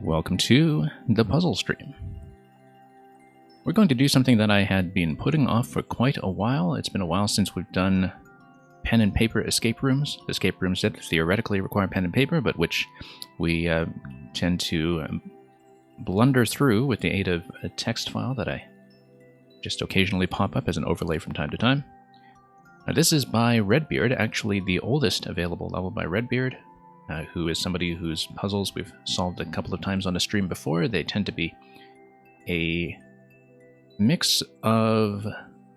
Welcome to the puzzle stream. We're going to do something that I had been putting off for quite a while. It's been a while since we've done pen and paper escape rooms. Escape rooms that theoretically require pen and paper, but which we tend to blunder through with the aid of a text file that I just occasionally pop up as an overlay from time to time. Now, this is by Redbeard, actually the oldest available level by Redbeard. Who is somebody whose puzzles we've solved a couple of times on a stream before. They tend to be a mix of,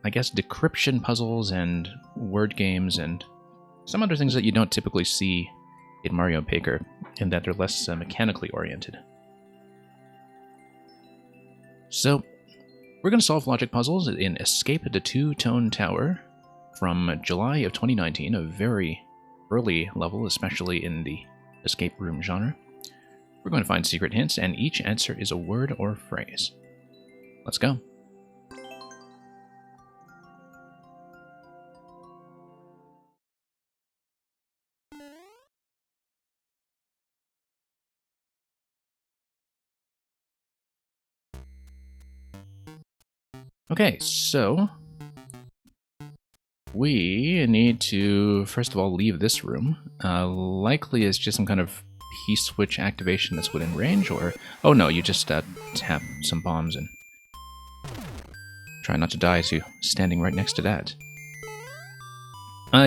I guess, decryption puzzles and word games and some other things that you don't typically see in Mario Maker, in that they're less mechanically oriented. So, we're going to solve logic puzzles in Escape the Two-Tone Tower from July of 2019, a very early level, especially in the escape room genre. We're going to find secret hints, and each answer is a word or phrase. Let's go. Okay, so we need to, first of all, leave this room. Likely is just some kind of P-switch activation that's within range, or... Oh no, you just tap some bombs and try not to die as you're standing right next to that.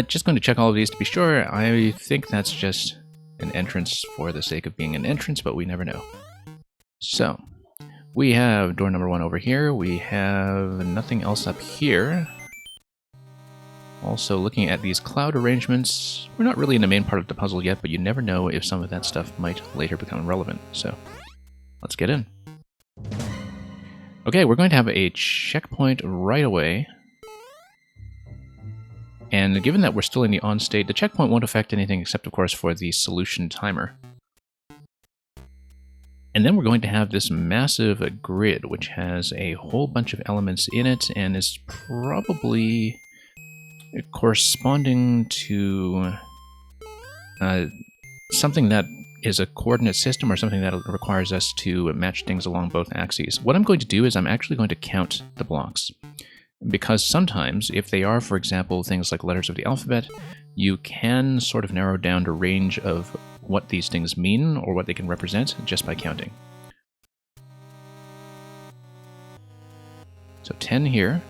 Just going to check all of these to be sure. I think that's just an entrance for the sake of being an entrance, but we never know. So, we have door number 1 over here. We have nothing else up here. Also, looking at these cloud arrangements, we're not really in the main part of the puzzle yet, but you never know if some of that stuff might later become relevant. So, let's get in. Okay, we're going to have a checkpoint right away. And given that we're still in the on state, the checkpoint won't affect anything except, of course, for the solution timer. And then we're going to have this massive grid, which has a whole bunch of elements in it, and is probably corresponding to something that is a coordinate system or something that requires us to match things along both axes. What I'm going to do is I'm actually going to count the blocks, because sometimes if they are, for example, things like letters of the alphabet, you can sort of narrow down the range of what these things mean or what they can represent just by counting. So 10 here.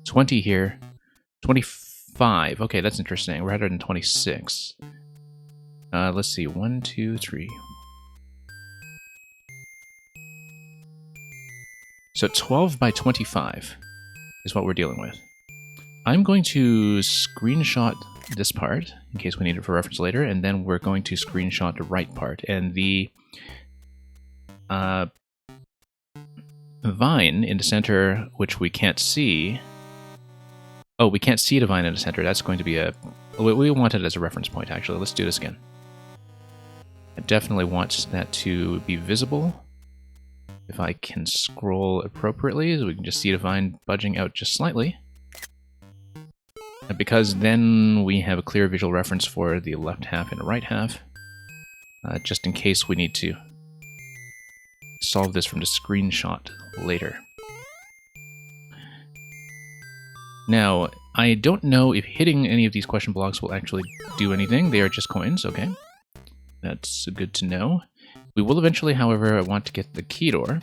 20 here, 25. Okay, that's interesting. Rather than 26. Let's see. 1, 2, 3. So 12 by 25 is what we're dealing with. I'm going to screenshot this part in case we need it for reference later, and then we're going to screenshot the right part. And the vine in the center, which we can't see. Oh, we can't see the vine in the center. That's going to be a... We want it as a reference point, actually. Let's do this again. I definitely want that to be visible. If I can scroll appropriately, so we can just see the vine budging out just slightly. Because then we have a clear visual reference for the left half and the right half. Just in case we need to solve this from the screenshot later. Now, I don't know if hitting any of these question blocks will actually do anything. They are just coins, okay. That's good to know. We will eventually, however, want to get the key door.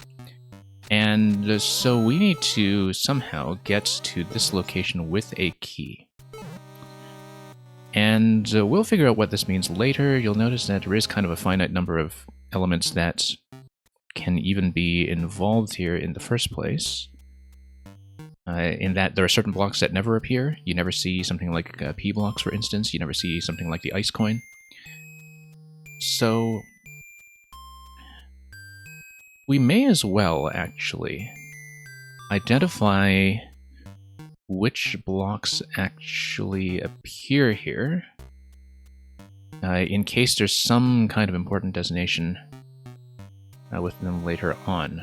And so we need to somehow get to this location with a key. And we'll figure out what this means later. You'll notice that there is kind of a finite number of elements that can even be involved here in the first place. In that there are certain blocks that never appear. You never see something like P blocks, for instance. You never see something like the ice coin. So we may as well, actually, identify which blocks actually appear here, in case there's some kind of important designation with them later on.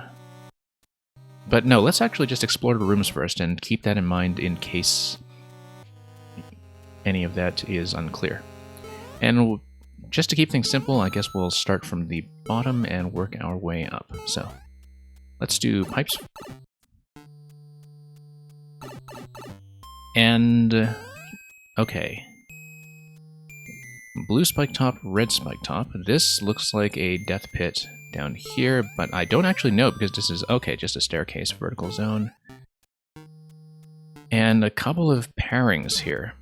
But no, let's actually just explore the rooms first and keep that in mind in case any of that is unclear. And just to keep things simple, I guess we'll start from the bottom and work our way up. So let's do pipes. And okay. Blue spike top, red spike top. This looks like a death pit down here, but I don't actually know because this is, okay, just a staircase, vertical zone. And a couple of pairings here.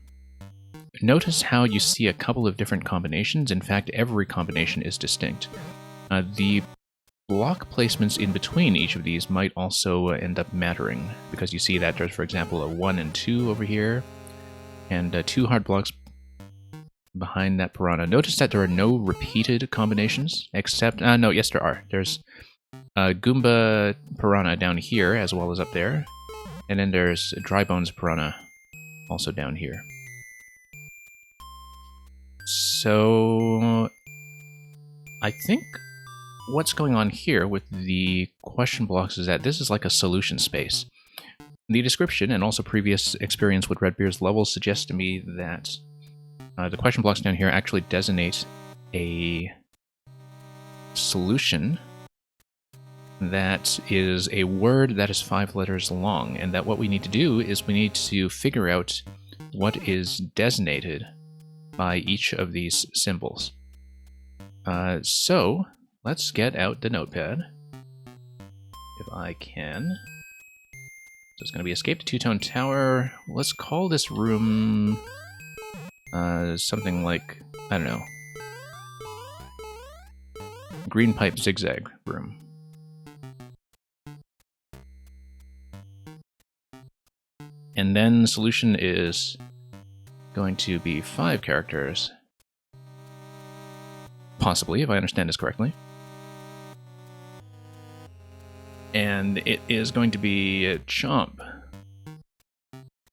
Notice how you see a couple of different combinations. In fact, every combination is distinct. The block placements in between each of these might also end up mattering, because you see that there's, for example, a 1 and 2 over here, and 2 hard blocks behind that piranha. Notice that there are no repeated combinations, except... no, yes there are. There's Goomba piranha down here, as well as up there. And then there's Dry Bones piranha, also down here. So... I think what's going on here with the question blocks is that this is like a solution space. The description, and also previous experience with Redbeard's levels, suggests to me that the question blocks down here actually designate a solution that is a word that is 5 letters long, and that what we need to do is we need to figure out what is designated by each of these symbols. So let's get out the notepad, if I can. So it's going to be Escape to Two-Tone Tower. Let's call this room something like, I don't know, Green Pipe Zigzag Room. And then the solution is going to be 5 characters. Possibly, if I understand this correctly. And it is going to be Chomp,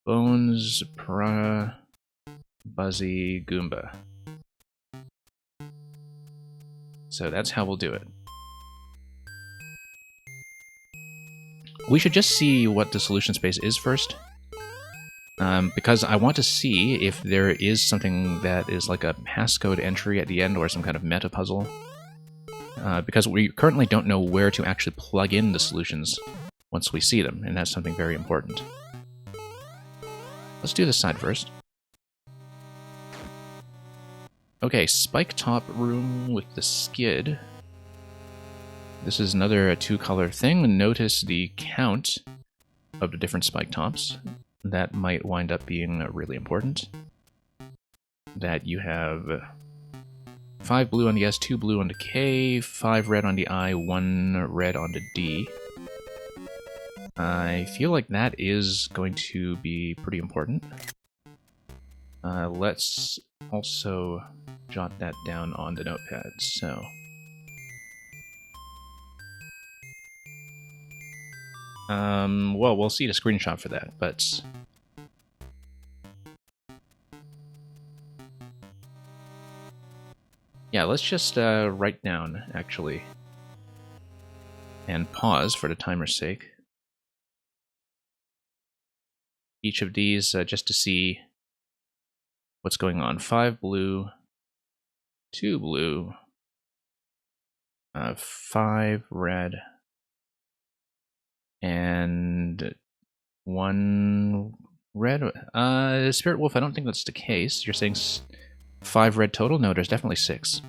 Bones, Piranha, Buzzy, Goomba. So that's how we'll do it. We should just see what the solution space is first. Because I want to see if there is something that is like a passcode entry at the end or some kind of meta puzzle. Because we currently don't know where to actually plug in the solutions once we see them, and that's something very important. Let's do this side first. Okay, spike top room with the skid. This is another 2-color thing. Notice the count of the different spike tops. That might wind up being really important. That you have 5 blue on the S, 2 blue on the K, 5 red on the I, 1 red on the D. I feel like that is going to be pretty important. Let's also jot that down on the notepad. So, well, we'll see the screenshot for that, but yeah, let's just write down, actually, and pause for the timer's sake. Each of these, just to see what's going on. 5 blue, 2 blue, 5 red, and 1 red. Spirit Wolf, I don't think that's the case. You're saying 5 red total? No, there's definitely 6.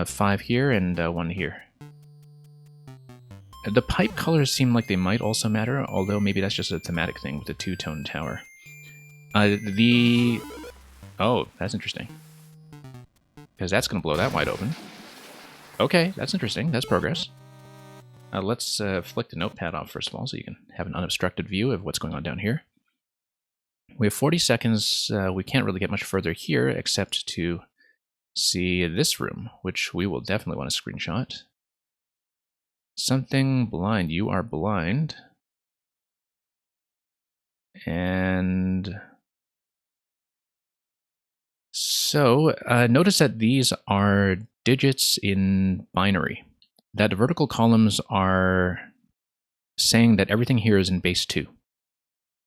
5 here and 1 here. The pipe colors seem like they might also matter, although maybe that's just a thematic thing with the 2-tone tower. Oh, that's interesting. Because that's going to blow that wide open. Okay, that's interesting. That's progress. Let's flick the notepad off first of all, so you can have an unobstructed view of what's going on down here. We have 40 seconds. We can't really get much further here, except to see this room, which we will definitely want to screenshot. Something blind. You are blind. And so, notice that these are digits in binary. That the vertical columns are saying that everything here is in base 2.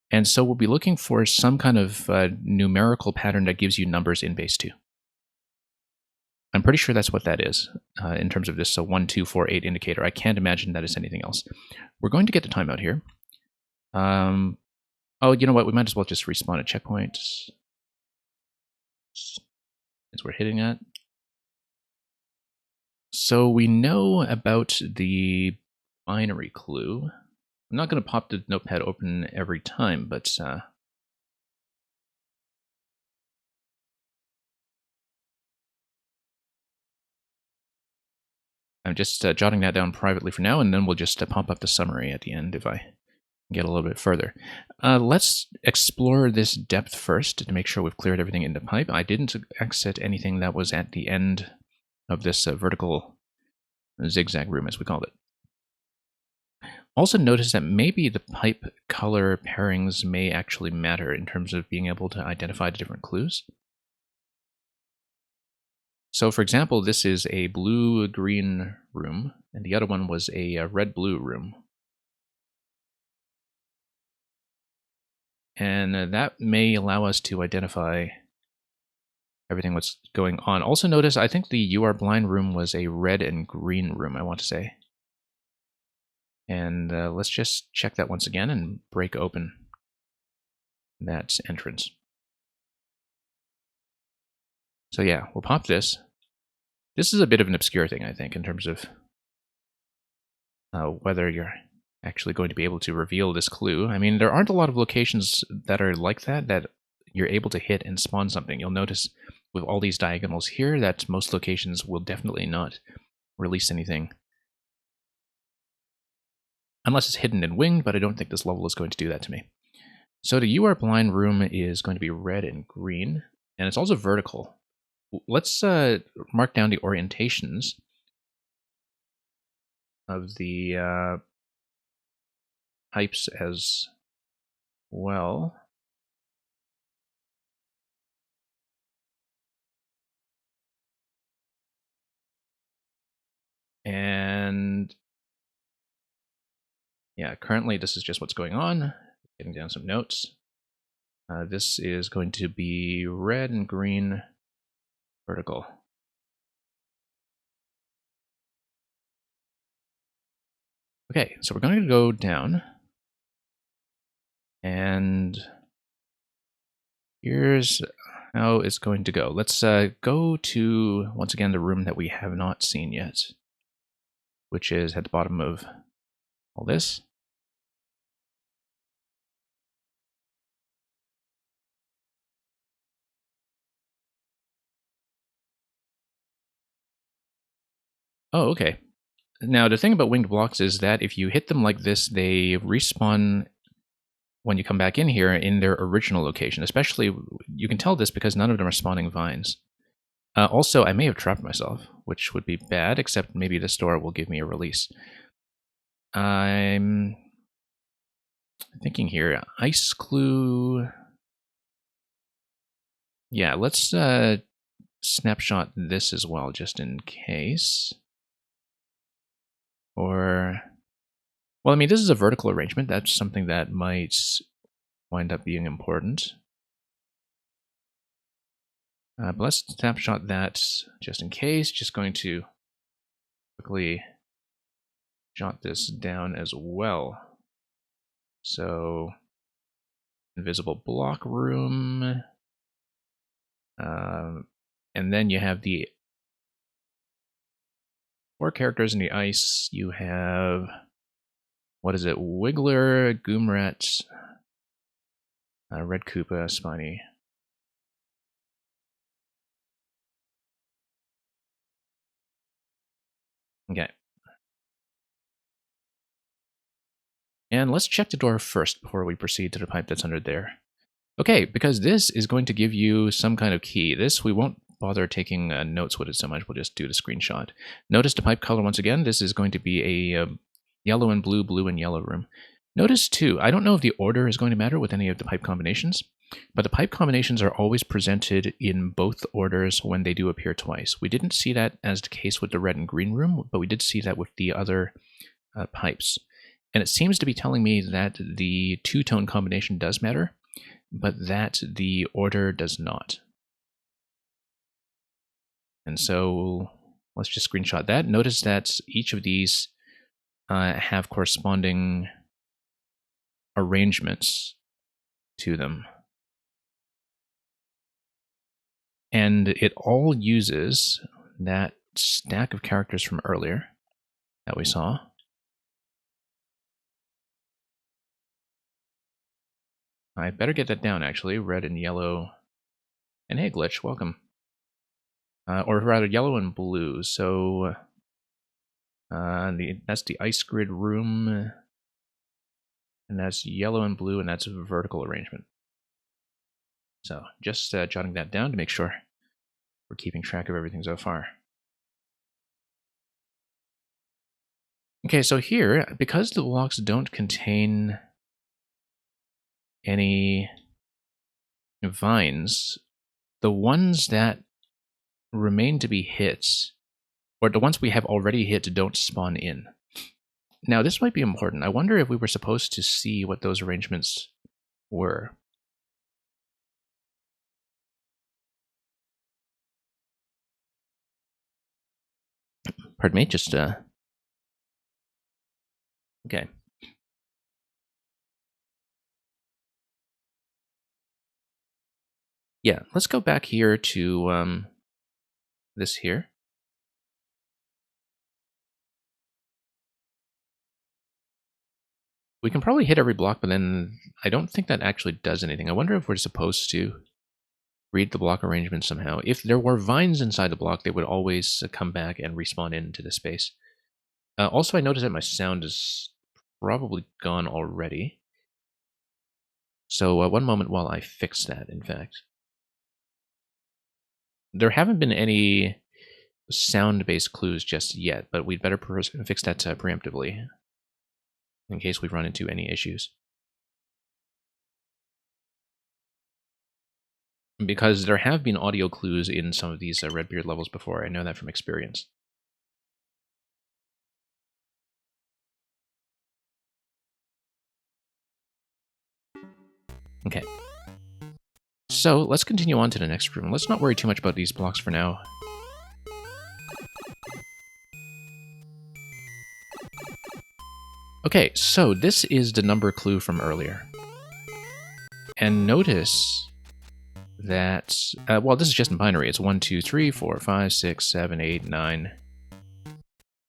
And so we'll be looking for some kind of numerical pattern that gives you numbers in base 2. I'm pretty sure that's what that is in terms of this 1, 2, 4, 8 indicator. I can't imagine that it's anything else. We're going to get the timeout here. Oh, you know what? We might as well just respawn at checkpoints as we're hitting that. So we know about the binary clue. I'm not going to pop the notepad open every time, but I'm just jotting that down privately for now, and then we'll just pop up the summary at the end if I get a little bit further. Let's explore this depth first to make sure we've cleared everything in the pipe. I didn't exit anything that was at the end of this vertical zigzag room, as we called it. Also notice that maybe the pipe color pairings may actually matter in terms of being able to identify the different clues. So for example, this is a blue-green room, and the other one was a red-blue room. And that may allow us to identify everything what's going on. Also notice, I think the You Are Blind room was a red and green room, I want to say. And let's just check that once again and break open that entrance. So yeah, we'll pop this. This is a bit of an obscure thing, I think, in terms of whether you're actually going to be able to reveal this clue. I mean, there aren't a lot of locations that are like that you're able to hit and spawn something. You'll notice with all these diagonals here that most locations will definitely not release anything. Unless it's hidden and winged, but I don't think this level is going to do that to me. So the You Are Blind room is going to be red and green, and it's also vertical. Let's mark down the orientations of the pipes as well. And yeah, currently this is just what's going on. Getting down some notes. This is going to be red and green vertical. Okay, so we're going to go down. And here's how it's going to go. Let's go to, once again, the room that we have not seen yet, which is at the bottom of all this. Oh, okay. Now, the thing about winged blocks is that if you hit them like this, they respawn when you come back in here in their original location. Especially, you can tell this because none of them are spawning vines. Also, I may have trapped myself, which would be bad, except maybe this door will give me a release. I'm thinking here, ice clue. Yeah, let's snapshot this as well, just in case. Or, well, I mean, this is a vertical arrangement. That's something that might wind up being important. But let's snapshot that just in case. Just going to quickly jot this down as well. So, invisible block room. And then you have the 4 characters in the ice. You have, what is it? Wiggler, Goomrat, Red Koopa, Spiny. Okay. And let's check the door first before we proceed to the pipe that's under there. Okay, because this is going to give you some kind of key. This, we won't bother taking notes with it so much. We'll just do the screenshot. Notice the pipe color once again. This is going to be a yellow and blue, blue and yellow room. Notice too, I don't know if the order is going to matter with any of the pipe combinations, but the pipe combinations are always presented in both orders when they do appear twice. We didn't see that as the case with the red and green room, but we did see that with the other pipes. And it seems to be telling me that the two-tone combination does matter, but that the order does not. And so let's just screenshot that. Notice that each of these have corresponding arrangements to them. And it all uses that stack of characters from earlier that we saw. I better get that down, actually. Red and yellow. And hey, Glitch, welcome. Or rather, yellow and blue. So that's the ice grid room. And that's yellow and blue, and that's a vertical arrangement. So just jotting that down to make sure we're keeping track of everything so far. Okay, so here, because the blocks don't contain any vines, the ones that remain to be hits, or the ones we have already hit, don't spawn in. Now, this might be important. I wonder if we were supposed to see what those arrangements were. Pardon me, just, okay. Yeah, let's go back here to this here. We can probably hit every block, but then I don't think that actually does anything. I wonder if we're supposed to read the block arrangement somehow. If there were vines inside the block, they would always come back and respawn into the space. Also, I noticed that my sound is probably gone already. So one moment while I fix that, in fact. There haven't been any sound-based clues just yet, but we'd better fix that preemptively in case we run into any issues. Because there have been audio clues in some of these Redbeard levels before. I know that from experience. Okay. So let's continue on to the next room. Let's not worry too much about these blocks for now. Okay, so this is the number clue from earlier. And notice that, well, this is just in binary. It's 1, 2, 3, 4, 5, 6, 7, 8, 9.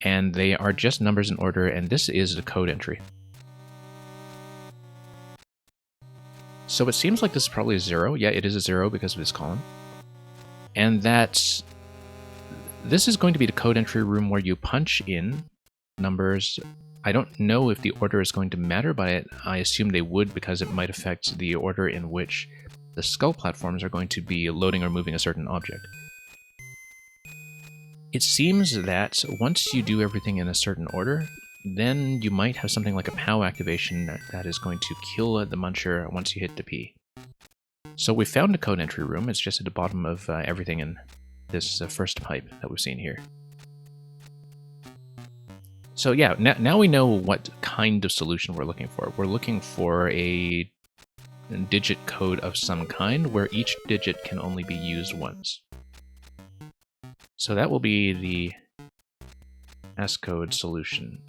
And they are just numbers in order, and this is the code entry. So it seems like this is probably a 0. Yeah, it is a 0 because of this column. And that this is going to be the code entry room where you punch in numbers. I don't know if the order is going to matter, but I assume they would because it might affect the order in which the skull platforms are going to be loading or moving a certain object. It seems that once you do everything in a certain order, then you might have something like a POW activation that is going to kill the muncher once you hit the P. So we found a code entry room. It's just at the bottom of everything in this first pipe that we've seen here. So yeah, now we know what kind of solution we're looking for. We're looking for a digit code of some kind where each digit can only be used once. So that will be the S-code solution.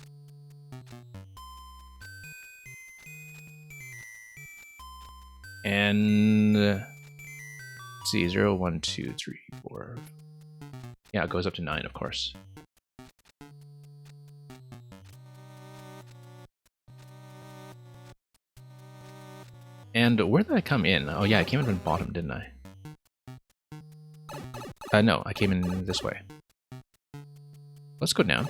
And let's see, 0, 1, 2, 3, 4. Yeah, it goes up to 9, of course. And where did I come in? Oh yeah, I came in from the bottom, didn't I? No, I came in this way. Let's go down.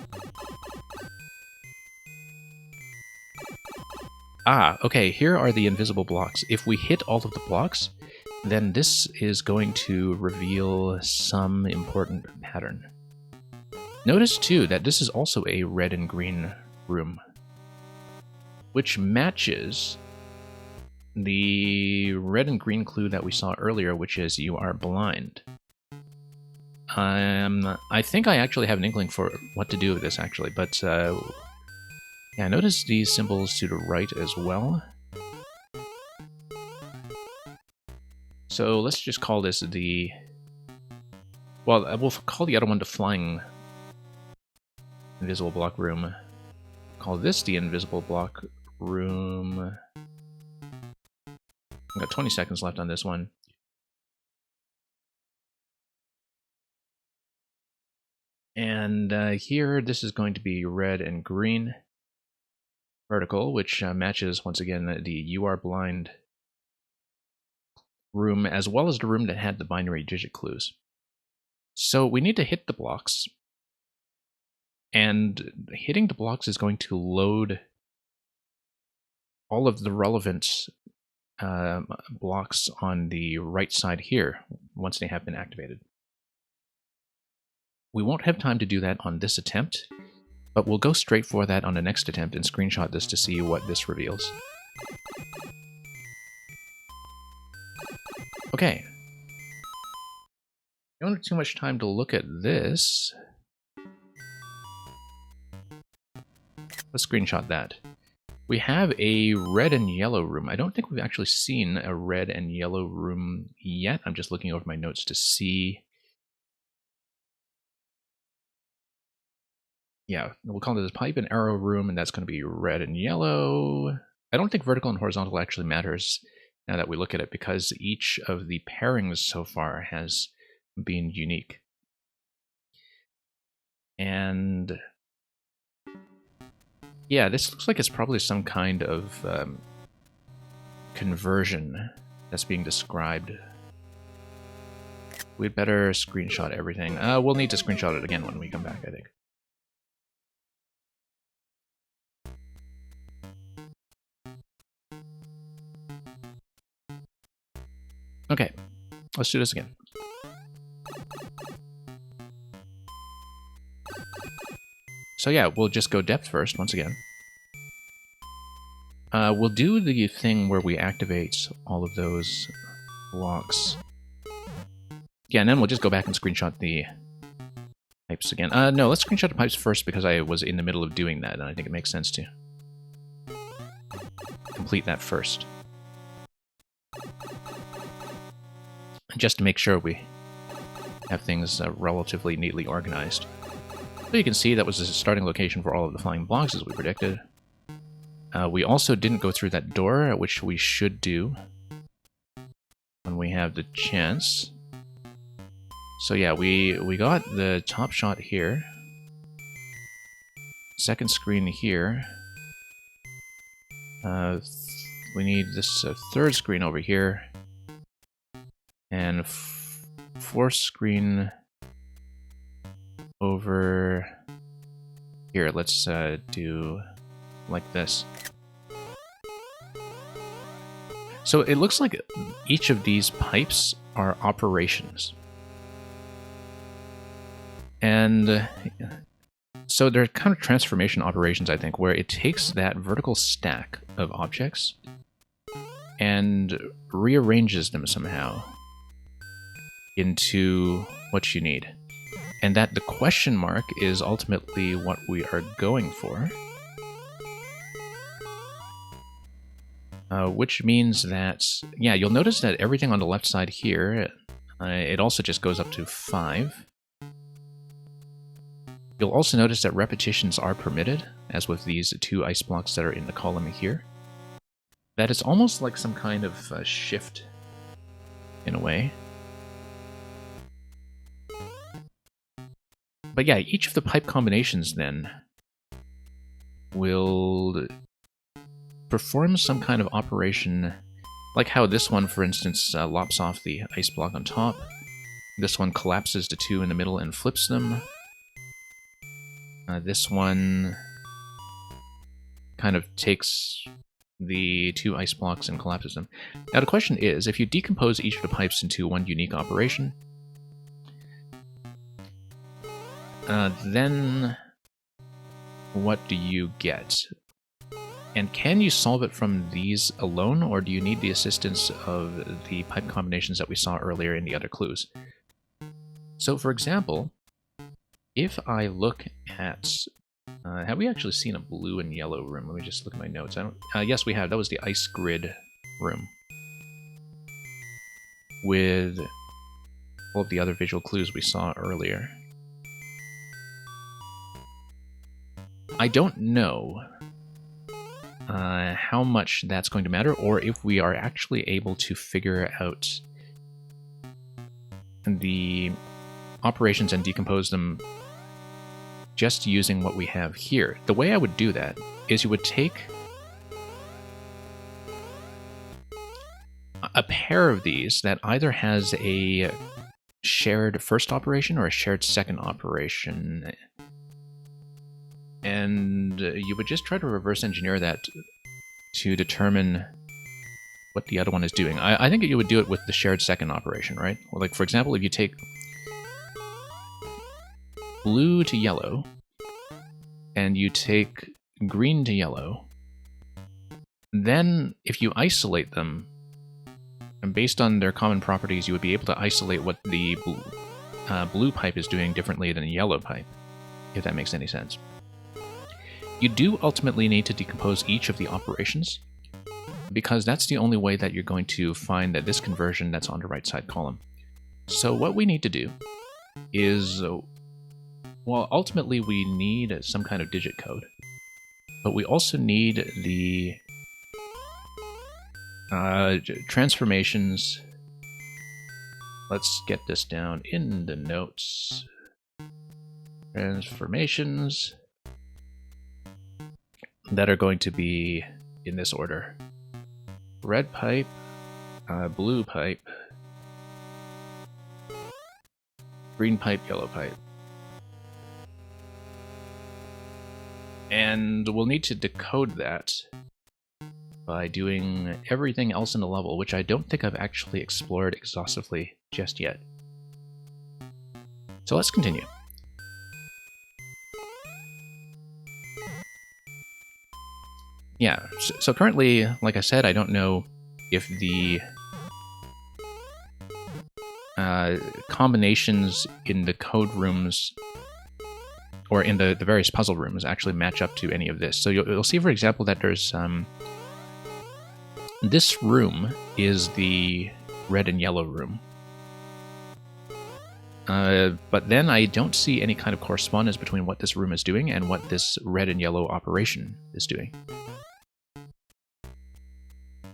Ah, okay, here are the invisible blocks. If we hit all of the blocks, then this is going to reveal some important pattern. Notice, too, that this is also a red and green room, which matches the red and green clue that we saw earlier, which is you are blind. I think I actually have an inkling for what to do with this, actually, but yeah, notice these symbols to the right as well. So let's just call this the... Well, we'll call the other one the flying invisible block room. Call this the invisible block room. I've got 20 seconds left on this one. And here, this is going to be red and green vertical, which matches, once again, the You Are Blind room, as well as the room that had the binary digit clues. So we need to hit the blocks. And hitting the blocks is going to load all of the relevant blocks on the right side here, once they have been activated. We won't have time to do that on this attempt, but we'll go straight for that on the next attempt and screenshot this to see what this reveals. Okay. Don't have too much time to look at this. Let's screenshot that. We have a red and yellow room. I don't think we've actually seen a red and yellow room yet. I'm just looking over my notes to see. Yeah, we'll call it this pipe and arrow room, and that's going to be red and yellow. I don't think vertical and horizontal actually matters now that we look at it, because each of the pairings so far has been unique. And yeah, this looks like it's probably some kind of conversion that's being described. We'd better screenshot everything. We'll need to screenshot it again when we come back, I think. Okay, let's do this again. So yeah, we'll just go depth first, once again. We'll do the thing where we activate all of those blocks. Yeah, and then we'll just go back and screenshot the pipes again. No, let's screenshot the pipes first, because I was in the middle of doing that, and I think it makes sense to complete that first. Just to make sure we have things relatively neatly organized. So you can see that was the starting location for all of the flying blocks, as we predicted. We also didn't go through that door, which we should do when we have the chance. So yeah, we got the top shot here. Second screen here. We need this third screen over here. And fourth screen over here. Let's do like this. So it looks like each of these pipes are operations. And so they're kind of transformation operations, I think, where it takes that vertical stack of objects and rearranges them somehow into what you need. And that the question mark is ultimately what we are going for. Which means that, yeah, you'll notice that everything on the left side here, it also just goes up to 5. You'll also notice that repetitions are permitted, as with these 2 ice blocks that are in the column here. That it's almost like some kind of shift, in a way. But yeah, each of the pipe combinations then will perform some kind of operation, like how this one, for instance, lops off the ice block on top. This one collapses the 2 in the middle and flips them. This one kind of takes the 2 ice blocks and collapses them. Now the question is, if you decompose each of the pipes into one unique operation, then what do you get? And can you solve it from these alone, or do you need the assistance of the pipe combinations that we saw earlier in the other clues? So, for example, if I look at... have we actually seen a blue and yellow room? Let me just look at my notes. I don't. Yes, we have. That was the ice grid room. With all of the other visual clues we saw earlier. I don't know how much that's going to matter, or if we are actually able to figure out the operations and decompose them just using what we have here. The way I would do that is you would take a pair of these that either has a shared first operation or a shared second operation, and you would just try to reverse engineer that to determine what the other one is doing. I think you would do it with the shared second operation, right? Well, like, for example, if you take blue to yellow, and you take green to yellow, then if you isolate them, and based on their common properties, you would be able to isolate what the blue pipe is doing differently than the yellow pipe, if that makes any sense. You do ultimately need to decompose each of the operations, because that's the only way that you're going to find that this conversion that's on the right side column. So what we need to do is, well, ultimately we need some kind of digit code, but we also need the transformations. Let's get this down in the notes. Transformations that are going to be in this order: red pipe, blue pipe, green pipe, yellow pipe. And we'll need to decode that by doing everything else in the level, which I don't think I've actually explored exhaustively just yet. So let's continue. Yeah, so currently, like I said, I don't know if the combinations in the code rooms or in the various puzzle rooms actually match up to any of this. So you'll see, for example, that there's this room is the red and yellow room. But then I don't see any kind of correspondence between what this room is doing and what this red and yellow operation is doing.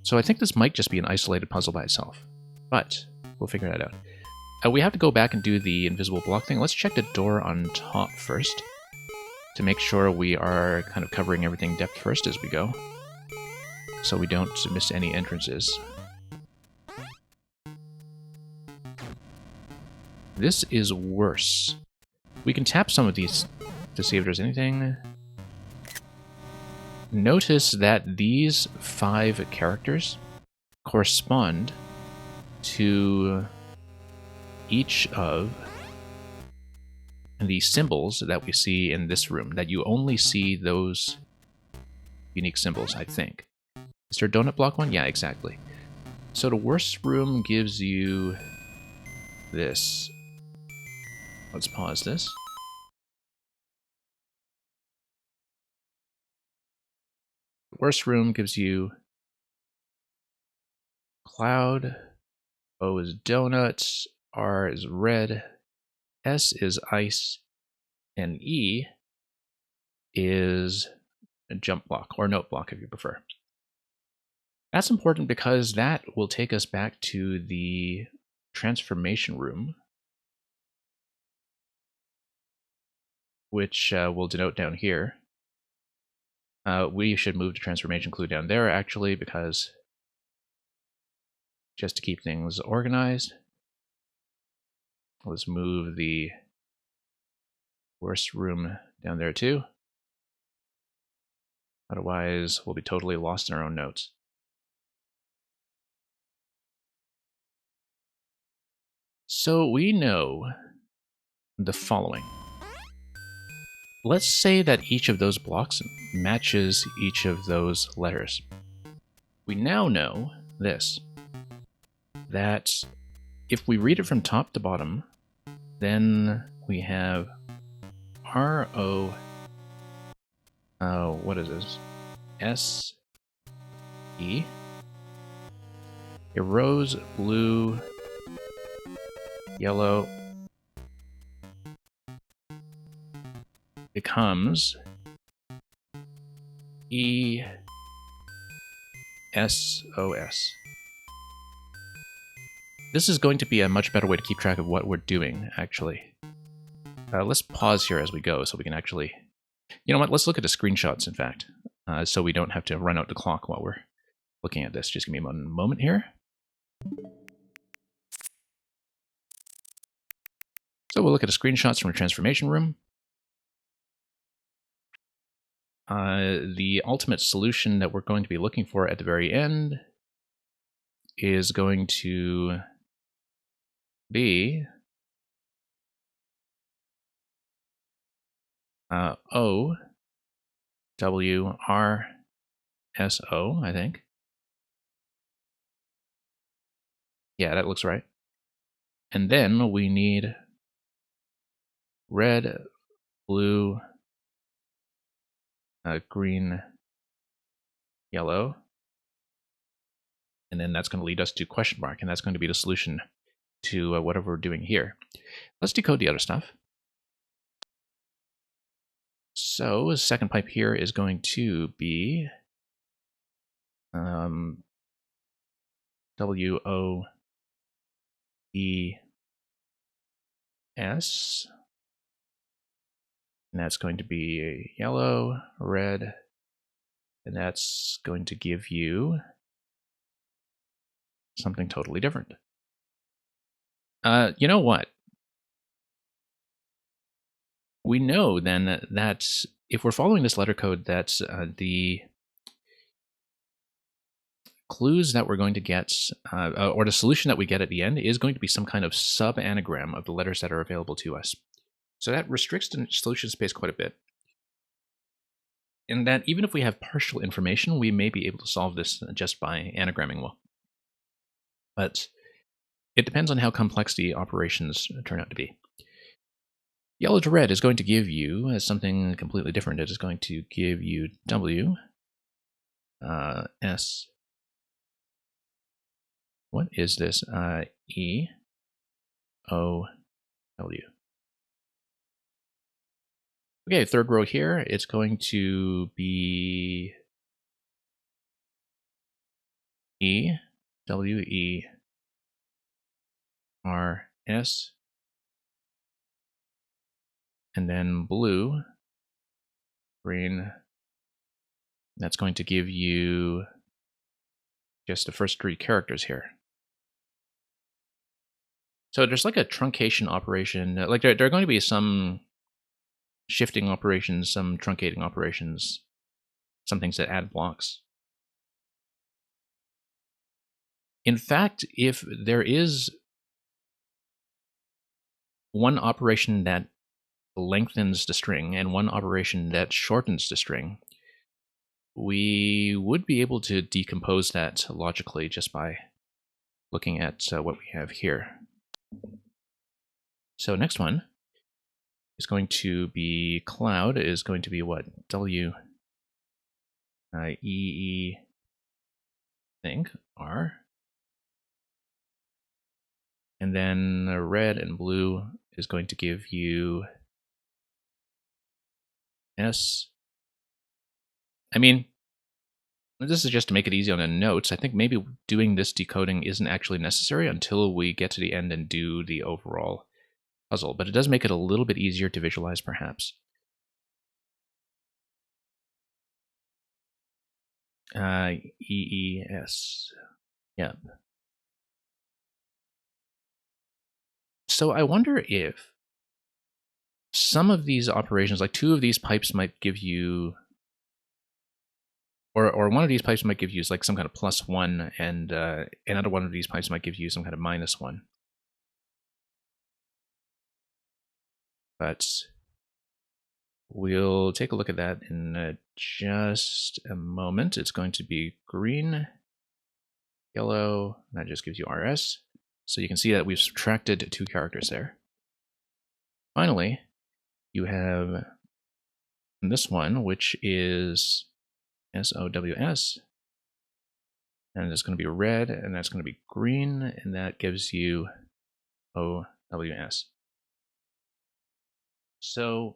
So I think this might just be an isolated puzzle by itself, but we'll figure that out. We have to go back and do the invisible block thing. Let's check the door on top first to make sure we are kind of covering everything depth first as we go, so we don't miss any entrances. This is worse. We can tap some of these to see if there's anything. Notice that these 5 characters correspond to each of the symbols that we see in this room, that you only see those unique symbols, I think. Is there a donut block one? Yeah, exactly. So the worst room gives you this. Let's pause this. The worst room gives you cloud, O is donuts, R is red, S is ice, and E is a jump block, or note block if you prefer. That's important because that will take us back to the transformation room, which we'll denote down here. We should move the transformation clue down there, actually, because just to keep things organized, let's move the worst room down there too. Otherwise, we'll be totally lost in our own notes. So we know the following. Let's say that each of those blocks matches each of those letters. We now know this, that if we read it from top to bottom, then we have R-O, what is this? S-E, a rose, blue, yellow becomes ESOS. This is going to be a much better way to keep track of what we're doing, actually. Let's pause here as we go so we can actually... You know what? Let's look at the screenshots, in fact, so we don't have to run out the clock while we're looking at this. Just give me a moment here. So we'll look at the screenshots from the transformation room. The ultimate solution that we're going to be looking for at the very end is going to be O W R S O, I think. Yeah, that looks right. And then we need red, blue, green, yellow. And then that's going to lead us to question mark, and that's going to be the solution to whatever we're doing here. Let's decode the other stuff. So the second pipe here is going to be WOES, and that's going to be yellow, red, and that's going to give you something totally different. You know what? We know then that if we're following this letter code, that the clues that we're going to get, or the solution that we get at the end, is going to be some kind of sub-anagram of the letters that are available to us. So that restricts the solution space quite a bit. And that even if we have partial information, we may be able to solve this just by anagramming well. But it depends on how complex the operations turn out to be. Yellow to red is going to give you something completely different. It is going to give you W, S. What is this? E, O, W. Okay, third row here, it's going to be E, W, E, R, S, and then blue, green. That's going to give you just the first three characters here. So there's like a truncation operation. Like there are going to be some shifting operations, some truncating operations, some things that add blocks. In fact, if there is one operation that lengthens the string and one operation that shortens the string, we would be able to decompose that logically just by looking at what we have here. So next one is going to be cloud, is going to be what? W, E, I think, R. And then red and blue is going to give you S. I mean, this is just to make it easy on the notes. I think maybe doing this decoding isn't actually necessary until we get to the end and do the overall puzzle, but it does make it a little bit easier to visualize, perhaps. EES. Yep. So I wonder if some of these operations, like two of these pipes might give you, or one of these pipes might give you like some kind of +1, and another one of these pipes might give you some kind of -1. But we'll take a look at that in just a moment. It's going to be green, yellow, that just gives you RS. So you can see that we've subtracted 2 characters there. Finally, you have this one, which is SOWS, and it's going to be red, and that's going to be green, and that gives you OWS. WS. So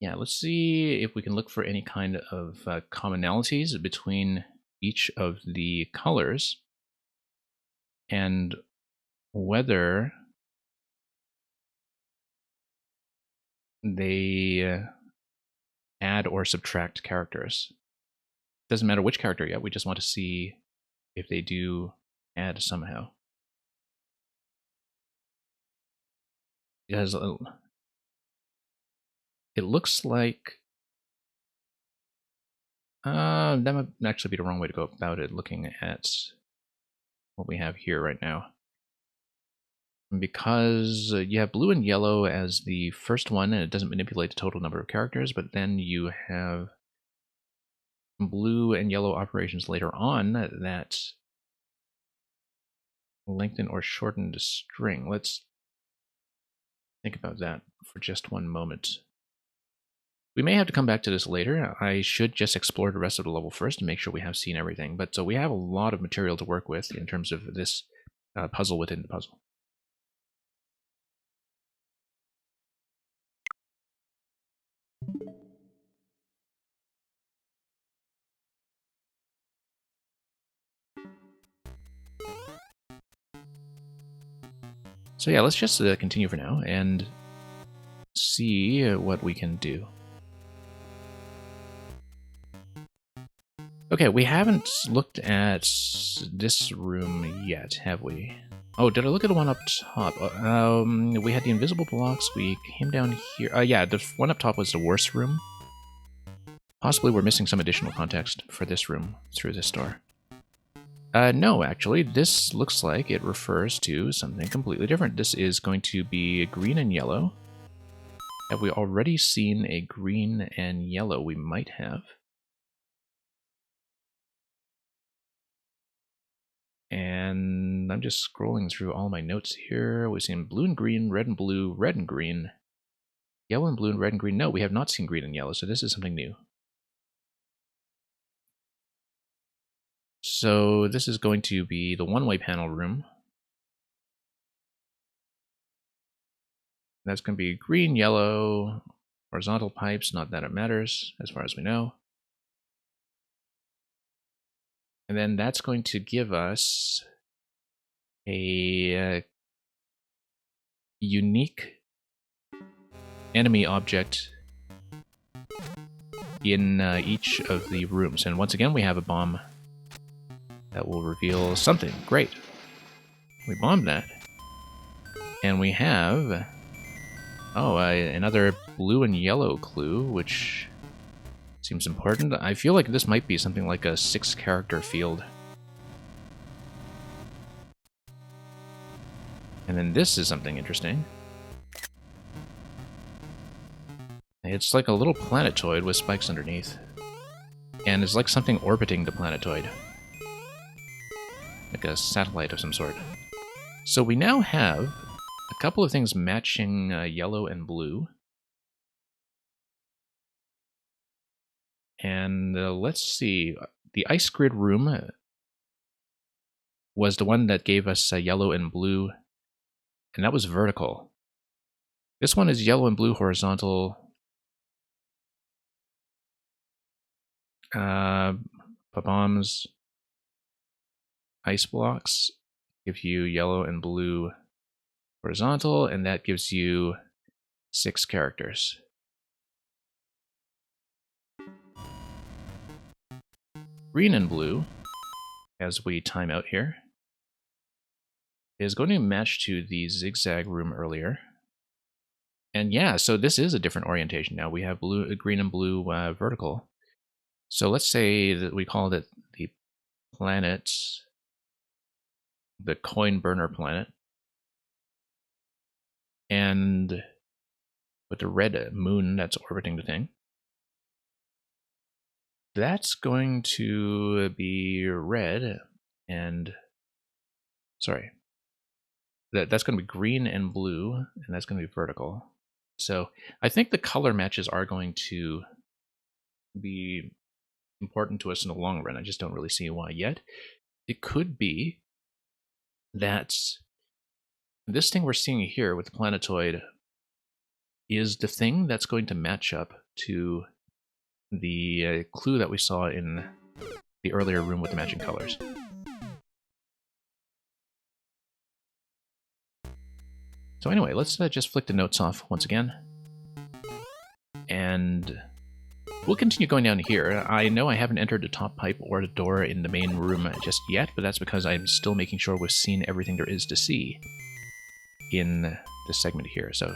yeah, let's see if we can look for any kind of commonalities between each of the colors and whether they add or subtract characters. Doesn't matter which character yet, we just want to see if they do add somehow. Because it looks like that might actually be the wrong way to go about it, looking at what we have here right now. Because you have blue and yellow as the first one, and it doesn't manipulate the total number of characters, but then you have blue and yellow operations later on that lengthen or shorten the string. Let's think about that for just one moment. We may have to come back to this later. I should just explore the rest of the level first to make sure we have seen everything. But so we have a lot of material to work with in terms of this puzzle within the puzzle. So yeah, let's just continue for now and see what we can do. Okay, we haven't looked at this room yet, have we? Oh, did I look at the one up top? We had the invisible blocks, we came down here. Yeah, the one up top was the worst room. Possibly we're missing some additional context for this room through this door. No, actually, this looks like it refers to something completely different. This is going to be green and yellow. Have we already seen a green and yellow? We might have. And I'm just scrolling through all my notes here. We've seen blue and green, red and blue, red and green, yellow and blue, and red and green. No, we have not seen green and yellow, so this is something new. So this is going to be the one-way panel room. That's going to be green, yellow, horizontal pipes, not that it matters, as far as we know. And then that's going to give us a unique enemy object in each of the rooms. And once again, we have a bomb that will reveal something. Great. We bombed that. And we have, another blue and yellow clue, which seems important. I feel like this might be something like a 6-character field. And then this is something interesting. It's like a little planetoid with spikes underneath. And it's like something orbiting the planetoid. Like a satellite of some sort. So we now have a couple of things matching yellow and blue. And let's see. The ice grid room was the one that gave us yellow and blue. And that was vertical. This one is yellow and blue horizontal. Bombs, ice blocks give you yellow and blue horizontal, and that gives you 6 characters. Green and blue, as we time out here, is going to match to the zigzag room earlier. And yeah, so this is a different orientation now. We have blue, green and blue vertical. So let's say that we called it the planet, the coin burner planet. And with the red moon that's orbiting the thing. That's going to be red and, sorry, that's going to be green and blue, and that's going to be vertical. So I think the color matches are going to be important to us in the long run. I just don't really see why yet. It could be that this thing we're seeing here with the planetoid is the thing that's going to match up to the clue that we saw in the earlier room with the matching colors. So anyway, let's just flick the notes off once again. And we'll continue going down here. I know I haven't entered the top pipe or the door in the main room just yet, but that's because I'm still making sure we've seen everything there is to see in this segment here. So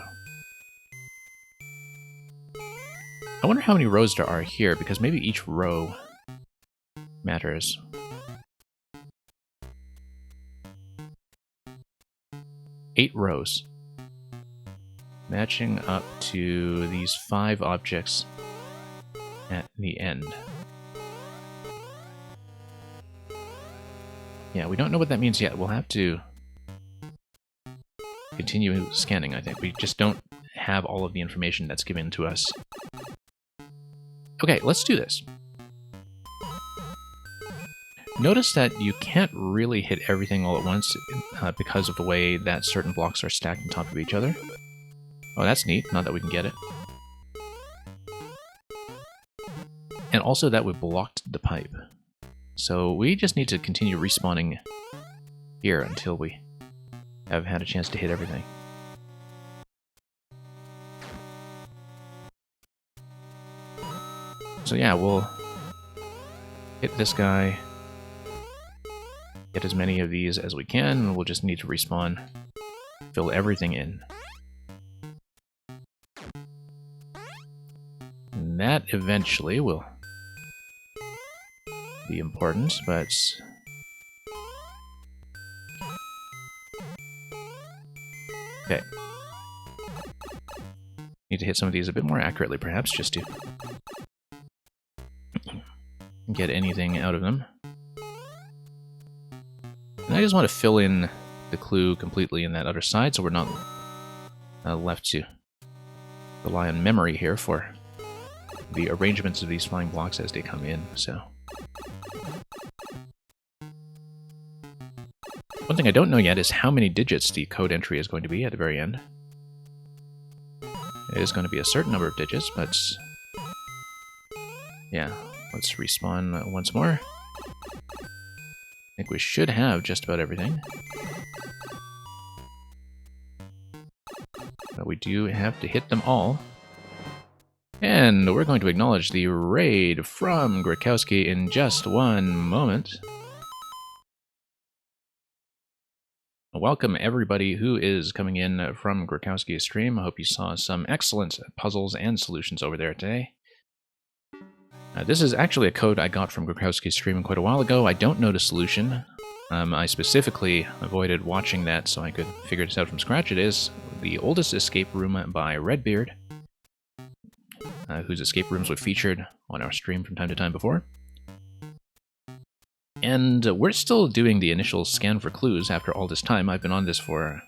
I wonder how many rows there are here, because maybe each row matters. Eight rows, matching up to these 5 objects at the end. Yeah, we don't know what that means yet. We'll have to continue scanning, I think. We just don't have all of the information that's given to us. Okay, let's do this. Notice that you can't really hit everything all at once because of the way that certain blocks are stacked on top of each other. Oh, that's neat, not that we can get it. And also that we've blocked the pipe. So we just need to continue respawning here until we have had a chance to hit everything. So yeah, we'll hit this guy, get as many of these as we can, and we'll just need to respawn, fill everything in. And that eventually will be important, but okay. Need to hit some of these a bit more accurately, perhaps, just to get anything out of them. And I just want to fill in the clue completely in that other side, so we're not left to rely on memory here for the arrangements of these flying blocks as they come in. So one thing I don't know yet is how many digits the code entry is going to be at the very end. It is going to be a certain number of digits, but yeah, let's respawn once more. I think we should have just about everything. But we do have to hit them all. And we're going to acknowledge the raid from Grakowski in just one moment. Welcome everybody who is coming in from Grakowski's stream. I hope you saw some excellent puzzles and solutions over there today. This is actually a code I got from Grakowski's stream quite a while ago. I don't know the solution. I specifically avoided watching that so I could figure this out from scratch. It is The Oldest Escape Room by Redbeard, whose escape rooms we've featured on our stream from time to time before. And we're still doing the initial scan for clues after all this time. I've been on this for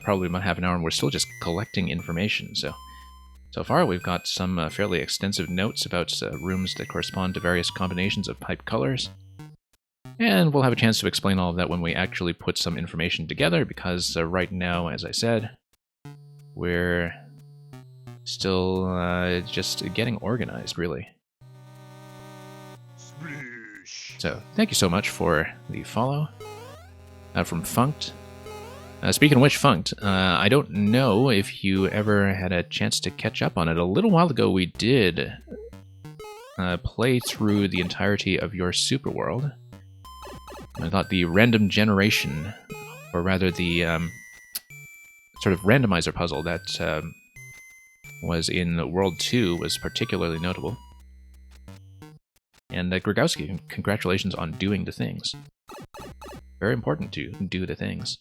probably about half an hour, and we're still just collecting information. So far, we've got some fairly extensive notes about rooms that correspond to various combinations of pipe colors. And we'll have a chance to explain all of that when we actually put some information together, because right now, as I said, we're still just getting organized, really. So, thank you so much for the follow from Funked. Speaking of which, Funked, I don't know if you ever had a chance to catch up on it. A little while ago, we did play through the entirety of your Super World. I thought the random generation, or rather the sort of randomizer puzzle that was in World 2 was particularly notable. And Grakowski, congratulations on doing the things. Very important to do the things.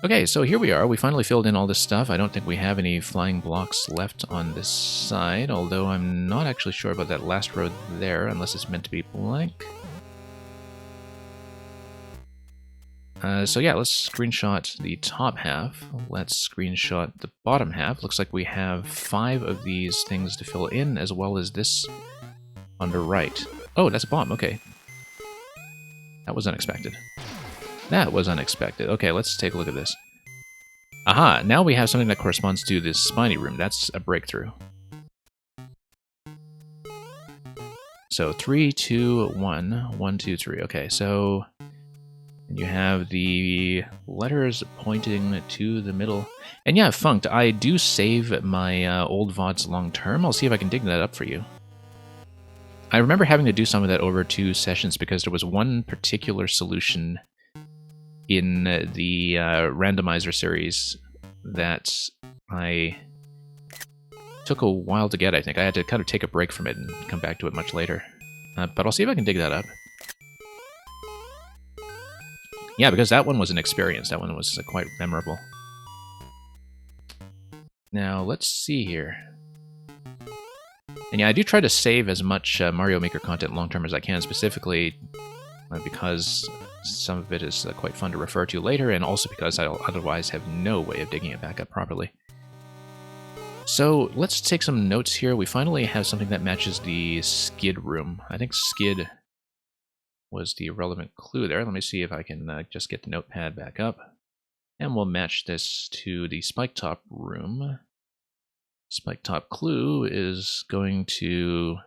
Okay, so here we are. We finally filled in all this stuff. I don't think we have any flying blocks left on this side, although I'm not actually sure about that last road there, unless it's meant to be blank. So yeah, let's screenshot the top half. Let's screenshot the bottom half. Looks like we have 5 of these things to fill in, as well as this on the right. Oh, that's a bomb, okay. That was unexpected. That was unexpected. Okay, let's take a look at this. Aha, now we have something that corresponds to this spiny room. That's a breakthrough. So 3, 2, 1, 1, 2, 3. Okay, so you have the letters pointing to the middle. And yeah, Funked, I do save my old VODs long term. I'll see if I can dig that up for you. I remember having to do some of that over 2 sessions because there was one particular solution in the randomizer series that I took a while to get, I think. I had to kind of take a break from it and come back to it much later. But I'll see if I can dig that up. Yeah, because that one was an experience. That one was quite memorable. Now, let's see here. And yeah, I do try to save as much Mario Maker content long-term as I can, specifically because some of it is quite fun to refer to later, and also because I'll otherwise have no way of digging it back up properly. So let's take some notes here. We finally have something that matches the skid room. I think skid was the relevant clue there. Let me see if I can just get the notepad back up. And we'll match this to the spike top room. Spike top clue is going to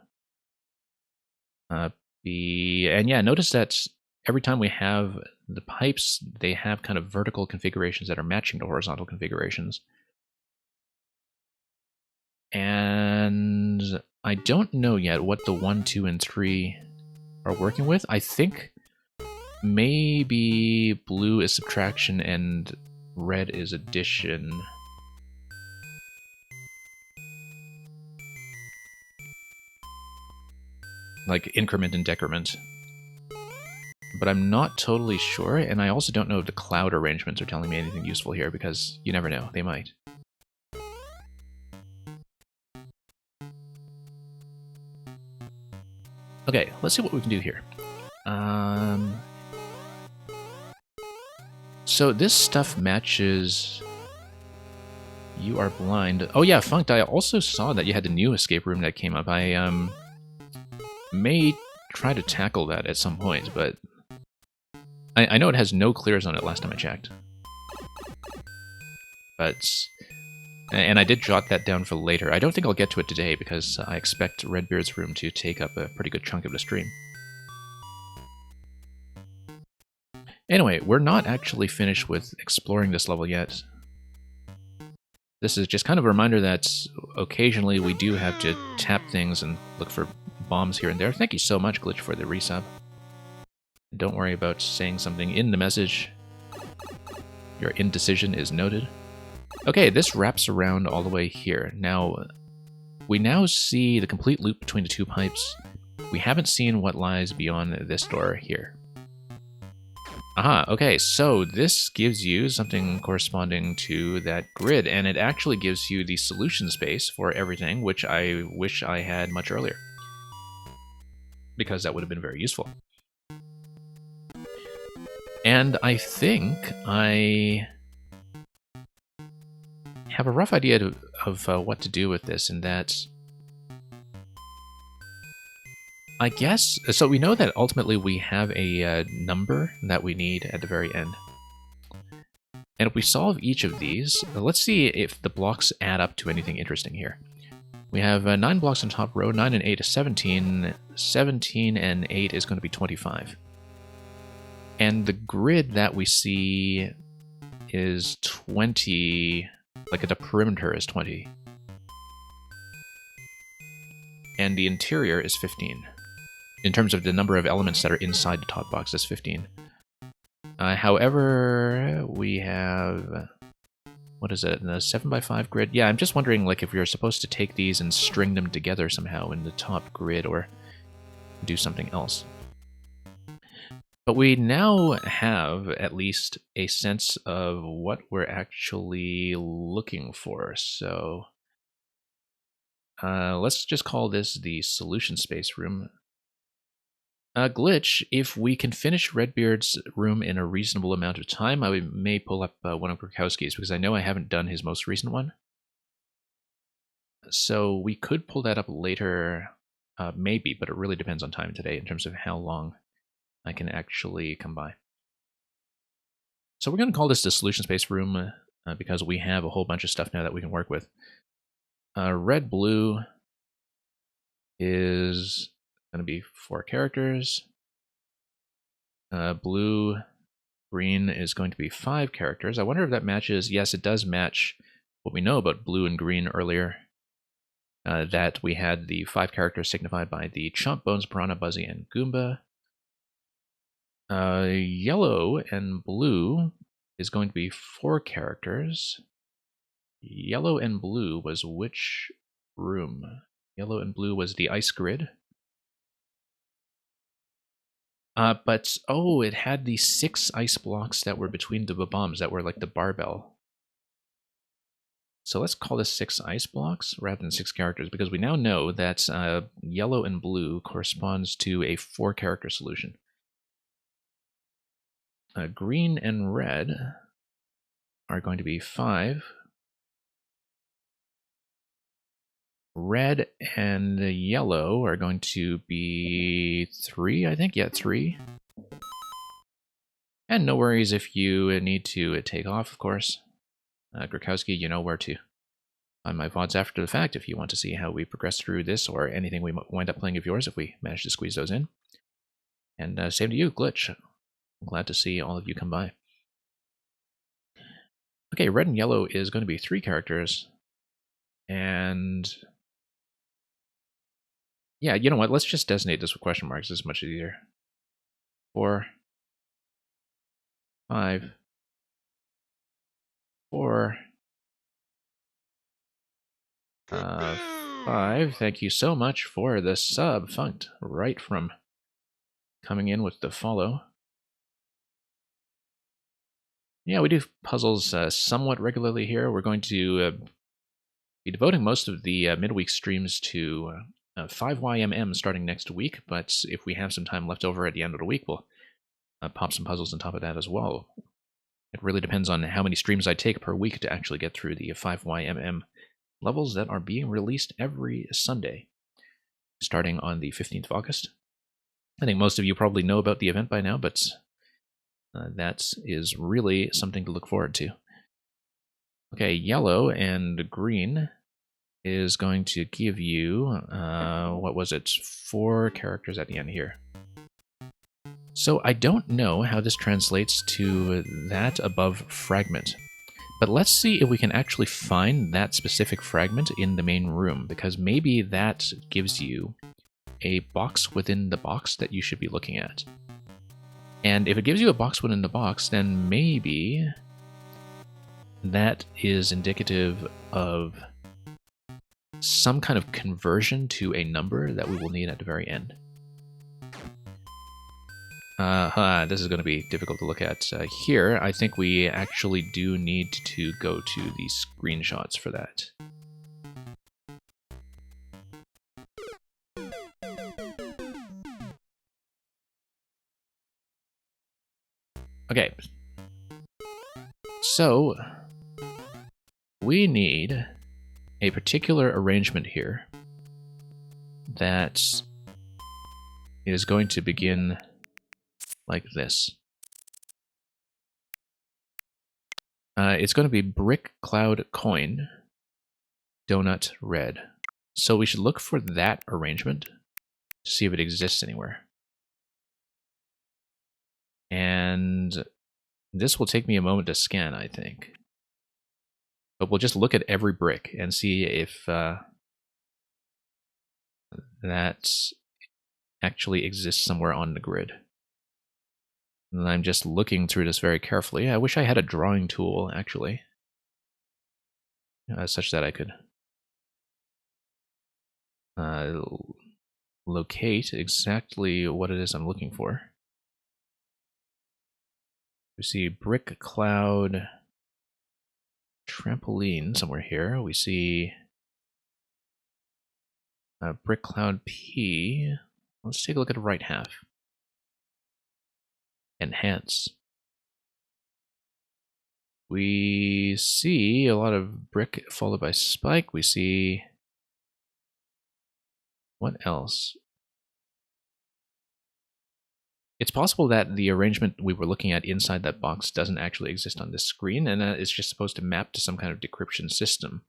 be... And yeah, notice that every time we have the pipes, they have kind of vertical configurations that are matching to horizontal configurations. And I don't know yet what the 1, 2, and 3 are working with. I think maybe blue is subtraction and red is addition. Like increment and decrement. But I'm not totally sure, and I also don't know if the cloud arrangements are telling me anything useful here, because you never know, they might. Okay, let's see what we can do here. So this stuff matches... You are blind. Oh yeah, Funked, I also saw that you had the new escape room that came up. I may try to tackle that at some point, but I know it has no clears on it last time I checked. But... And I did jot that down for later. I don't think I'll get to it today because I expect Redbeard's room to take up a pretty good chunk of the stream. Anyway, we're not actually finished with exploring this level yet. This is just kind of a reminder that occasionally we do have to tap things and look for bombs here and there. Thank you so much, Glitch, for the resub. Don't worry about saying something in the message. Your indecision is noted. Okay, this wraps around all the way here. Now, we now see the complete loop between the 2 pipes. We haven't seen what lies beyond this door here. Aha, okay, so this gives you something corresponding to that grid, and it actually gives you the solution space for everything, which I wish I had much earlier. Because that would have been very useful. And I think I have a rough idea of what to do with this, and that... I guess... So we know that ultimately we have a number that we need at the very end. And if we solve each of these, let's see if the blocks add up to anything interesting here. We have 9 blocks on top row, 9 and 8 is 17, 17 and 8 is going to be 25. And the grid that we see is 20... Like the perimeter is 20. And the interior is 15. In terms of the number of elements that are inside the top box, that's 15. However, we have... What is it? The 7x5 grid? Yeah, I'm just wondering like if you're supposed to take these and string them together somehow in the top grid or do something else. But we now have at least a sense of what we're actually looking for. So let's just call this the solution space room. Glitch, if we can finish Redbeard's room in a reasonable amount of time, I may pull up one of Krakowski's, because I know I haven't done his most recent one. So we could pull that up later, maybe, but it really depends on time today in terms of how long I can actually come by. So we're going to call this the solution space room because we have a whole bunch of stuff now that we can work with. Red blue is going to be 4 characters. Blue green is going to be 5 characters. I wonder if that matches. Yes, it does match what we know about blue and green earlier. That we had the 5 characters signified by the Chomp, Bones, Piranha, Buzzy, and Goomba. Yellow and blue is going to be 4 characters. Yellow and blue was which room? Yellow and blue was the ice grid. But, oh, it had the 6 ice blocks that were between the bombs that were like the barbell. So let's call this 6 ice blocks rather than 6 characters, because we now know that yellow and blue corresponds to a 4-character solution. Green and red are going to be 5. Red and yellow are going to be 3, I think. Yeah, 3. And no worries if you need to take off, of course. Grakowski, you know where to find my VODs after the fact if you want to see how we progress through this or anything we wind up playing of yours if we manage to squeeze those in. And same to you, Glitch. I'm glad to see all of you come by. Okay, red and yellow is going to be 3 characters. And yeah, you know what? Let's just designate this with question marks. It's much easier. 4, 5, 4, 5. Thank you so much for the sub, Funked, right from coming in with the follow. Yeah, we do puzzles somewhat regularly here. We're going to be devoting most of the midweek streams to 5YMM starting next week, but if we have some time left over at the end of the week, we'll pop some puzzles on top of that as well. It really depends on how many streams I take per week to actually get through the 5YMM levels that are being released every Sunday, starting on the 15th of August. I think most of you probably know about the event by now, but that is really something to look forward to. Okay, yellow and green is going to give you, what was it, 4 characters at the end here. So I don't know how this translates to that above fragment. But let's see if we can actually find that specific fragment in the main room, because maybe that gives you a box within the box that you should be looking at. And if it gives you a box within the box, then maybe that is indicative of some kind of conversion to a number that we will need at the very end. This is going to be difficult to look at. Here, I think we actually do need to go to the screenshots for that. Okay. So, we need a particular arrangement here that is going to begin like this. It's going to be brick, cloud, coin, donut, red. So we should look for that arrangement to see if it exists anywhere. And this will take me a moment to scan, I think. But we'll just look at every brick and see if that actually exists somewhere on the grid. And I'm just looking through this very carefully. I wish I had a drawing tool, actually, such that I could locate exactly what it is I'm looking for. We see brick, cloud, trampoline somewhere here. We see brick, cloud, P. Let's take a look at the right half. Enhance. We see a lot of brick followed by spike. We see... what else? It's possible that the arrangement we were looking at inside that box doesn't actually exist on this screen, and it's just supposed to map to some kind of decryption system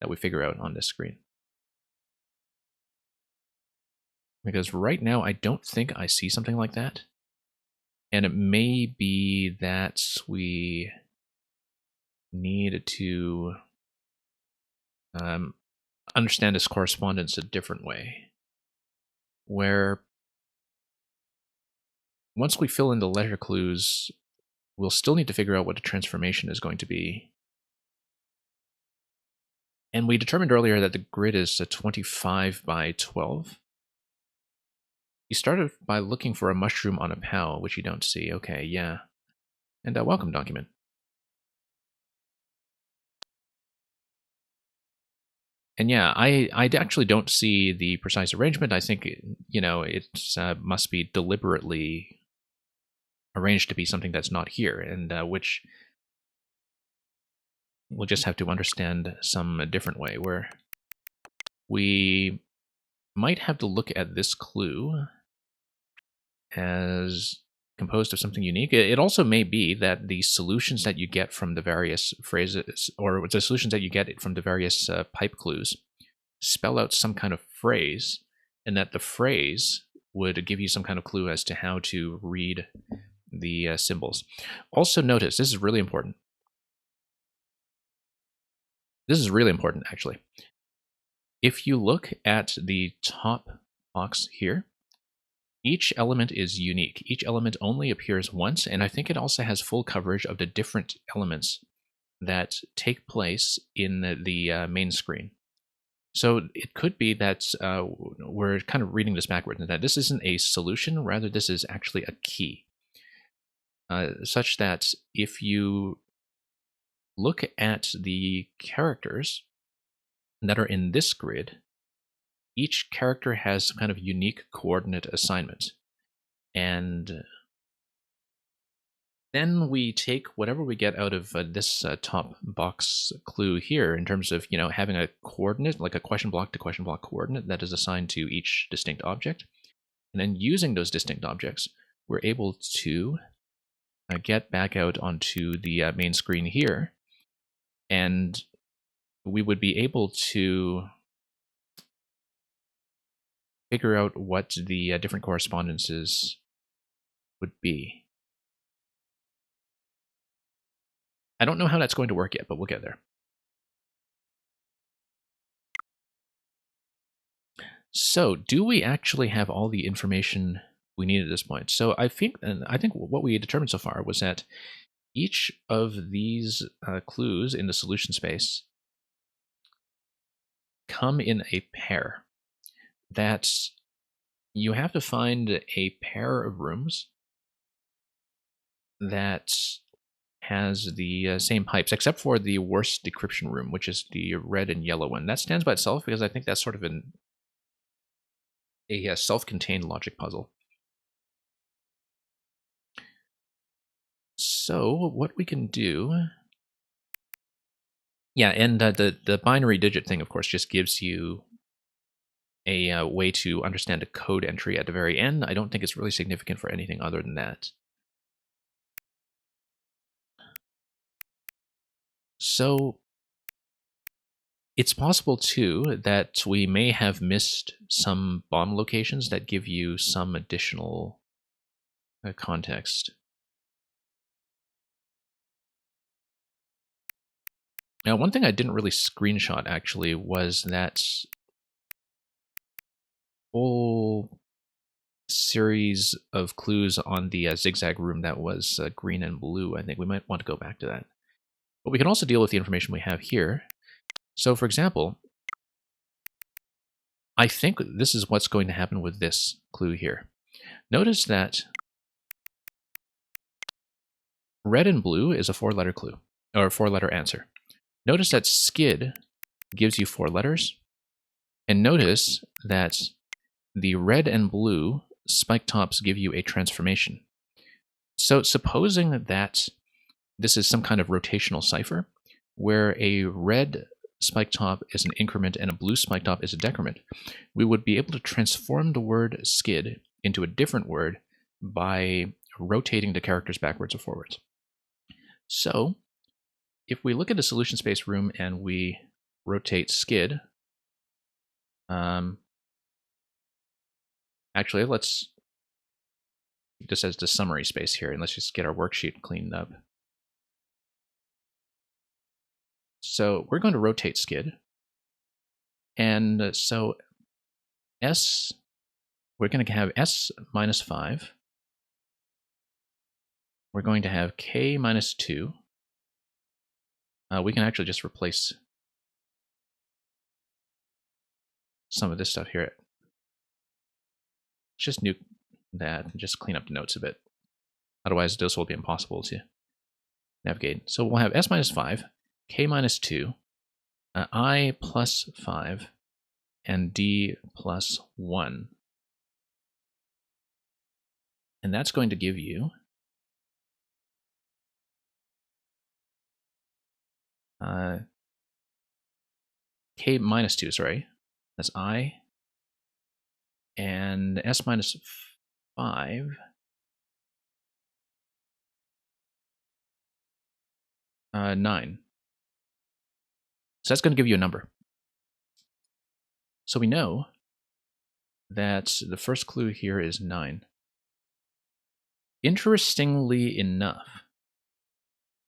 that we figure out on this screen. Because right now, I don't think I see something like that. And it may be that we need to understand this correspondence a different way. Where once we fill in the letter clues, we'll still need to figure out what the transformation is going to be. And we determined earlier that the grid is a 25 by 12. You started by looking for a mushroom on a POW, which you don't see. Okay, yeah. And welcome document. And yeah, I actually don't see the precise arrangement. I think, you know, it must be deliberately arranged to be something that's not here, and which we'll just have to understand some different way, where we might have to look at this clue as composed of something unique. It also may be that the solutions that you get from the various phrases, or the solutions that you get from the various pipe clues, spell out some kind of phrase, and that the phrase would give you some kind of clue as to how to read the symbols. Also notice, this is really important. This is really important, actually. If you look at the top box here, each element is unique. Each element only appears once, and I think it also has full coverage of the different elements that take place in the main screen. So it could be that we're kind of reading this backwards, and that this isn't a solution, rather this is actually a key. Such that if you look at the characters that are in this grid, each character has some kind of unique coordinate assignment. And then we take whatever we get out of this top box clue here in terms of, you know, having a coordinate, like a question block to question block coordinate that is assigned to each distinct object. And then using those distinct objects, we're able to get back out onto the main screen here. And we would be able to figure out what the different correspondences would be. I don't know how that's going to work yet, but we'll get there. So, do we actually have all the information we need at this point? So I think what we determined so far was that each of these clues in the solution space come in a pair. That you have to find a pair of rooms that has the same pipes, except for the worst decryption room, which is the red and yellow one. That stands by itself because I think that's sort of a self-contained logic puzzle. So what we can do, yeah, and the binary digit thing, of course, just gives you a way to understand a code entry at the very end. I don't think it's really significant for anything other than that. So it's possible, too, that we may have missed some bomb locations that give you some additional context. Now, one thing I didn't really screenshot, actually, was that whole series of clues on the zigzag room that was green and blue. I think we might want to go back to that. But we can also deal with the information we have here. So, for example, I think this is what's going to happen with this clue here. Notice that red and blue is a 4-letter clue, or a 4-letter answer. Notice that skid gives you 4 letters, and notice that the red and blue spike tops give you a transformation. So supposing that this is some kind of rotational cipher, where a red spike top is an increment and a blue spike top is a decrement, we would be able to transform the word skid into a different word by rotating the characters backwards or forwards. So if we look at the solution space room and we rotate skid, actually, let's keep this as the summary space here, and let's just get our worksheet cleaned up. So we're going to rotate skid. And so S, we're going to have S minus 5. We're going to have K minus 2. We can actually just replace some of this stuff here. Let's just nuke that and just clean up the notes a bit. Otherwise, this will be impossible to navigate. So we'll have S minus 5, K minus 2, I plus 5, and D plus 1. And that's going to give you K minus 2, sorry. That's I. And S minus 5. Nine. So that's going to give you a number. So we know that the first clue here is 9. Interestingly enough,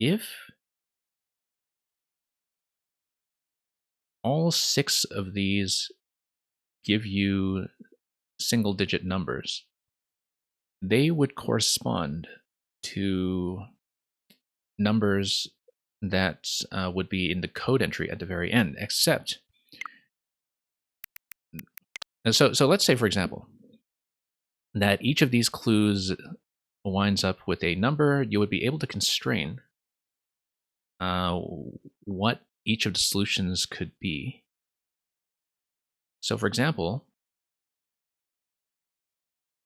if all 6 of these give you single-digit numbers, they would correspond to numbers that would be in the code entry at the very end, except... So let's say, for example, that each of these clues winds up with a number. You would be able to constrain what each of the solutions could be. So for example,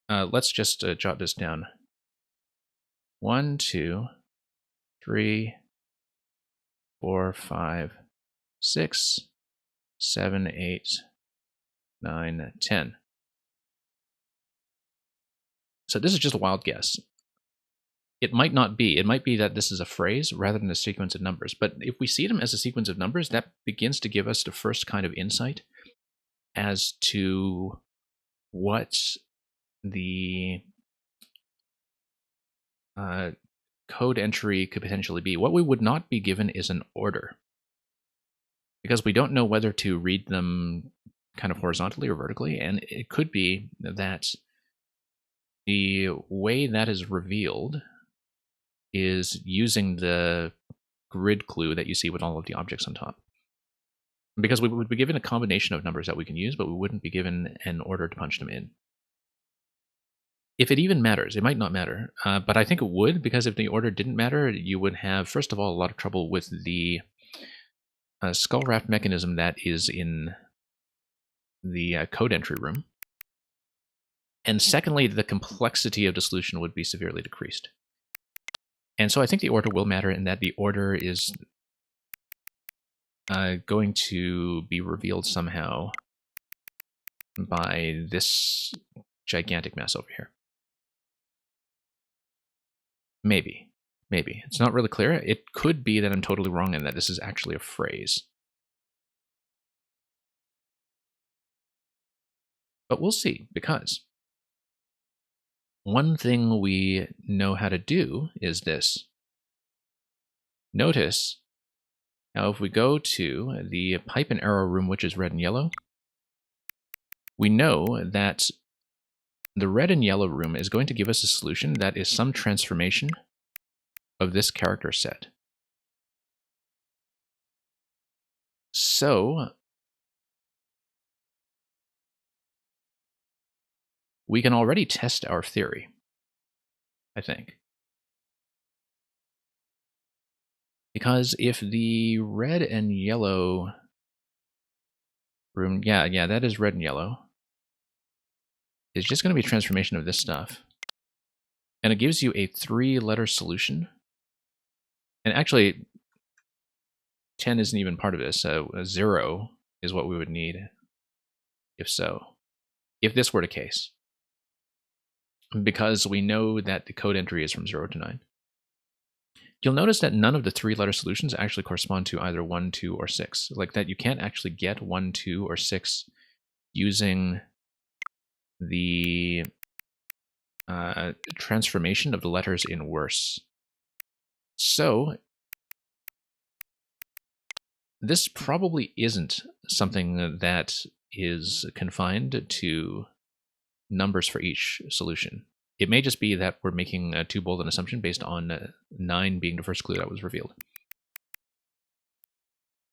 let's just jot this down. 1, 2, 3, 4, 5, 6, 7, 8, 9, 10. So this is just a wild guess. It might not be. It might be that this is a phrase rather than a sequence of numbers. But if we see them as a sequence of numbers, that begins to give us the first kind of insight as to what the code entry could potentially be. What we would not be given is an order, because we don't know whether to read them kind of horizontally or vertically, and it could be that the way that is revealed is using the grid clue that you see with all of the objects on top. Because we would be given a combination of numbers that we can use, but we wouldn't be given an order to punch them in. If it even matters, it might not matter, but I think it would, because if the order didn't matter, you would have, first of all, a lot of trouble with the skull raft mechanism that is in the code entry room. And secondly, the complexity of the solution would be severely decreased. And so I think the order will matter, in that the order is going to be revealed somehow by this gigantic mess over here. Maybe. Maybe. It's not really clear. It could be that I'm totally wrong and that this is actually a phrase. But we'll see, because one thing we know how to do is this. Notice how if we go to the pipe and arrow room, which is red and yellow, we know that the red and yellow room is going to give us a solution that is some transformation of this character set. So we can already test our theory, I think. Because if the red and yellow room, yeah, that is red and yellow, is just going to be a transformation of this stuff. And it gives you a 3-letter solution. And actually, 10 isn't even part of this. A 0 is what we would need, if so, if this were the case. because we know that the code entry is from 0 to 9. You'll notice that none of the 3-letter solutions actually correspond to either 1, 2, or 6. Like that you can't actually get 1, 2, or 6 using the transformation of the letters in worse. So this probably isn't something that is confined to numbers for each solution. It may just be that we're making too bold an assumption based on 9 being the first clue that was revealed.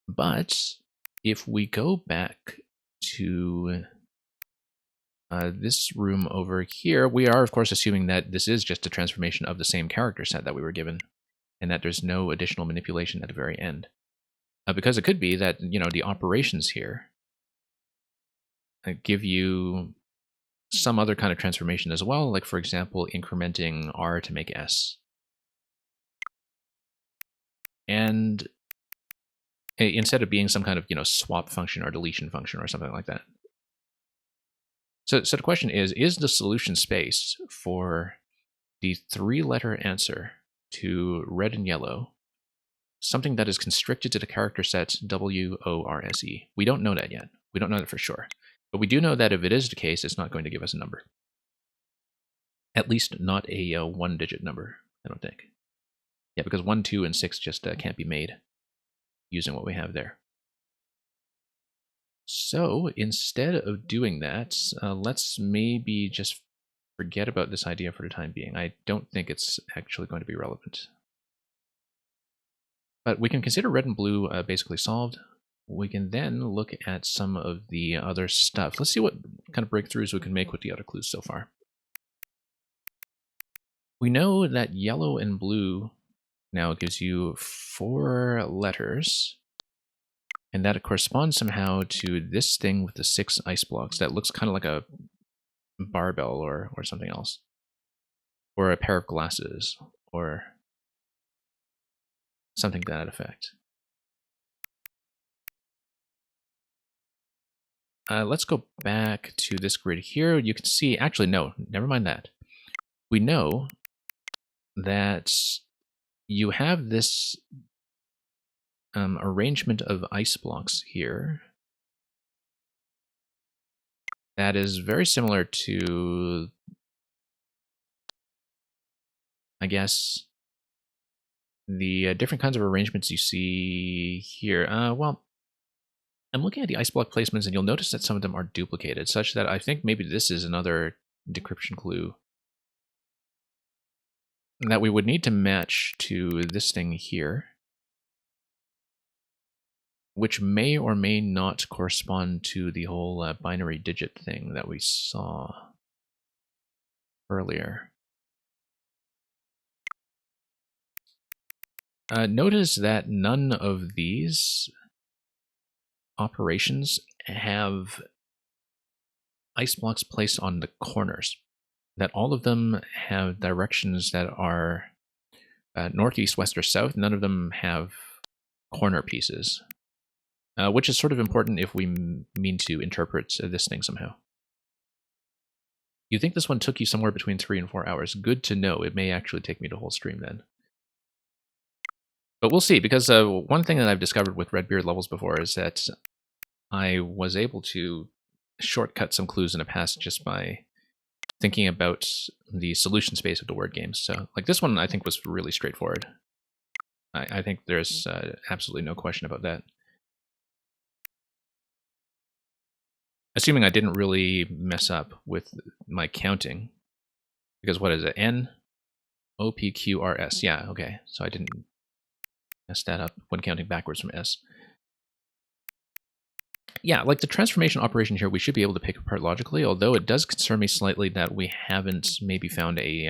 But if we go back to this room over here, we are, of course, assuming that this is just a transformation of the same character set that we were given, and that there's no additional manipulation at the very end. Because it could be that, the operations here give you some other kind of transformation as well, like, for example, incrementing R to make S. And instead of being some kind of, swap function or deletion function or something like that. So the question is the solution space for the 3-letter answer to red and yellow something that is constricted to the character set WORSE? We don't know that yet. We don't know that for sure. But we do know that if it is the case, it's not going to give us a number. At least not a 1-digit number, I don't think. Yeah, because 1, 2, and 6 just can't be made using what we have there. So instead of doing that, let's maybe just forget about this idea for the time being. I don't think it's actually going to be relevant. But we can consider red and blue basically solved. We can then look at some of the other stuff. Let's see what kind of breakthroughs we can make with the other clues so far. We know that yellow and blue now gives you 4 letters. And that corresponds somehow to this thing with the 6 ice blocks that looks kind of like a barbell or something else. Or a pair of glasses, or something to that effect. Let's go back to this grid here. You can see, actually, no, never mind that. We know that you have this arrangement of ice blocks here that is very similar to, I guess, the different kinds of arrangements you see here. Well, I'm looking at the ice block placements, and you'll notice that some of them are duplicated, such that I think maybe this is another decryption clue that we would need to match to this thing here, which may or may not correspond to the whole binary digit thing that we saw earlier. Notice that none of these operations have ice blocks placed on the corners, that all of them have directions that are northeast, west, or south. None of them have corner pieces, which is sort of important if we mean to interpret this thing somehow. You think this one took you somewhere between 3 and 4 hours. Good to know. It may actually take me the whole stream then. But we'll see, because one thing that I've discovered with Redbeard levels before is that I was able to shortcut some clues in the past just by thinking about the solution space of the word games. So, like, this one I think was really straightforward. I think there's absolutely no question about that. Assuming I didn't really mess up with my counting. Because what is it? N, O, P, Q, R, S. Yeah, okay. So I didn't mess that up when counting backwards from S. Yeah, like the transformation operation here, we should be able to pick apart logically, although it does concern me slightly that we haven't maybe found a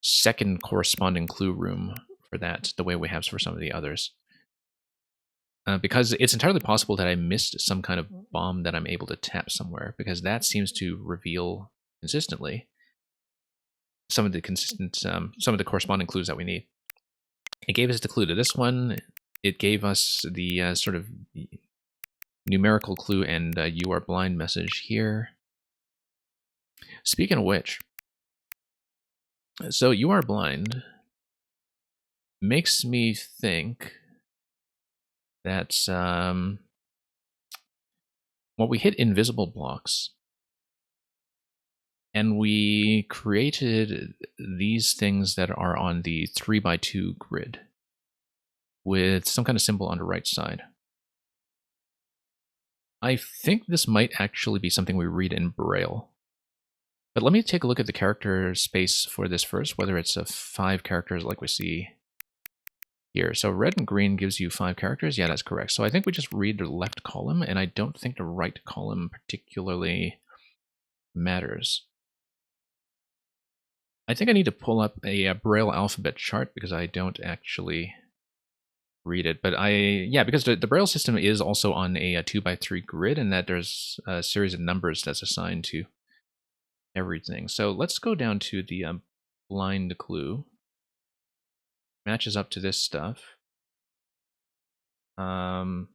second corresponding clue room for that, the way we have for some of the others. Because it's entirely possible that I missed some kind of bomb that I'm able to tap somewhere, because that seems to reveal consistently some of the corresponding clues that we need. It gave us the clue to this one. It gave us the sort of numerical clue and you are blind message here. Speaking of which, So you are blind makes me think that well, we hit invisible blocks and we created these things that are on the 3x2 grid with some kind of symbol on the right side. I think this might actually be something we read in Braille. But let me take a look at the character space for this first, whether it's a 5 characters like we see here. So red and green gives you 5 characters. Yeah, that's correct. So I think we just read the left column, and I don't think the right column particularly matters. I think I need to pull up a Braille alphabet chart because I don't actually read it. But yeah, because the Braille system is also on a 2x3 grid, and that there's a series of numbers that's assigned to everything. So let's go down to the blind clue. Matches up to this stuff. And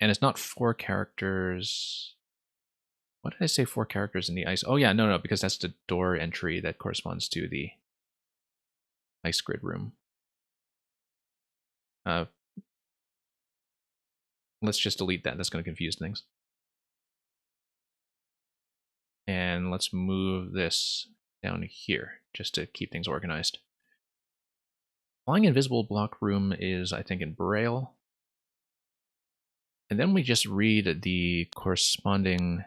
it's not 4 characters. What did I say 4 characters in the ice? Oh yeah, no, because that's the door entry that corresponds to the ice grid room. Let's just delete that. That's going to confuse things. And let's move this down here just to keep things organized. Flying invisible block room is, I think, in Braille. And then we just read the corresponding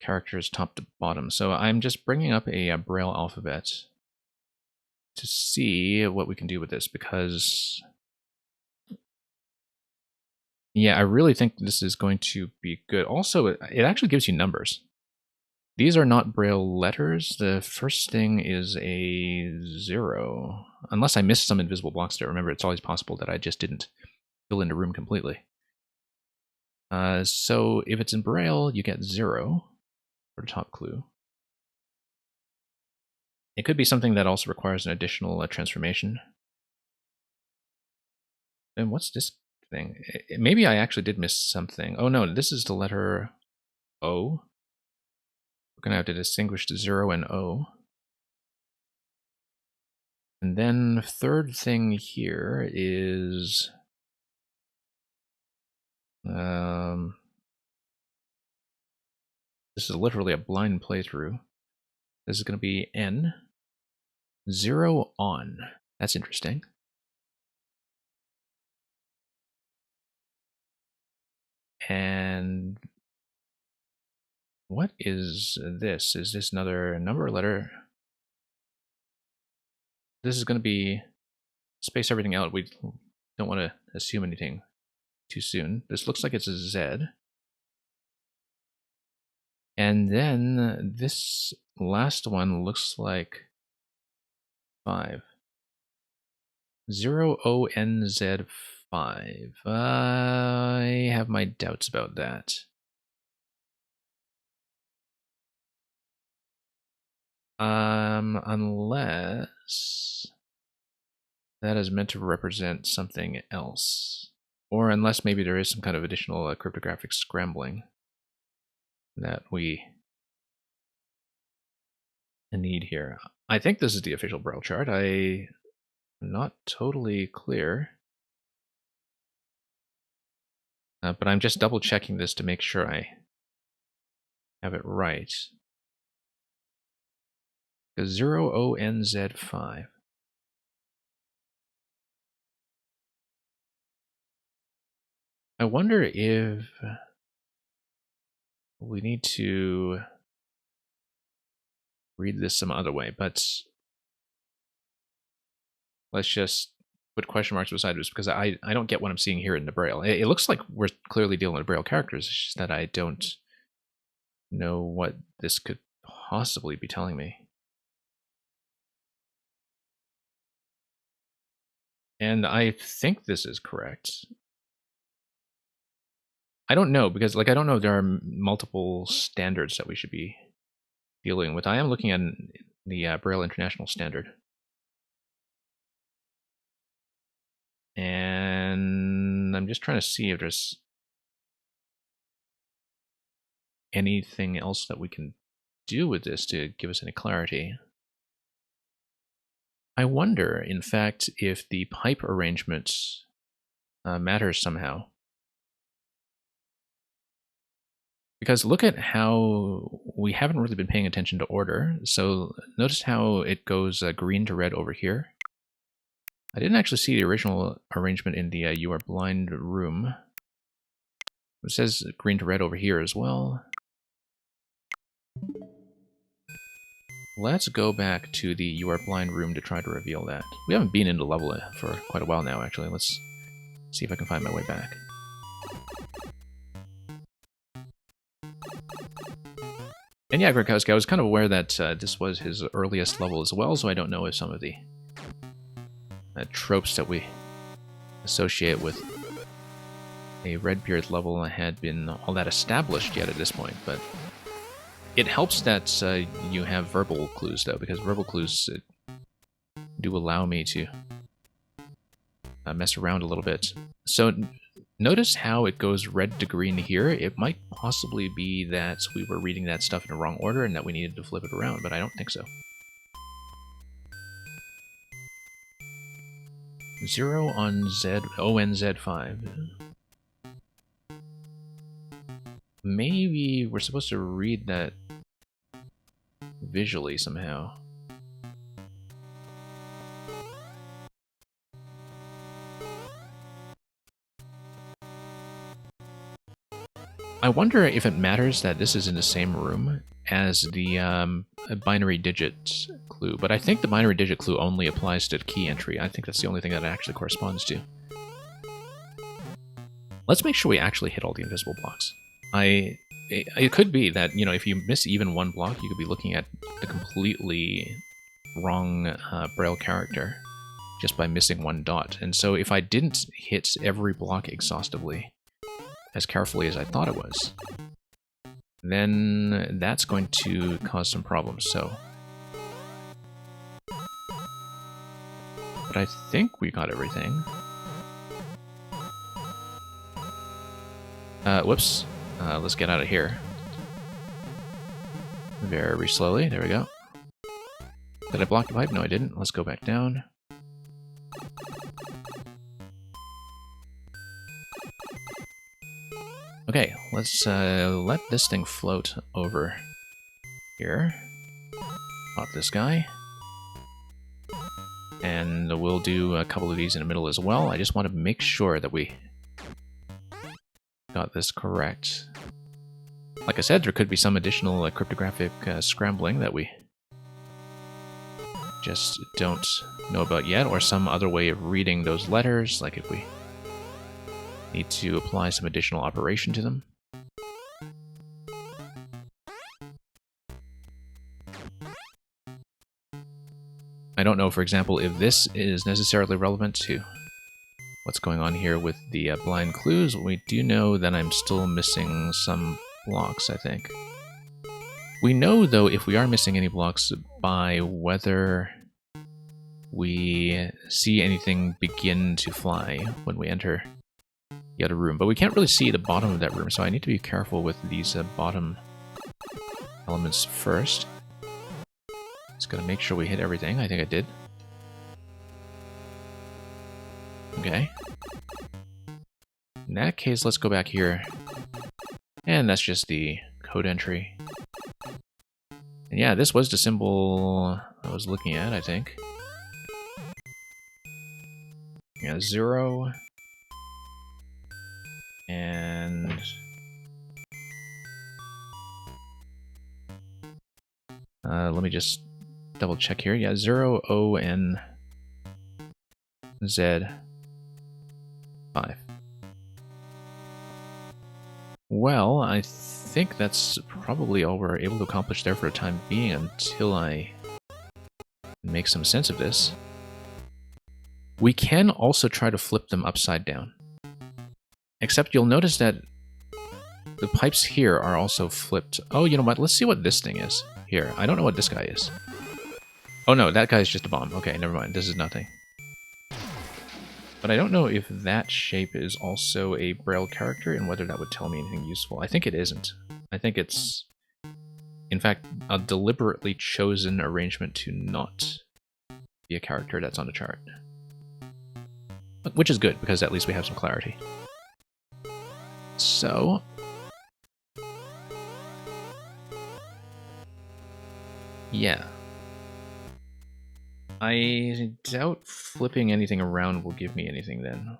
characters top to bottom. So I'm just bringing up a Braille alphabet to see what we can do with this, because yeah, I really think this is going to be good. Also, it actually gives you numbers. These are not Braille letters. The first thing is a 0. Unless I missed some invisible blocks there. Remember, it's always possible that I just didn't fill in the room completely. So if it's in Braille, you get 0 for the top clue. It could be something that also requires an additional transformation. And what's this thing? Maybe I actually did miss something. Oh no, this is the letter O. We're going to have to distinguish the 0 and O. And then the third thing here is this is literally a blind playthrough. This is going to be N. 0 on. That's interesting. And what is this? Is this another number or letter? This is going to be space everything out. We don't want to assume anything too soon. This looks like it's a Z. And then this last one looks like 5. 0ONZ5. I have my doubts about that. Unless that is meant to represent something else. Or unless maybe there is some kind of additional cryptographic scrambling that we need here. I think this is the official Braille chart. I'm not totally clear. But I'm just double checking this to make sure I have it right. 0ONZ5. I wonder if we need to read this some other way, but let's just put question marks beside this because I don't get what I'm seeing here in the Braille. It looks like we're clearly dealing with Braille characters. It's just that I don't know what this could possibly be telling me. And I think this is correct. I don't know, because I don't know if there are multiple standards that we should be dealing with. I am looking at the Braille International Standard. And I'm just trying to see if there's anything else that we can do with this to give us any clarity. I wonder, in fact, if the pipe arrangement matters somehow. Because look at how we haven't really been paying attention to order. So notice how it goes green to red over here. I didn't actually see the original arrangement in the You Are Blind room. It says green to red over here as well. Let's go back to the You Are Blind room to try to reveal that. We haven't been into level for quite a while now, actually. Let's see if I can find my way back. And yeah, Grakowski, I was kind of aware that this was his earliest level as well, so I don't know if some of the tropes that we associate with a Redbeard level had been all that established yet at this point, but it helps that you have verbal clues, though, because verbal clues do allow me to mess around a little bit. So notice how it goes red to green here. It might possibly be that we were reading that stuff in the wrong order and that we needed to flip it around, but I don't think so. 0 on ONZ5. Maybe we're supposed to read that visually somehow. I wonder if it matters that this is in the same room as the binary digit clue, but I think the binary digit clue only applies to key entry. I think that's the only thing that it actually corresponds to. Let's make sure we actually hit all the invisible blocks. It could be that, you know, if you miss even one block, you could be looking at the completely wrong Braille character just by missing one dot. And so if I didn't hit every block exhaustively, as carefully as I thought it was, then that's going to cause some problems. So, but I think we got everything. Whoops. Let's get out of here. Very slowly. There we go. Did I block the pipe? No, I didn't. Let's go back down. Okay, let's let this thing float over here. Pop this guy. And we'll do a couple of these in the middle as well. I just want to make sure that we got this correct. Like I said, there could be some additional cryptographic scrambling that we just don't know about yet, or some other way of reading those letters, like if we need to apply some additional operation to them. I don't know, for example, if this is necessarily relevant to what's going on here with the blind clues. We do know that I'm still missing some blocks, I think. We know, though, if we are missing any blocks by whether we see anything begin to fly when we enter the other room. But we can't really see the bottom of that room, so I need to be careful with these bottom elements first. Just gotta make sure we hit everything. I think I did. Okay. In that case, let's go back here. And that's just the code entry. And yeah, this was the symbol I was looking at, I think. Yeah, 0. And let me just double check here. Yeah, 0 O N Z 5. Well, I think that's probably all we're able to accomplish there for the time being until I make some sense of this. We can also try to flip them upside down. Except you'll notice that the pipes here are also flipped. Oh, you know what? Let's see what this thing is. Here, I don't know what this guy is. Oh no, that guy is just a bomb. Okay, never mind. This is nothing. But I don't know if that shape is also a Braille character and whether that would tell me anything useful. I think it isn't. I think it's, in fact, a deliberately chosen arrangement to not be a character that's on the chart. Which is good, because at least we have some clarity. So... yeah. I doubt flipping anything around will give me anything then.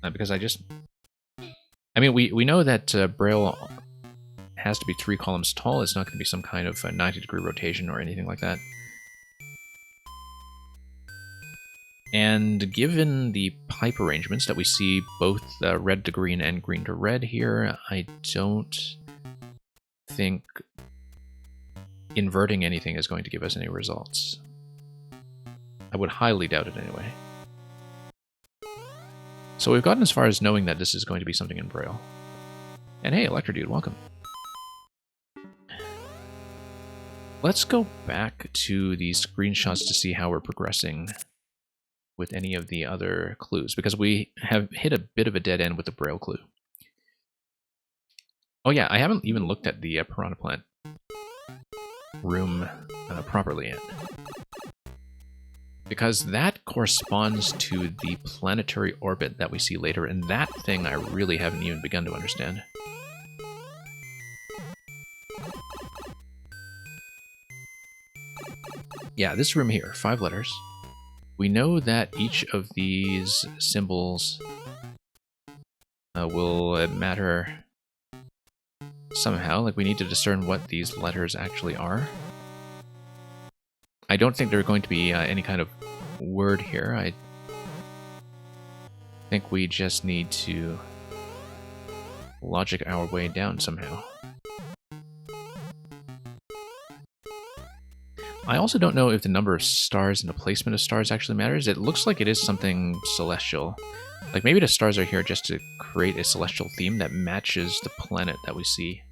Because I just... I mean, we know that Braille has to be 3 columns tall. It's not going to be some kind of 90-degree rotation or anything like that. And given the pipe arrangements that we see both red to green and green to red here, I don't think inverting anything is going to give us any results. I would highly doubt it anyway. So we've gotten as far as knowing that this is going to be something in Braille. And hey, Electro Dude, welcome. Let's go back to these screenshots to see how we're progressing with any of the other clues, because we have hit a bit of a dead end with the Braille clue. Oh yeah, I haven't even looked at the Piranha Plant room properly yet. Because that corresponds to the planetary orbit that we see later, and that thing I really haven't even begun to understand. Yeah, this room here, 5 letters. We know that each of these symbols will matter somehow. Like, we need to discern what these letters actually are. I don't think there's going to be any kind of word here. I think we just need to logic our way down somehow. I also don't know if the number of stars and the placement of stars actually matters. It looks like it is something celestial. Like, maybe the stars are here just to create a celestial theme that matches the planet that we see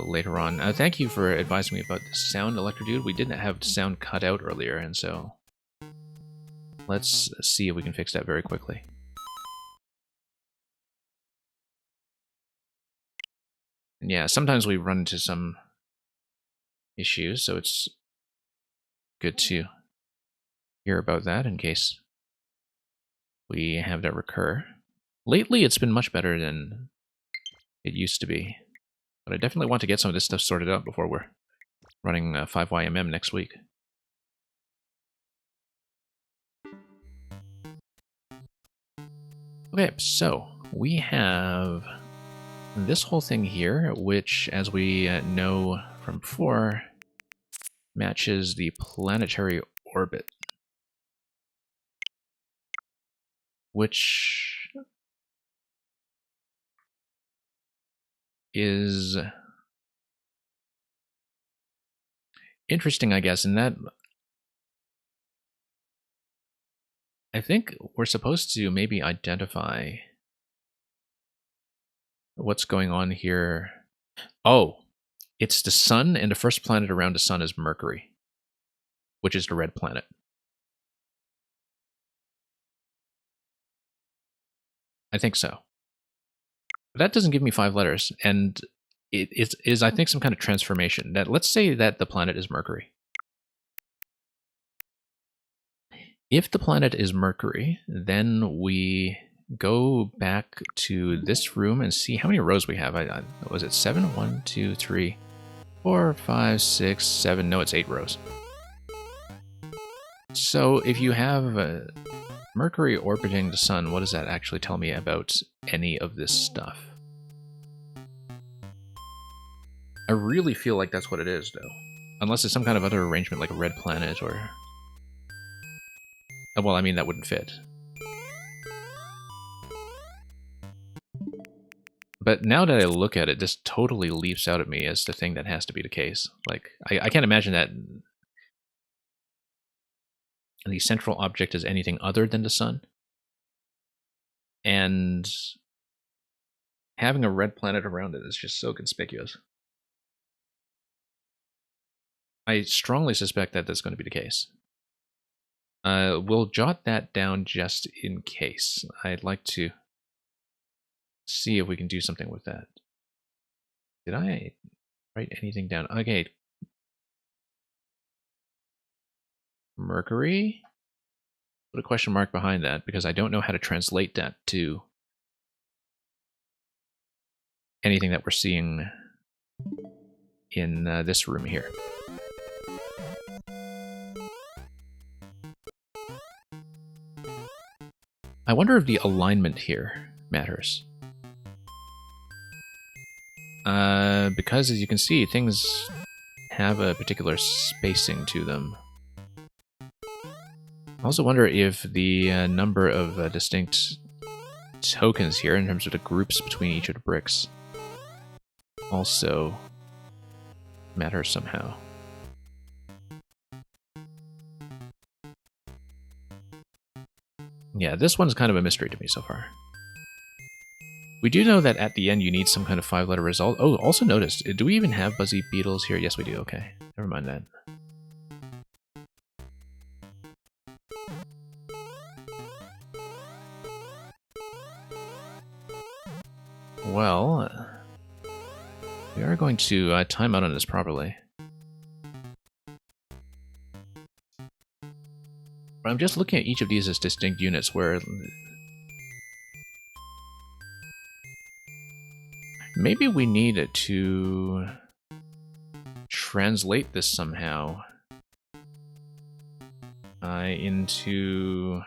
later on. Thank you for advising me about the sound, Electro Dude. We didn't have sound cut out earlier, and so let's see if we can fix that very quickly. And yeah, sometimes we run into some issues, so it's good to hear about that in case we have that recur. Lately, it's been much better than it used to be. But I definitely want to get some of this stuff sorted out before we're running 5YMM next week. Okay, so we have this whole thing here, which, as we know from before, matches the planetary orbit. Which is interesting, I guess, in that I think we're supposed to maybe identify what's going on here. Oh, it's the sun, and the first planet around the sun is Mercury, which is the red planet. I think so. But that doesn't give me 5 letters, and it is, I think, some kind of transformation. That, let's say that the planet is Mercury. If the planet is Mercury, then we go back to this room and see how many rows we have. Was it 7? 1, 2, 3, 4, 5, 6, 7. No, it's 8 rows. So if you have Mercury orbiting the sun, what does that actually tell me about any of this stuff? I really feel like that's what it is, though. Unless it's some kind of other arrangement, like a red planet, or... well, I mean, that wouldn't fit. But now that I look at it, this totally leaps out at me as the thing that has to be the case. Like, I can't imagine that the central object is anything other than the sun. And having a red planet around it is just so conspicuous. I strongly suspect that that's going to be the case. We'll jot that down just in case. I'd like to see if we can do something with that. Did I write anything down? Okay. Mercury? Put a question mark behind that because I don't know how to translate that to anything that we're seeing in this room here. I wonder if the alignment here matters. Because as you can see, things have a particular spacing to them. I also wonder if the number of distinct tokens here, in terms of the groups between each of the bricks, also matters somehow. Yeah, this one's kind of a mystery to me so far. We do know that at the end you need some kind of 5-letter result. Oh, also noticed, do we even have Buzzy Beetles here? Yes, we do. Okay, never mind that. Well, we are going to time out on this properly. I'm just looking at each of these as distinct units where maybe we need to translate this somehow into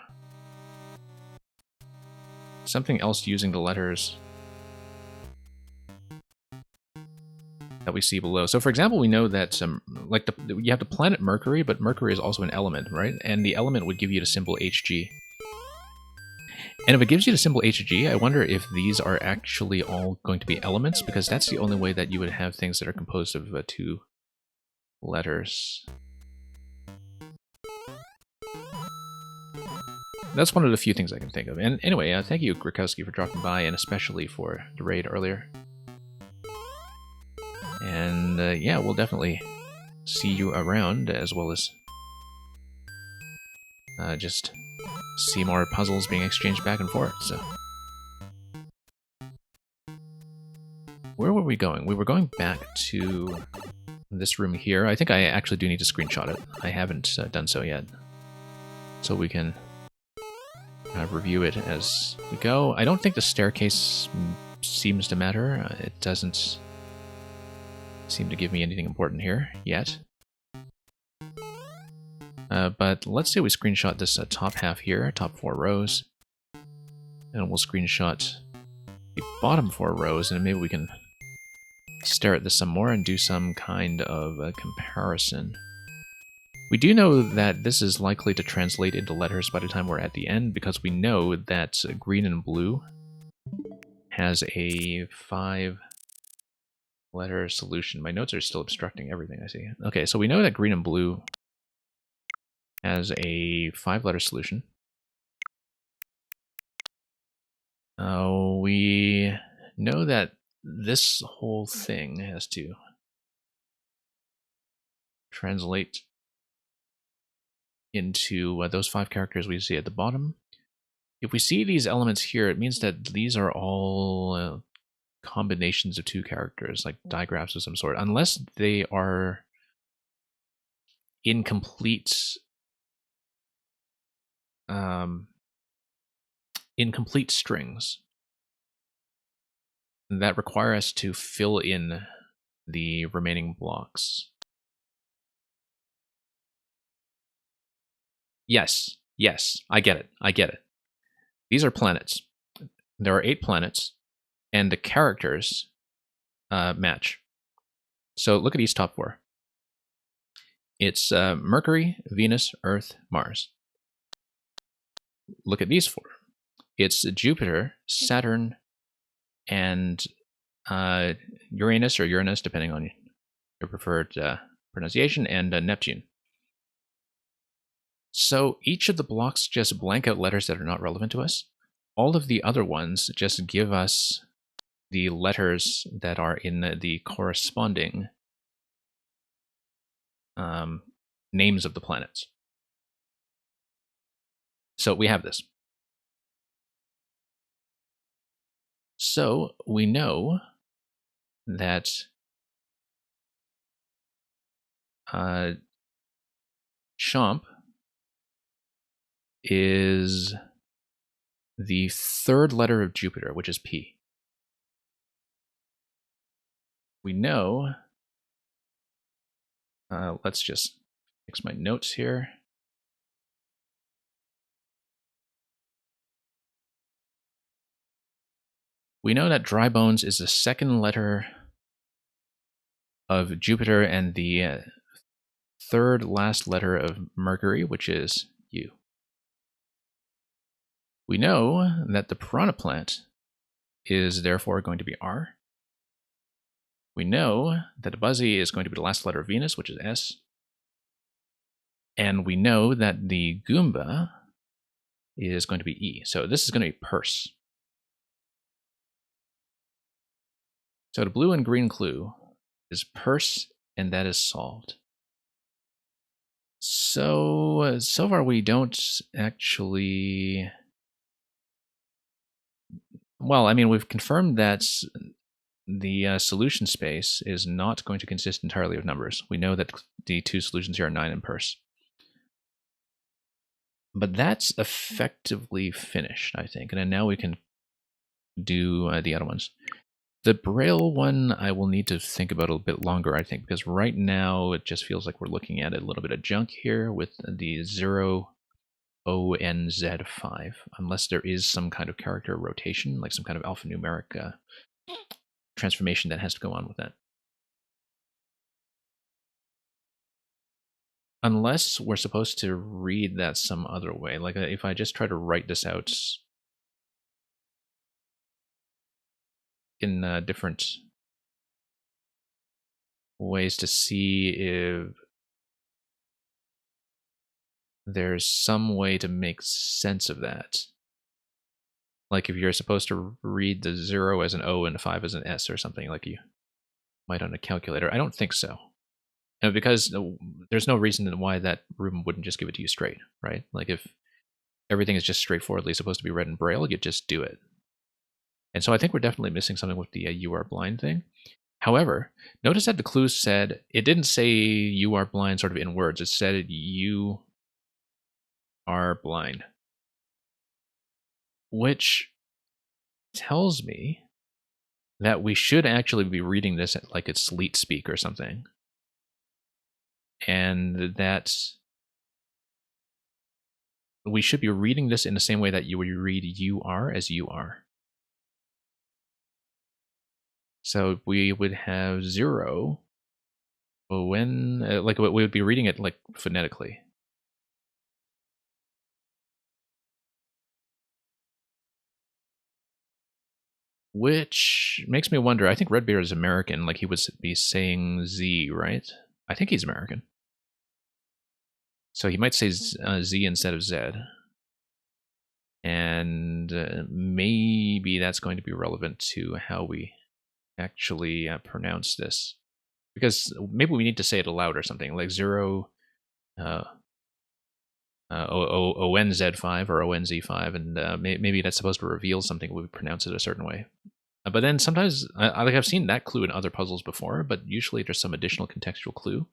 something else using the letters that we see below. So, for example, we know that like you have the planet Mercury, but Mercury is also an element, right? And the element would give you the symbol Hg. And if it gives you the symbol Hg, I wonder if these are actually all going to be elements, because that's the only way that you would have things that are composed of 2 letters. That's one of the few things I can think of. And anyway, thank you, Grakowski, for dropping by, and especially for the raid earlier. And yeah, we'll definitely see you around, as well as just see more puzzles being exchanged back and forth. So, where were we going? We were going back to this room here. I think I actually do need to screenshot it. I haven't done so yet, so we can review it as we go. I don't think the staircase seems to matter. It doesn't seem to give me anything important here yet. But let's say we screenshot this top half here, top 4 rows, and we'll screenshot the bottom 4 rows, and maybe we can stare at this some more and do some kind of a comparison. We do know that this is likely to translate into letters by the time we're at the end, because we know that green and blue has a 5-letter solution. My notes are still obstructing everything I see. Okay, so we know that green and blue has a 5-letter solution. We know that this whole thing has to translate into those 5 characters we see at the bottom. If we see these elements here, it means that these are all combinations of 2 characters, like digraphs of some sort, unless they are incomplete strings that require us to fill in the remaining blocks. Yes, I get it. These are planets. There are 8 planets, and the characters match. So look at these top 4. It's Mercury, Venus, Earth, Mars. Look at these 4. It's Jupiter, Saturn, and Uranus, or Uranus, depending on your preferred pronunciation, and Neptune. So each of the blocks just blank out letters that are not relevant to us. All of the other ones just give us the letters that are in the corresponding names of the planets. So we have this. So we know that Chomp is the third letter of Jupiter, which is P. We know, let's just fix my notes here. We know that dry bones is the second letter of Jupiter and the third last letter of Mercury, which is U. We know that the piranha plant is therefore going to be R. We know that the Buzzy is going to be the last letter of Venus, which is S. And we know that the Goomba is going to be E. So this is going to be purse. So the blue and green clue is purse, and that is solved. So far we don't actually... Well, I mean, we've confirmed that the solution space is not going to consist entirely of numbers. We know that the two solutions here are 9 and purse. But that's effectively finished, I think. And then now we can do the other ones. The Braille one I will need to think about a bit longer, I think, because right now it just feels like we're looking at a little bit of junk here with the 0ONZ5, unless there is some kind of character rotation, like some kind of alphanumeric transformation that has to go on with that. Unless we're supposed to read that some other way. Like if I just try to write this out in different ways to see if there's some way to make sense of that. Like if you're supposed to read the 0 as an O and the 5 as an S or something, like you might on a calculator. I don't think so. Because there's no reason why that room wouldn't just give it to you straight, right? Like if everything is just straightforwardly supposed to be read in Braille, you just do it. And so I think we're definitely missing something with the you are blind thing. However, notice that the clue said, it didn't say you are blind sort of in words. It said you are blind. Which tells me that we should actually be reading this like it's sleet speak or something. And that we should be reading this in the same way that you would read you are as you are. So we would have 0 when, like we would be reading it like phonetically. Which makes me wonder, I think Redbeard is American, like he would be saying Z, right? I think he's American. So he might say Z instead of Z. And maybe that's going to be relevant to how we actually pronounce this. Because maybe we need to say it aloud or something, like 0 ONZ5 or ONZ5, and maybe that's supposed to reveal something when we pronounce it a certain way. But then sometimes, like I've seen that clue in other puzzles before, but usually there's some additional contextual clue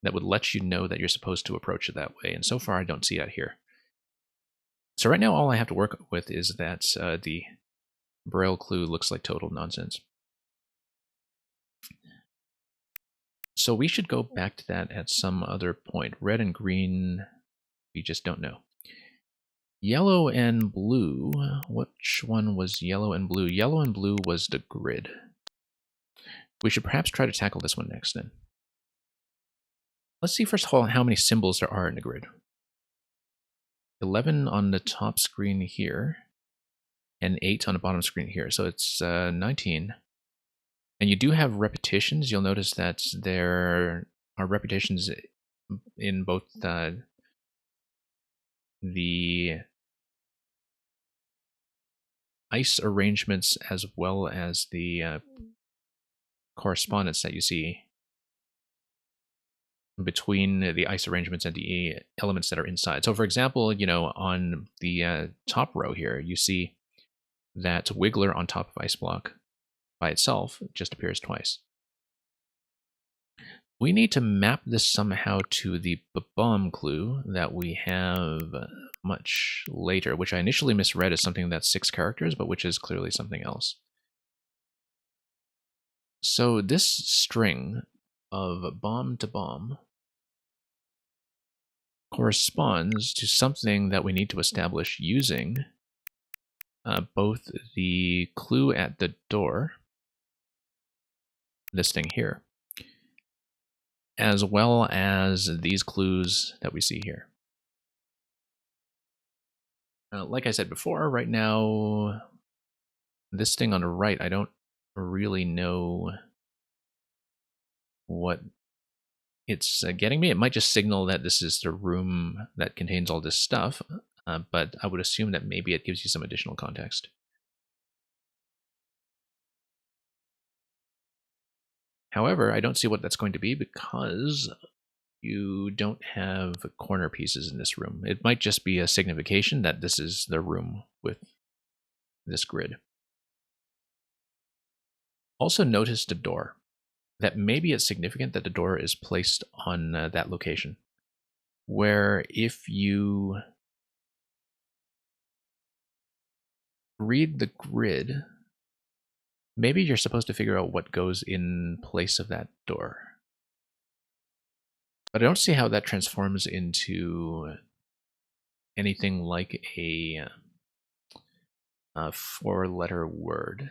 that would let you know that you're supposed to approach it that way, and so far I don't see that here. So right now all I have to work with is that the Braille clue looks like total nonsense. So we should go back to that at some other point. Red and green, we just don't know. Yellow and blue, which one was yellow and blue? Yellow and blue was the grid. We should perhaps try to tackle this one next then. Let's see first of all how many symbols there are in the grid. 11 on the top screen here, and 8 on the bottom screen here, so it's 19. And you do have repetitions. You'll notice that there are repetitions in both the ice arrangements as well as the correspondence that you see between the ice arrangements and the elements that are inside. So for example, you know, on the top row here, you see that Wiggler on top of ice block by itself just appears twice. We need to map this somehow to the bomb clue that we have much later, which I initially misread as something that's 6 characters, but which is clearly something else. So this string of bomb to bomb corresponds to something that we need to establish using both the clue at the door, this thing here, as well as these clues that we see here. Like I said before, right now, this thing on the right, I don't really know what it's getting me. It might just signal that this is the room that contains all this stuff, but I would assume that maybe it gives you some additional context. However, I don't see what that's going to be because you don't have corner pieces in this room. It might just be a signification that this is the room with this grid. Also notice the door. That maybe it's significant that the door is placed on that location. Where if you read the grid, maybe you're supposed to figure out what goes in place of that door. But I don't see how that transforms into anything like a 4-letter word.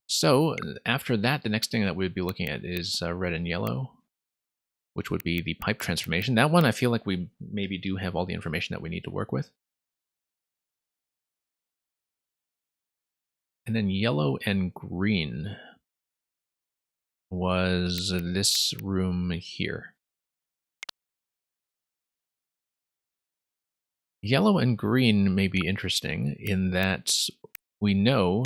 So after that, the next thing that we'd be looking at is red and yellow, which would be the pipe transformation. That one, I feel like we maybe do have all the information that we need to work with. And then yellow and green was this room here. Yellow and green may be interesting in that we know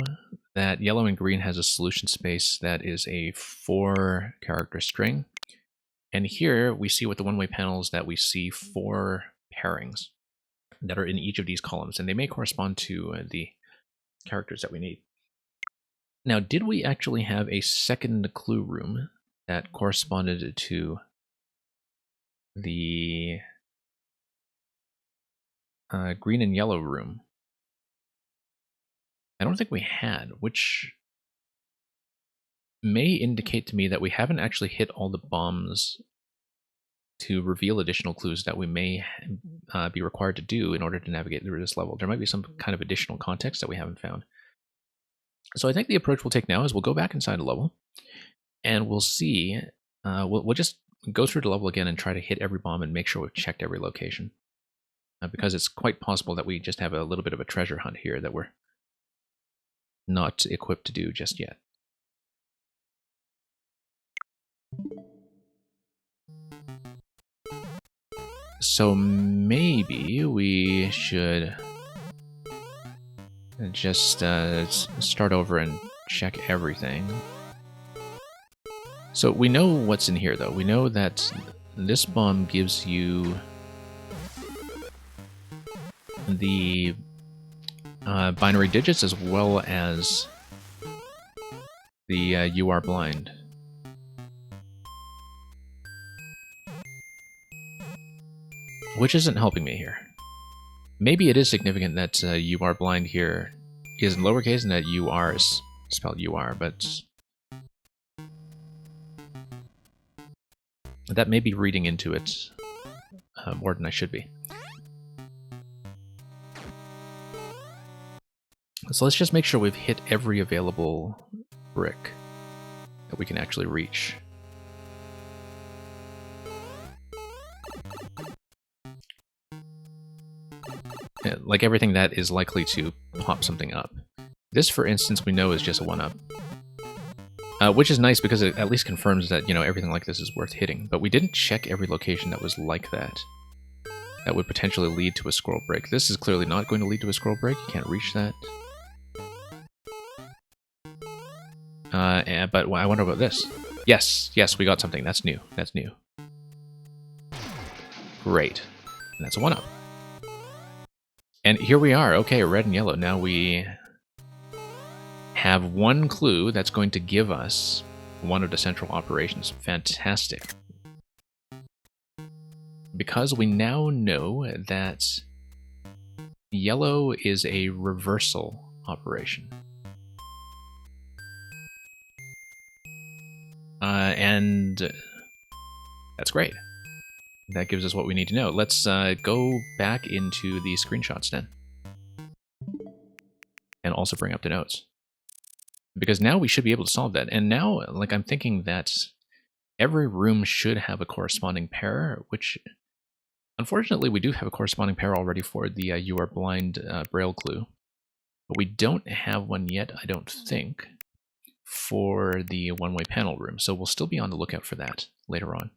that yellow and green has a solution space that is a 4-character string. And here we see with the one-way panels that we see 4 pairings that are in each of these columns, and they may correspond to the characters that we need. Now, did we actually have a second clue room that corresponded to the green and yellow room? I don't think we had, which may indicate to me that we haven't actually hit all the bombs to reveal additional clues that we may be required to do in order to navigate through this level. There might be some kind of additional context that we haven't found. So I think the approach we'll take now is we'll go back inside the level, and we'll see, we'll just go through the level again and try to hit every bomb and make sure we've checked every location. Because it's quite possible that we just have a little bit of a treasure hunt here that we're not equipped to do just yet. So maybe we should just start over and check everything. So we know what's in here, though. We know that this bomb gives you the binary digits as well as the you are blind. Which isn't helping me here. Maybe it is significant that you are blind here is in lowercase and that you are is spelled you are, but that may be reading into it more than I should be. So let's just make sure we've hit every available brick that we can actually reach. Like everything that is likely to pop something up. This, for instance, we know is just a 1-up. Which is nice because it at least confirms that, you know, everything like this is worth hitting. But we didn't check every location that was like that. That would potentially lead to a scroll break. This is clearly not going to lead to a scroll break. You can't reach that. But I wonder about this. Yes, we got something. That's new. That's new. Great. And that's a 1-up. And here we are. Okay, red and yellow. Now we have one clue that's going to give us one of the central operations. Fantastic. Because we now know that yellow is a reversal operation. And that's great. That gives us what we need to know. Let's go back into the screenshots then. And also bring up the notes. Because now we should be able to solve that. And now, like, I'm thinking that every room should have a corresponding pair, which, unfortunately, we do have a corresponding pair already for the You Are Blind Braille clue. But we don't have one yet, I don't think, for the one-way panel room. So we'll still be on the lookout for that later on.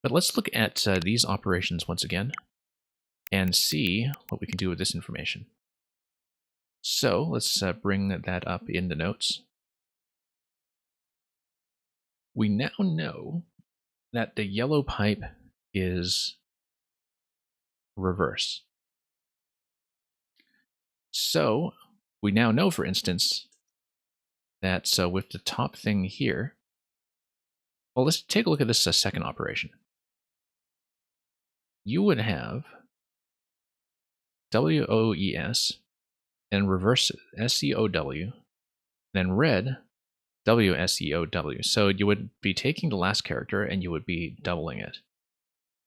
But let's look at these operations once again and see what we can do with this information. So let's bring that up in the notes. We now know that the yellow pipe is reverse. So we now know, for instance, that with the top thing here, well, let's take a look at this second operation. You would have WOES and reverse SCOW, then red WSEOW. So you would be taking the last character and you would be doubling it.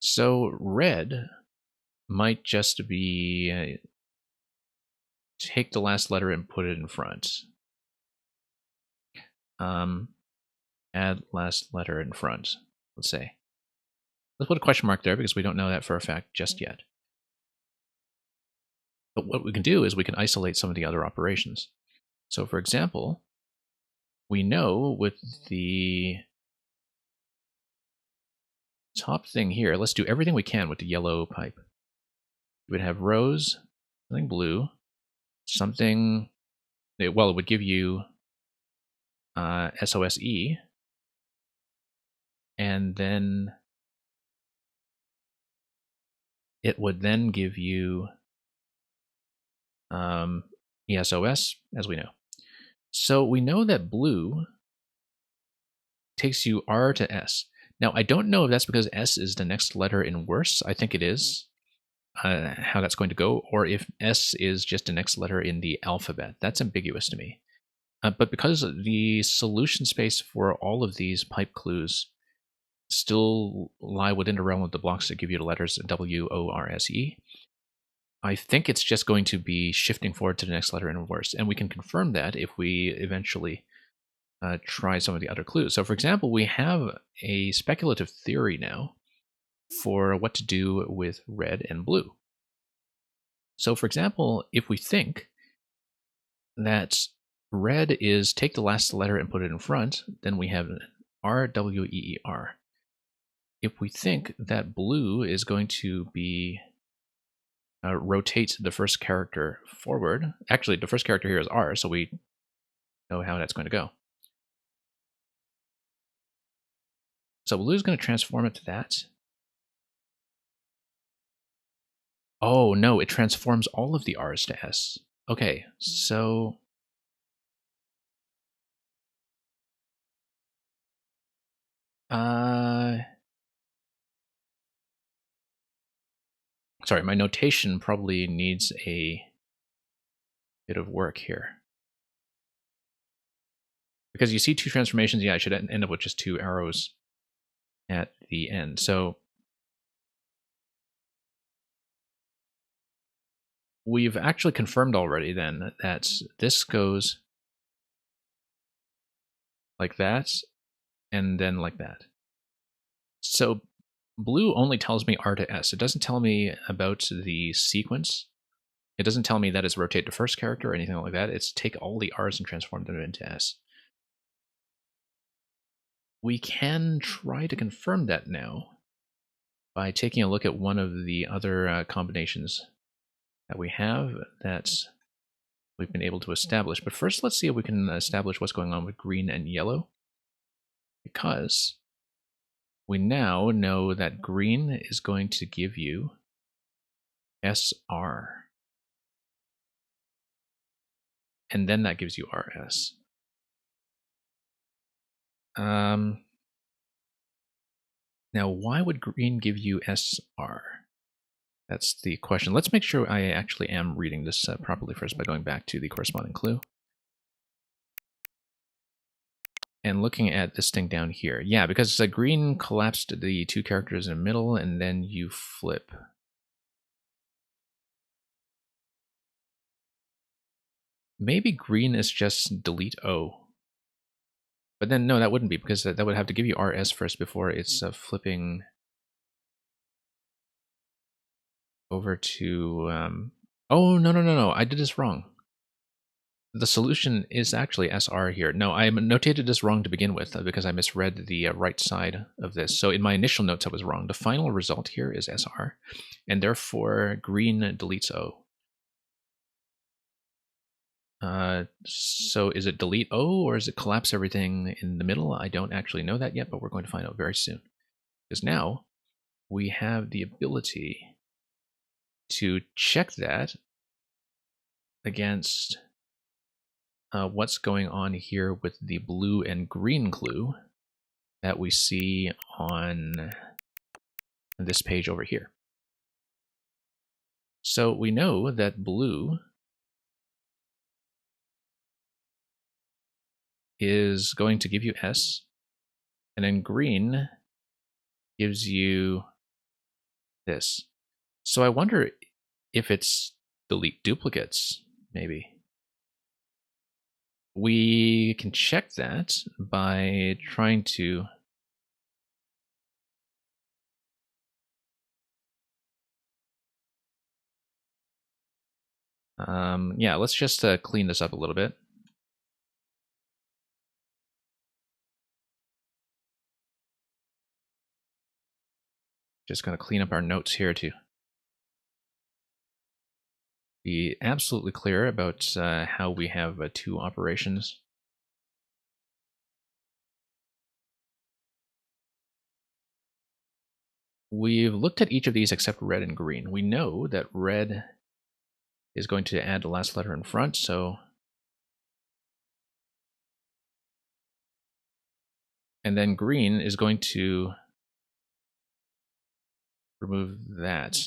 So red might just be take the last letter and put it in front. Add last letter in front, let's say. Let's put a question mark there because we don't know that for a fact just yet. But what we can do is we can isolate some of the other operations. So for example, we know with the top thing here, let's do everything we can with the yellow pipe. You would have rose, something blue, something, well, it would give you SOSE, and then it would then give you ESOS, as we know. So we know that blue takes you R to S. Now, I don't know if that's because S is the next letter in worse. I think it is, how that's going to go, or if S is just the next letter in the alphabet. That's ambiguous to me. But because the solution space for all of these pipe clues still lie within the realm of the blocks that give you the letters WORSE, I think it's just going to be shifting forward to the next letter in reverse. And we can confirm that if we eventually try some of the other clues. So for example, we have a speculative theory now for what to do with red and blue. So for example, if we think that red is take the last letter and put it in front, then we have RWEER. If we think that blue is going to be rotate the first character forward, actually the first character here is R, so we know how that's going to go. So blue is going to transform it to that. Oh no, it transforms all of the R's to S. Okay, so sorry, my notation probably needs a bit of work here. Because you see two transformations, yeah, I should end up with just two arrows at the end. So we've actually confirmed already then that this goes like that and then like that. So blue only tells me R to S. It doesn't tell me about the sequence. It doesn't tell me that it's rotate the first character or anything like that. It's take all the R's and transform them into S. We can try to confirm that now by taking a look at one of the other combinations that we have that we've been able to establish. But first, let's see if we can establish what's going on with green and yellow, because we now know that green is going to give you SR. and then that gives you RS. Now, why would green give you SR? That's the question. Let's make sure I actually am reading this properly first by going back to the corresponding clue. And looking at this thing down here. Yeah, because green collapsed the two characters in the middle, and then you flip. Maybe green is just delete O. But then, no, that wouldn't be, because that would have to give you RS first before it's flipping over to... Oh, no, I did this wrong. The solution is actually SR here. No, I notated this wrong to begin with because I misread the right side of this. So in my initial notes, I was wrong. The final result here is SR, and therefore green deletes O. So is it delete O, or is it collapse everything in the middle? I don't actually know that yet, but we're going to find out very soon. Because now we have the ability to check that against what's going on here with the blue and green clue that we see on this page over here. So we know that blue is going to give you S, and then green gives you this. So I wonder if it's delete duplicates, maybe. We can check that by trying to yeah, let's just clean this up a little bit. Just going to clean up our notes here to be absolutely clear about how we have two operations. We've looked at each of these except red and green. We know that red is going to add the last letter in front, so... And then green is going to remove that.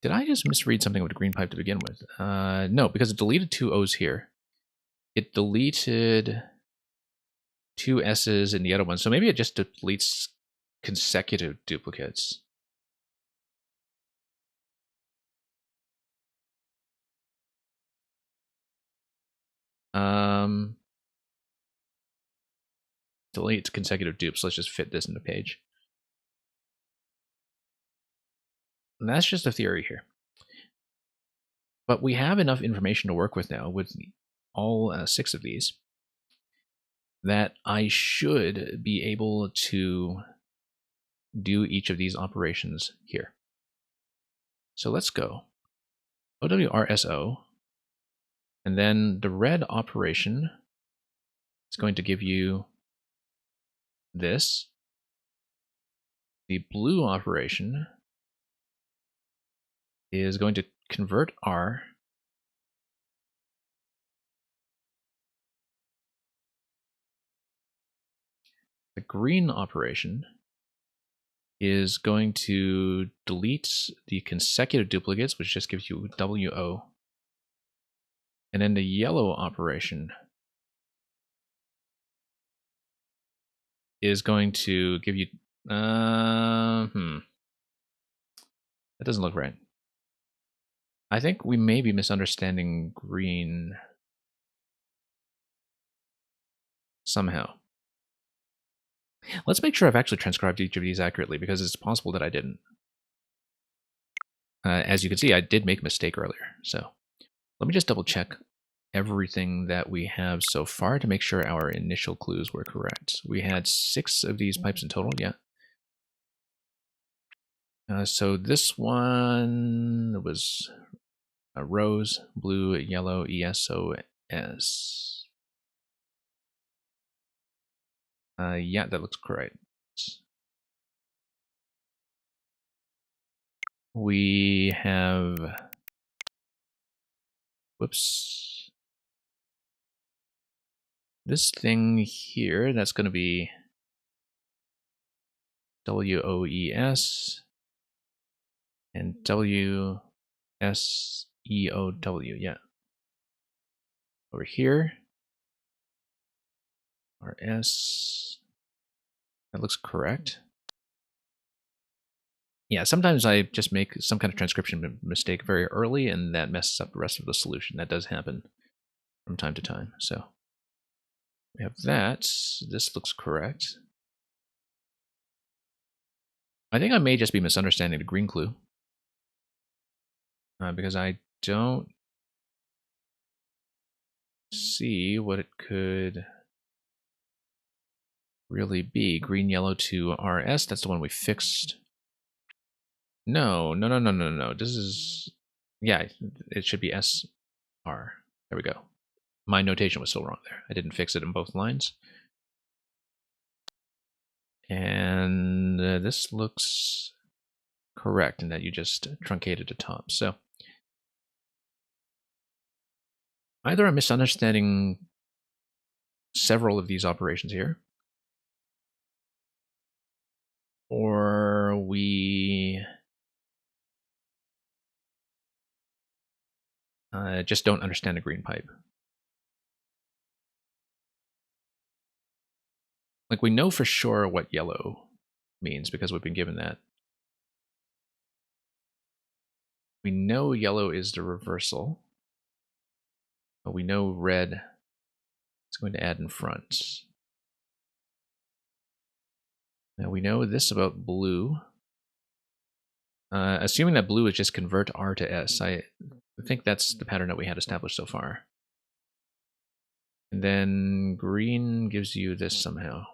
Did I just misread something with green pipe to begin with? No, because it deleted two O's here. It deleted two S's in the other one, so maybe it just deletes consecutive duplicates. Delete consecutive dupes. Let's just fit this in the page. And that's just a theory here. But we have enough information to work with now with all 6 of these that I should be able to do each of these operations here. So let's go OWRSO, and then the red operation is going to give you this. The blue operation is going to convert R the green operation is going to delete the consecutive duplicates, which just gives you WO. And then the yellow operation is going to give you... That doesn't look right. I think we may be misunderstanding green somehow. Let's make sure I've actually transcribed each of these accurately, because it's possible that I didn't. As you can see, I did make a mistake earlier. So let me just double check everything that we have so far to make sure our initial clues were correct. We had 6 of these pipes in total, yeah. So this one was rose, blue, yellow, ESOS. Yeah, that looks correct. We have... Whoops. This thing here, that's going to be WOES and WSEOW, yeah. Over here, RS, that looks correct. Yeah, sometimes I just make some kind of transcription mistake very early, and that messes up the rest of the solution. That does happen from time to time. So we have that. This looks correct. I think I may just be misunderstanding the green clue, because I don't see what it could really be. Green, yellow to RS, that's the one we fixed. No. This is, yeah, it should be SR. There we go. My notation was still wrong there. I didn't fix it in both lines. And this looks correct in that you just truncated a top. So either I'm misunderstanding several of these operations here, or we just don't understand a green pipe. Like, we know for sure what yellow means because we've been given that. We know yellow is the reversal, but we know red is going to add in front. Now we know this about blue. Assuming that blue is just convert R to S, I think that's the pattern that we had established so far. And then green gives you this somehow.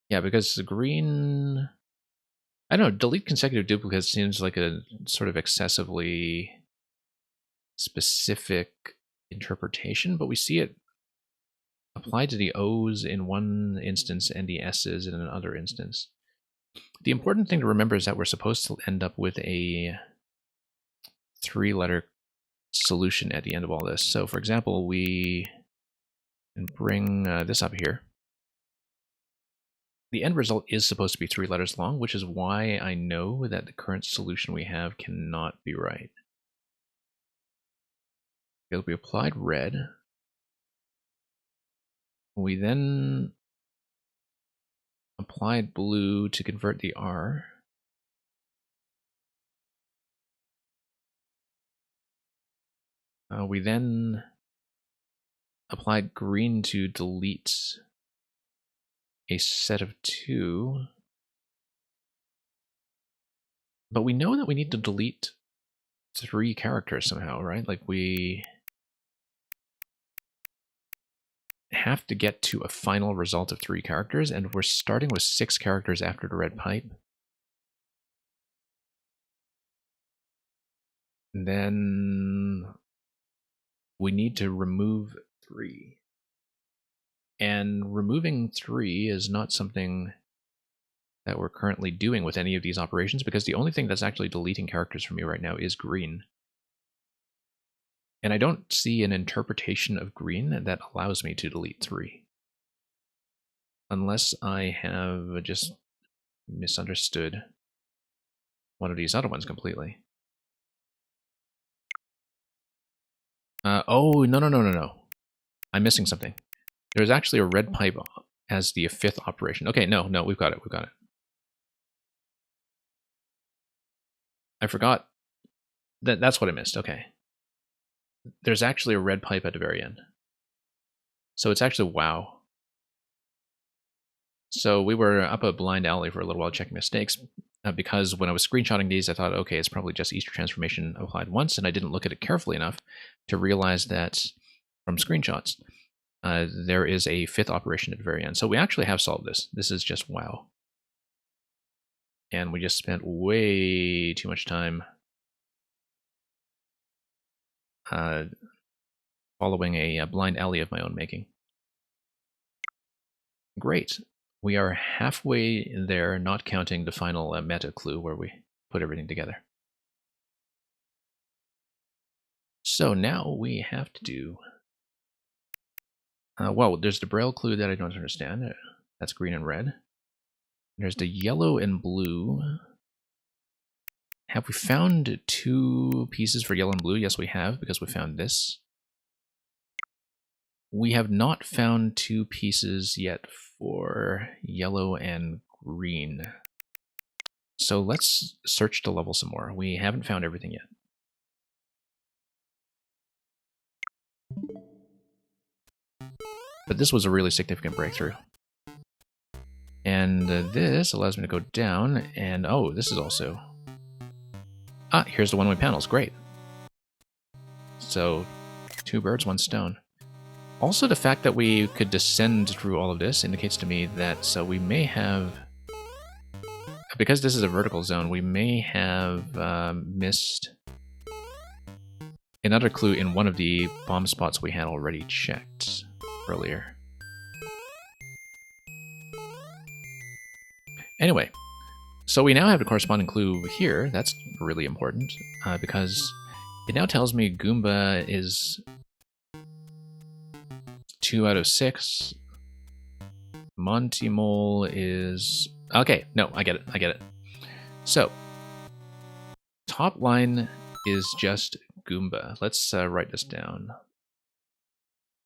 Yeah, because the green, I don't know, delete consecutive duplicates seems like a sort of excessively specific interpretation, but we see it applied to the O's in one instance and the S's in another instance. The important thing to remember is that we're supposed to end up with a 3-letter solution at the end of all this. So for example, we can bring this up here. The end result is supposed to be 3 letters long, which is why I know that the current solution we have cannot be right. Because we applied red. We then applied blue to convert the R. We then applied green to delete a set of 2. But we know that we need to delete 3 characters somehow, right? Like, we have to get to a final result of 3 characters, and we're starting with 6 characters after the red pipe. And then we need to remove 3. And removing 3 is not something that we're currently doing with any of these operations, because the only thing that's actually deleting characters from me right now is green. And I don't see an interpretation of green that allows me to delete 3. Unless I have just misunderstood one of these other ones completely. Oh, no. I'm missing something. There's actually a red pipe as the 5th operation. Okay, no, we've got it. I forgot. That's what I missed. Okay. There's actually a red pipe at the very end. So it's actually wow. So we were up a blind alley for a little while checking mistakes, because when I was screenshotting these, I thought, okay, it's probably just Easter transformation applied once, and I didn't look at it carefully enough to realize that from screenshots, there is a 5th operation at the very end. So we actually have solved this. This is just wow. And we just spent way too much time following a blind alley of my own making. Great. We are halfway there, not counting the final meta clue where we put everything together. So now we have to do... well, there's the braille clue that I don't understand. That's green and red. There's the yellow and blue. Have we found 2 pieces for yellow and blue? Yes, we have, because we found this. We have not found 2 pieces yet for yellow and green. So let's search the level some more. We haven't found everything yet. But this was a really significant breakthrough. And this allows me to go down, and oh, this is also... Ah, here's the one-way panels, great. So, 2 birds, 1 stone. Also, the fact that we could descend through all of this indicates to me that we may have... Because this is a vertical zone, we may have missed another clue in one of the bomb spots we had already checked earlier. Anyway, so we now have a corresponding clue here. That's really important, because it now tells me Goomba is 2 out of 6. Monty Mole is... Okay, no, I get it. So, top line is just Goomba. Let's write this down.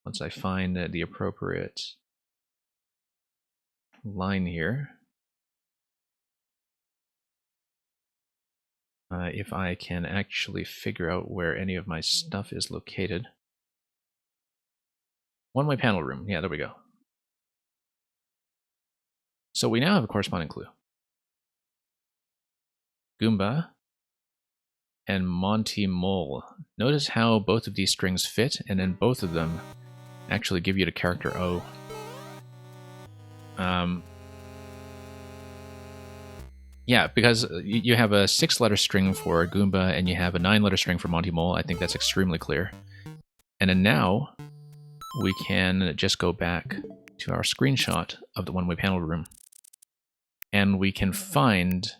Once I find the appropriate line here. If I can actually figure out where any of my stuff is located. One-way panel room. Yeah, there we go. So we now have a corresponding clue. Goomba and Monty Mole. Notice how both of these strings fit, and then both of them actually give you the character O. Yeah, because you have a 6-letter string for Goomba and you have a 9-letter string for Monty Mole. I think that's extremely clear. And then now we can just go back to our screenshot of the one-way panel room, and we can find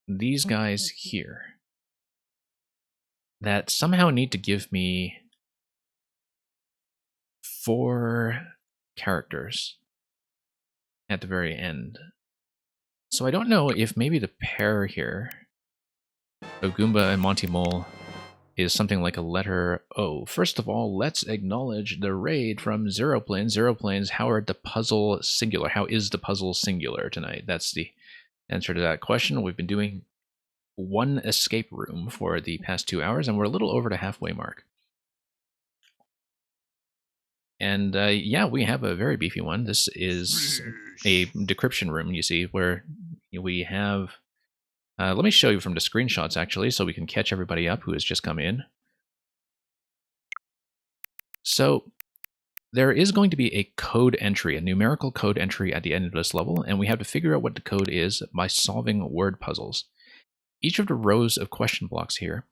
these guys here that somehow need to give me 4 characters at the very end. So I don't know if maybe the pair here of Goomba and Monty Mole is something like a letter O. First of all, let's acknowledge the raid from Zero Planes. Zero Planes, how are the puzzle singular? How is the puzzle singular tonight? That's the answer to that question. We've been doing 1 escape room for the past 2 hours, and we're a little over the halfway mark. And yeah, we have a very beefy one. This is a decryption room, you see, where we have... let me show you from the screenshots, actually, so we can catch everybody up who has just come in. So there is going to be a code entry, a numerical code entry at the end of this level, and we have to figure out what the code is by solving word puzzles. Each of the rows of question blocks here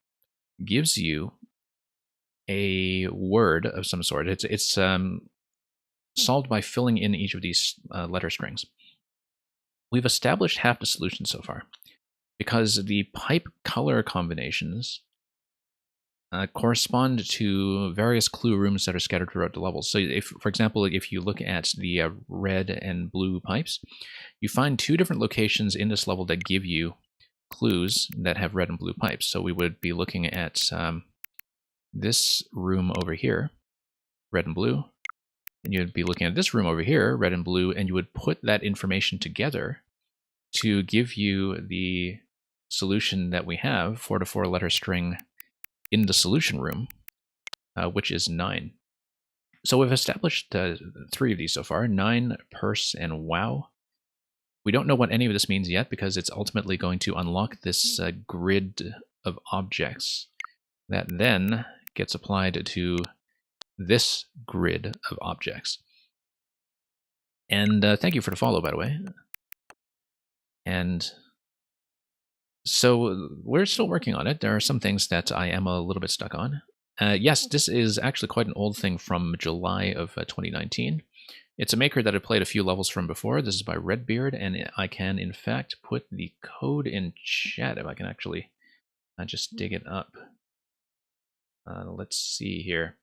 gives you a word of some sort. It's solved by filling in each of these letter strings. We've established half the solution so far, because the pipe color combinations correspond to various clue rooms that are scattered throughout the levels. So if, for example, if you look at the red and blue pipes, you find 2 different locations in this level that give you clues that have red and blue pipes. So we would be looking at this room over here, red and blue, and you'd be looking at this room over here, red and blue, and you would put that information together to give you the solution that we have for the 4-letter string in the solution room, which is 9. So we've established 3 of these so far, 9, purse, and wow. We don't know what any of this means yet, because it's ultimately going to unlock this grid of objects that then gets applied to this grid of objects. And thank you for the follow, by the way. And so we're still working on it. There are some things that I am a little bit stuck on. Yes, this is actually quite an old thing from July of 2019. It's a maker that I played a few levels from before. This is by Redbeard, and I can, in fact, put the code in chat if I can actually I just dig it up. Let's see here.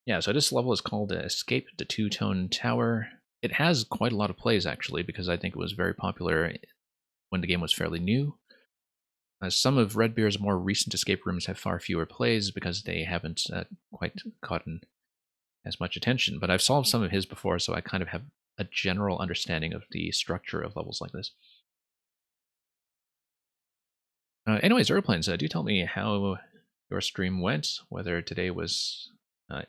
Yeah, so this level is called Escape the Two-Tone Tower. It has quite a lot of plays, actually, because I think it was very popular when the game was fairly new. Some of Redbeard's more recent escape rooms have far fewer plays because they haven't quite gotten as much attention. But I've solved some of his before, so I kind of have a general understanding of the structure of levels like this. Anyways, Airplanes, do tell me how your stream went, whether today was, I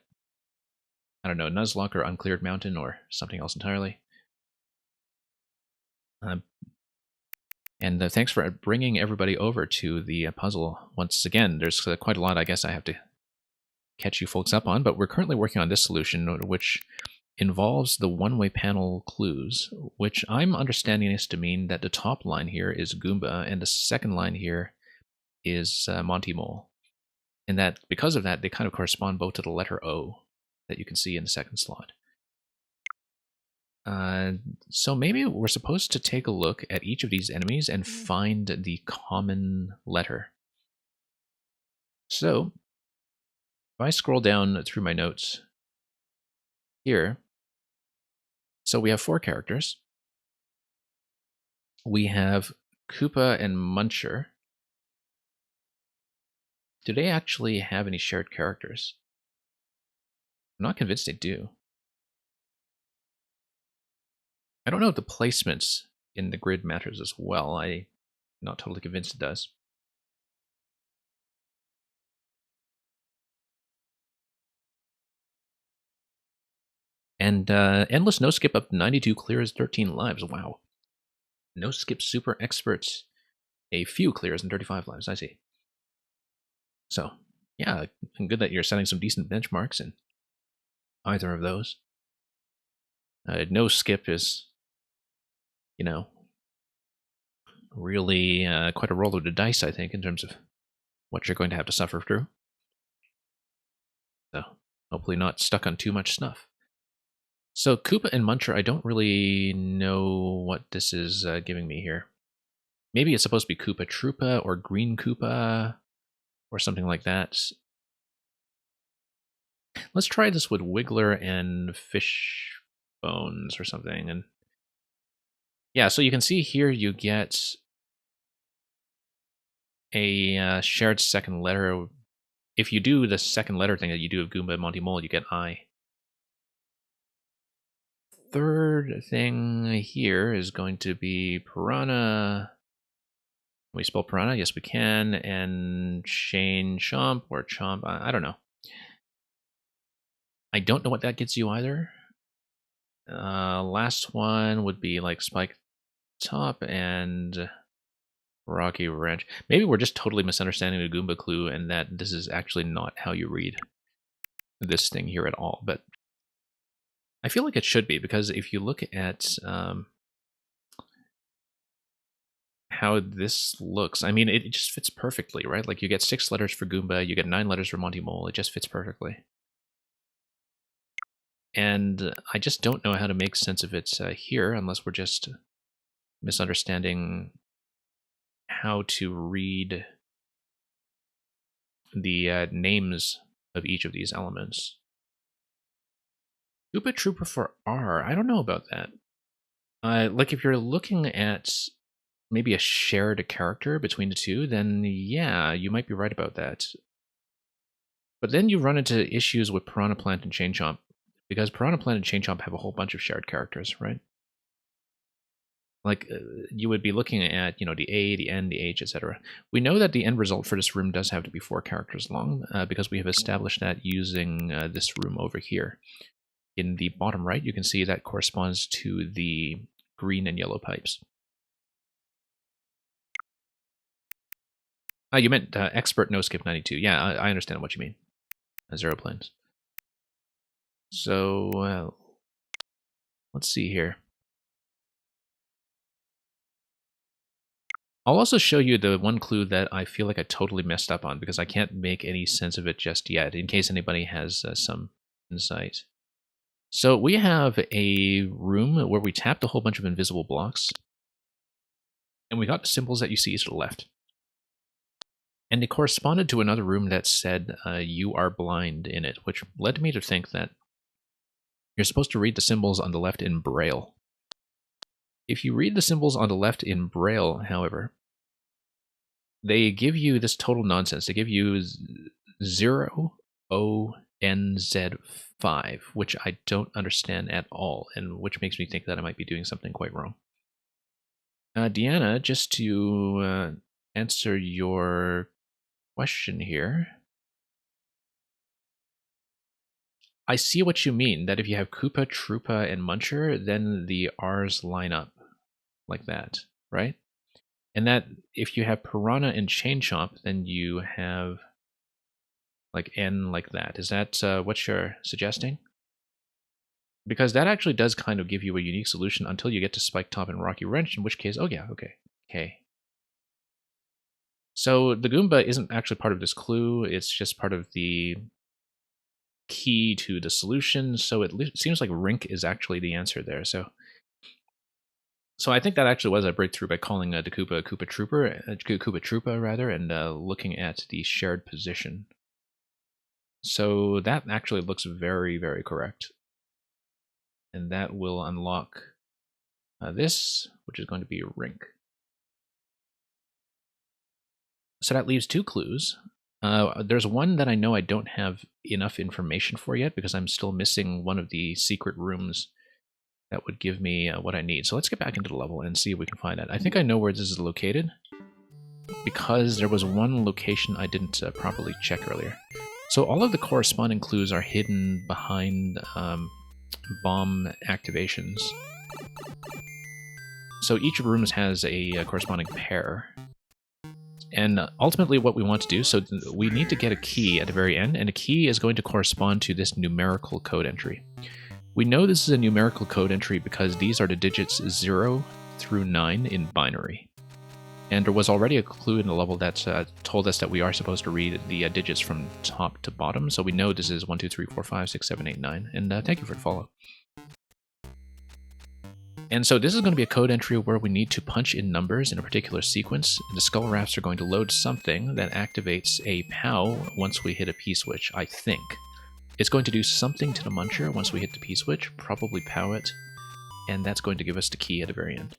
don't know, Nuzlocke or Uncleared Mountain or something else entirely. And thanks for bringing everybody over to the puzzle. Once again, there's quite a lot I guess I have to catch you folks up on, but we're currently working on this solution, which involves the one-way panel clues, which I'm understanding is to mean that the top line here is Goomba, and the second line here is Monty Mole. And that because of that, they kind of correspond both to the letter O that you can see in the second slot. So maybe we're supposed to take a look at each of these enemies and find the common letter. So if I scroll down through my notes here, so we have 4 characters. We have Koopa and Muncher. Do they actually have any shared characters? I'm not convinced they do. I don't know if the placements in the grid matters as well. I'm not totally convinced it does. And Endless No Skip up 92 clears, 13 lives. Wow. No Skip Super Experts, a few clears and 35 lives. I see. So, yeah, good that you're setting some decent benchmarks in either of those. No Skip is, you know, really quite a roll of the dice, I think, in terms of what you're going to have to suffer through. So, hopefully not stuck on too much snuff. So Koopa and Muncher, I don't really know what this is giving me here. Maybe it's supposed to be Koopa Troopa or Green Koopa or something like that. Let's try this with Wiggler and Fish Bones or something. And yeah, so you can see here you get a shared second letter. If you do the second letter thing that you do of Goomba and Monty Mole, you get I. Third thing here is going to be Piranha. Can we spell Piranha? Yes, we can. And Shane Chomp or Chomp. I don't know. I don't know what that gets you either. Last one would be like Spike Top and Rocky Ranch. Maybe we're just totally misunderstanding the Goomba clue and that this is actually not how you read this thing here at all. But I feel like it should be, because if you look at how this looks, I mean, it just fits perfectly, right? Like you get 6 letters for Goomba, you get 9 letters for Monty Mole. It just fits perfectly. And I just don't know how to make sense of it here, unless we're just misunderstanding how to read the names of each of these elements. Koopa Troopa for R, I don't know about that. Like if you're looking at maybe a shared character between the two, then yeah, you might be right about that. But then you run into issues with Piranha Plant and Chain Chomp, because Piranha Plant and Chain Chomp have a whole bunch of shared characters, right? Like you would be looking at, you know, the A, the N, the H, etc. We know that the end result for this room does have to be 4 characters long, because we have established that using this room over here. In the bottom right, you can see that corresponds to the green and yellow pipes. You meant Expert No Skip 92. Yeah, I understand what you mean. 0 planes. So let's see here. I'll also show you the one clue that I feel like I totally messed up on, because I can't make any sense of it just yet, in case anybody has some insight. So we have a room where we tapped a whole bunch of invisible blocks, and we got the symbols that you see to the left. And it corresponded to another room that said, you are blind in it, which led me to think that you're supposed to read the symbols on the left in Braille. If you read the symbols on the left in Braille, however, they give you this total nonsense. They give you 0ONZ5, which I don't understand at all, and which makes me think that I might be doing something quite wrong. Deanna, just to answer your question here, I see what you mean, that if you have Koopa, Troopa, and Muncher, then the R's line up like that, right? And that if you have Piranha and Chain Chomp, then you have like N like that. Is that what you're suggesting? Because that actually does kind of give you a unique solution until you get to Spike Top and Rocky Wrench, in which case, oh yeah, okay. So the Goomba isn't actually part of this clue, it's just part of the key to the solution, so it seems like Rink is actually the answer there. So I think that actually was a breakthrough by calling the Koopa Koopa Troopa rather, and looking at the shared position. So that actually looks very, very correct. And that will unlock this, which is going to be a Rink. So that leaves 2 clues. There's one that I know I don't have enough information for yet because I'm still missing one of the secret rooms that would give me what I need. So let's get back into the level and see if we can find it. I think I know where this is located because there was one location I didn't properly check earlier. So all of the corresponding clues are hidden behind bomb activations. So each room has a corresponding pair. And ultimately what we want to do, so we need to get a key at the very end, and a key is going to correspond to this numerical code entry. We know this is a numerical code entry because these are the digits 0 through 9 in binary. And there was already a clue in the level that told us that we are supposed to read the digits from top to bottom, so we know this is 1, 2, 3, 4, 5, 6, 7, 8, 9, and thank you for the follow. And so this is going to be a code entry where we need to punch in numbers in a particular sequence. The Skull Rafts are going to load something that activates a POW once we hit a P-switch, I think. It's going to do something to the Muncher once we hit the P-switch, probably POW it, and that's going to give us the key at the very end.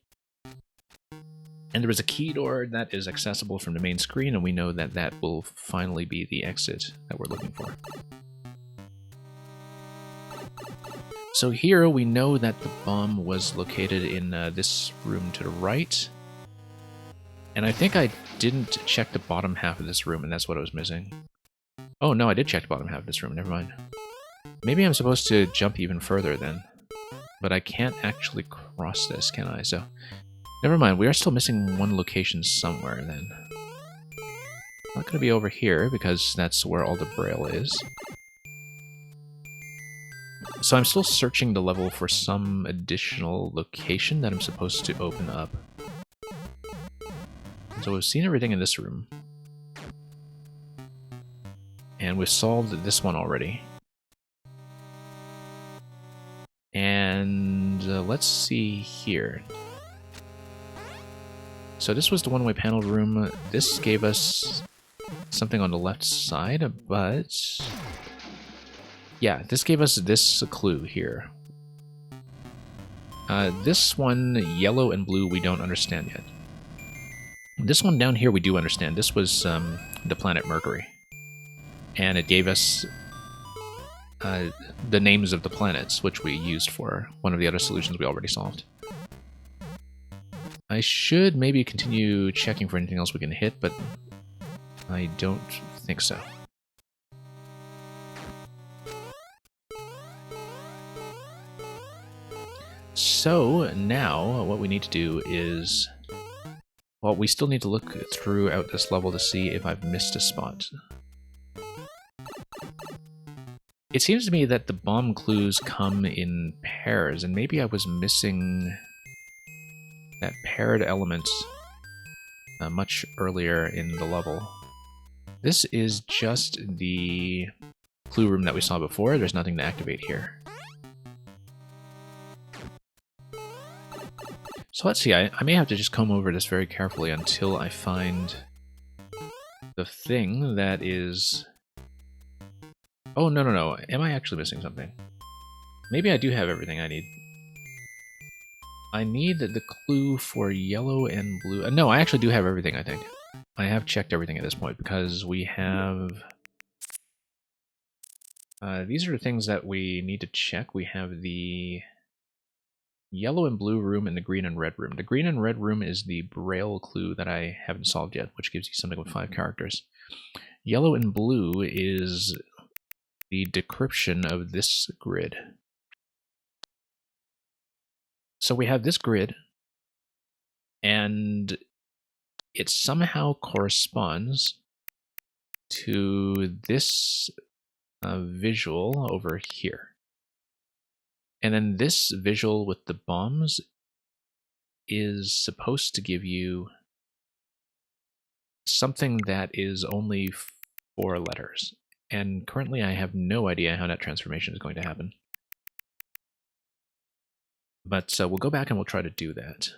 And there is a key door that is accessible from the main screen, and we know that that will finally be the exit that we're looking for. So here we know that the bomb was located in this room to the right. And I think I didn't check the bottom half of this room, and that's what I was missing. Oh no, I did check the bottom half of this room, never mind. Maybe I'm supposed to jump even further then. But I can't actually cross this, can I? So, never mind, we are still missing one location somewhere then. Not going to be over here, because that's where all the Braille is. So I'm still searching the level for some additional location that I'm supposed to open up. So we've seen everything in this room. And we've solved this one already. And let's see here. So this was the one-way panel room. This gave us something on the left side, but... yeah, this gave us this clue here. This one, yellow and blue, we don't understand yet. This one down here we do understand. This was the planet Mercury. And it gave us the names of the planets, which we used for one of the other solutions we already solved. I should maybe continue checking for anything else we can hit, but I don't think so. So now what we need to do is, well, we still need to look throughout this level to see if I've missed a spot. It seems to me that the bomb clues come in pairs, and maybe I was missing that paired element much earlier in the level. This is just the clue room that we saw before. There's nothing to activate here. So let's see, I may have to just comb over this very carefully until I find the thing that is... Oh, no, no, no. Am I actually missing something? Maybe I do have everything I need. I need the clue for yellow and blue. No, I actually do have everything, I think. I have checked everything at this point because we have... these are the things that we need to check. We have the yellow and blue room and the green and red room. The green and red room is the Braille clue that I haven't solved yet, which gives you something with 5 characters. Yellow and blue is the decryption of this grid. So we have this grid, and it somehow corresponds to this visual over here. And then this visual with the bombs is supposed to give you something that is only 4 letters. And currently I have no idea how that transformation is going to happen. But we'll go back and we'll try to do that.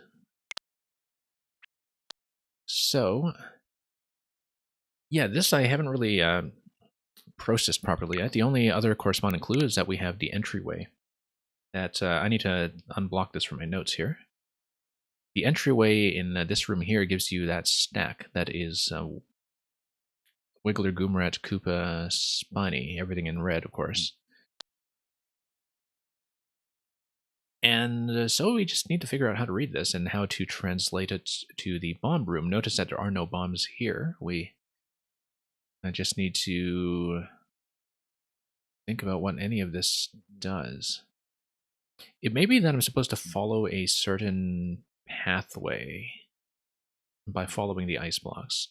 So, yeah, this I haven't really processed properly yet. The only other corresponding clue is that we have the entryway. That I need to unblock this from my notes here. The entryway in this room here gives you that stack that is Wiggler, Goomrat, Koopa, Spiny, everything in red, of course. And so we just need to figure out how to read this and how to translate it to the bomb room. Notice that there are no bombs here. I just need to think about what any of this does. It may be that I'm supposed to follow a certain pathway by following the ice blocks.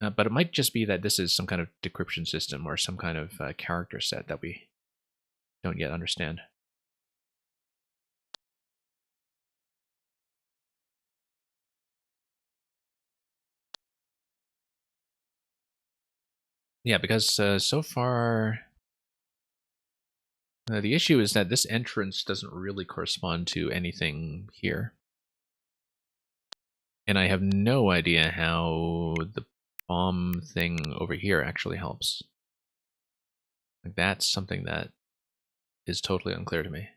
But it might just be that this is some kind of decryption system or some kind of character set that we don't yet understand. Yeah, because so far the issue is that this entrance doesn't really correspond to anything here. And I have no idea how the bomb thing over here actually helps. Like, that's something that is totally unclear to me.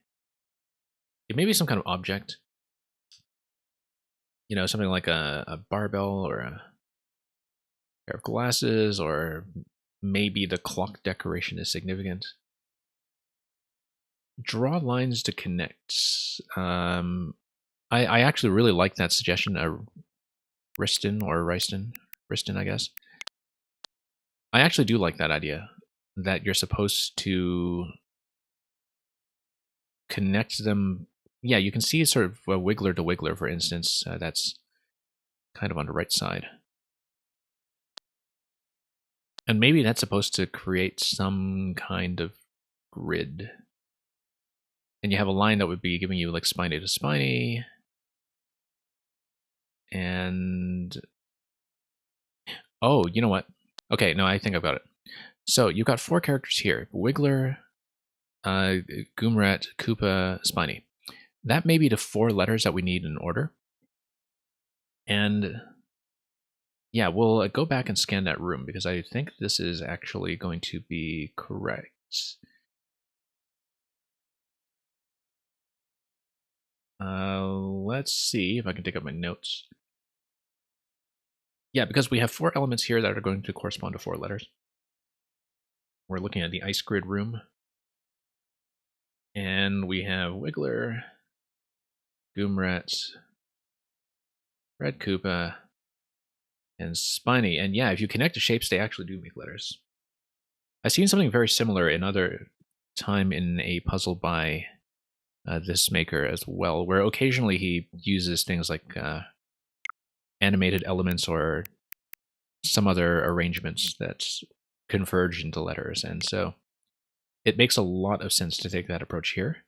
It may be some kind of object. You know, something like a barbell or a pair of glasses, or maybe the clock decoration is significant. Draw lines to connect. I actually really like that suggestion. Riston, I guess. I actually do like that idea, that you're supposed to connect them. Yeah, you can see sort of a Wiggler to Wiggler, for instance. That's kind of on the right side. And maybe that's supposed to create some kind of grid. And you have a line that would be giving you like Spiny to Spiny. And... oh, you know what? Okay, no, I think I've got it. So you've got 4 characters here. Wiggler, Goomrat, Koopa, Spiny. That may be the 4 letters that we need in order. And yeah, we'll go back and scan that room because I think this is actually going to be correct. Let's see if I can take up my notes. Yeah, because we have 4 elements here that are going to correspond to 4 letters. We're looking at the ice grid room. And we have Wiggler, Goomrat, Red Koopa, and Spiny. And yeah, if you connect the shapes, they actually do make letters. I've seen something very similar another time in a puzzle by this maker as well, where occasionally he uses things like animated elements or some other arrangements that converge into letters. And so it makes a lot of sense to take that approach here.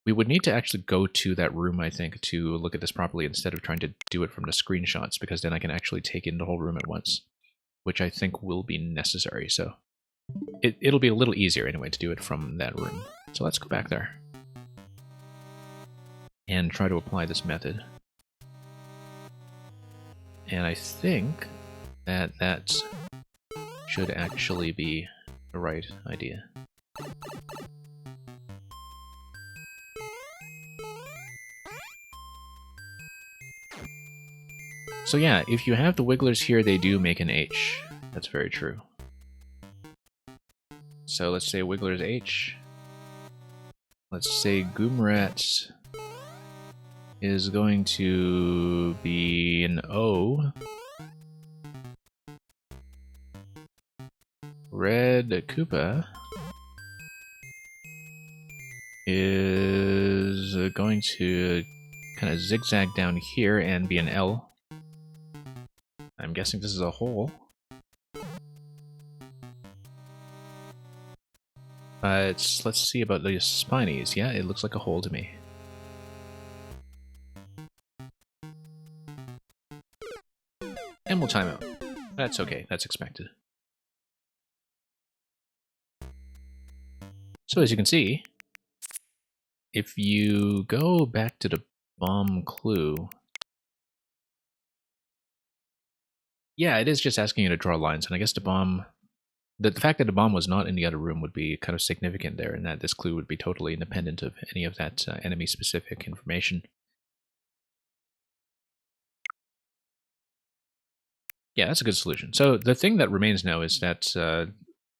We would need to actually go to that room, I think, to look at this properly instead of trying to do it from the screenshots, because then I can actually take in the whole room at once, which I think will be necessary. So it'll be a little easier anyway to do it from that room. So let's go back there and try to apply this method. And I think that should actually be the right idea. So yeah, if you have the wigglers here, they do make an H. That's very true. So let's say wigglers H. Let's say Goomrat is going to be an O. Red Koopa is going to kind of zigzag down here and be an L. I'm guessing this is a hole. But let's see about the spinies. Yeah, it looks like a hole to me. And we'll time out. That's okay, that's expected. So as you can see, if you go back to the bomb clue, yeah, it is just asking you to draw lines, and I guess the bomb, the fact that the bomb was not in the other room would be kind of significant there, and that this clue would be totally independent of any of that enemy-specific information. Yeah, that's a good solution. So the thing that remains now is that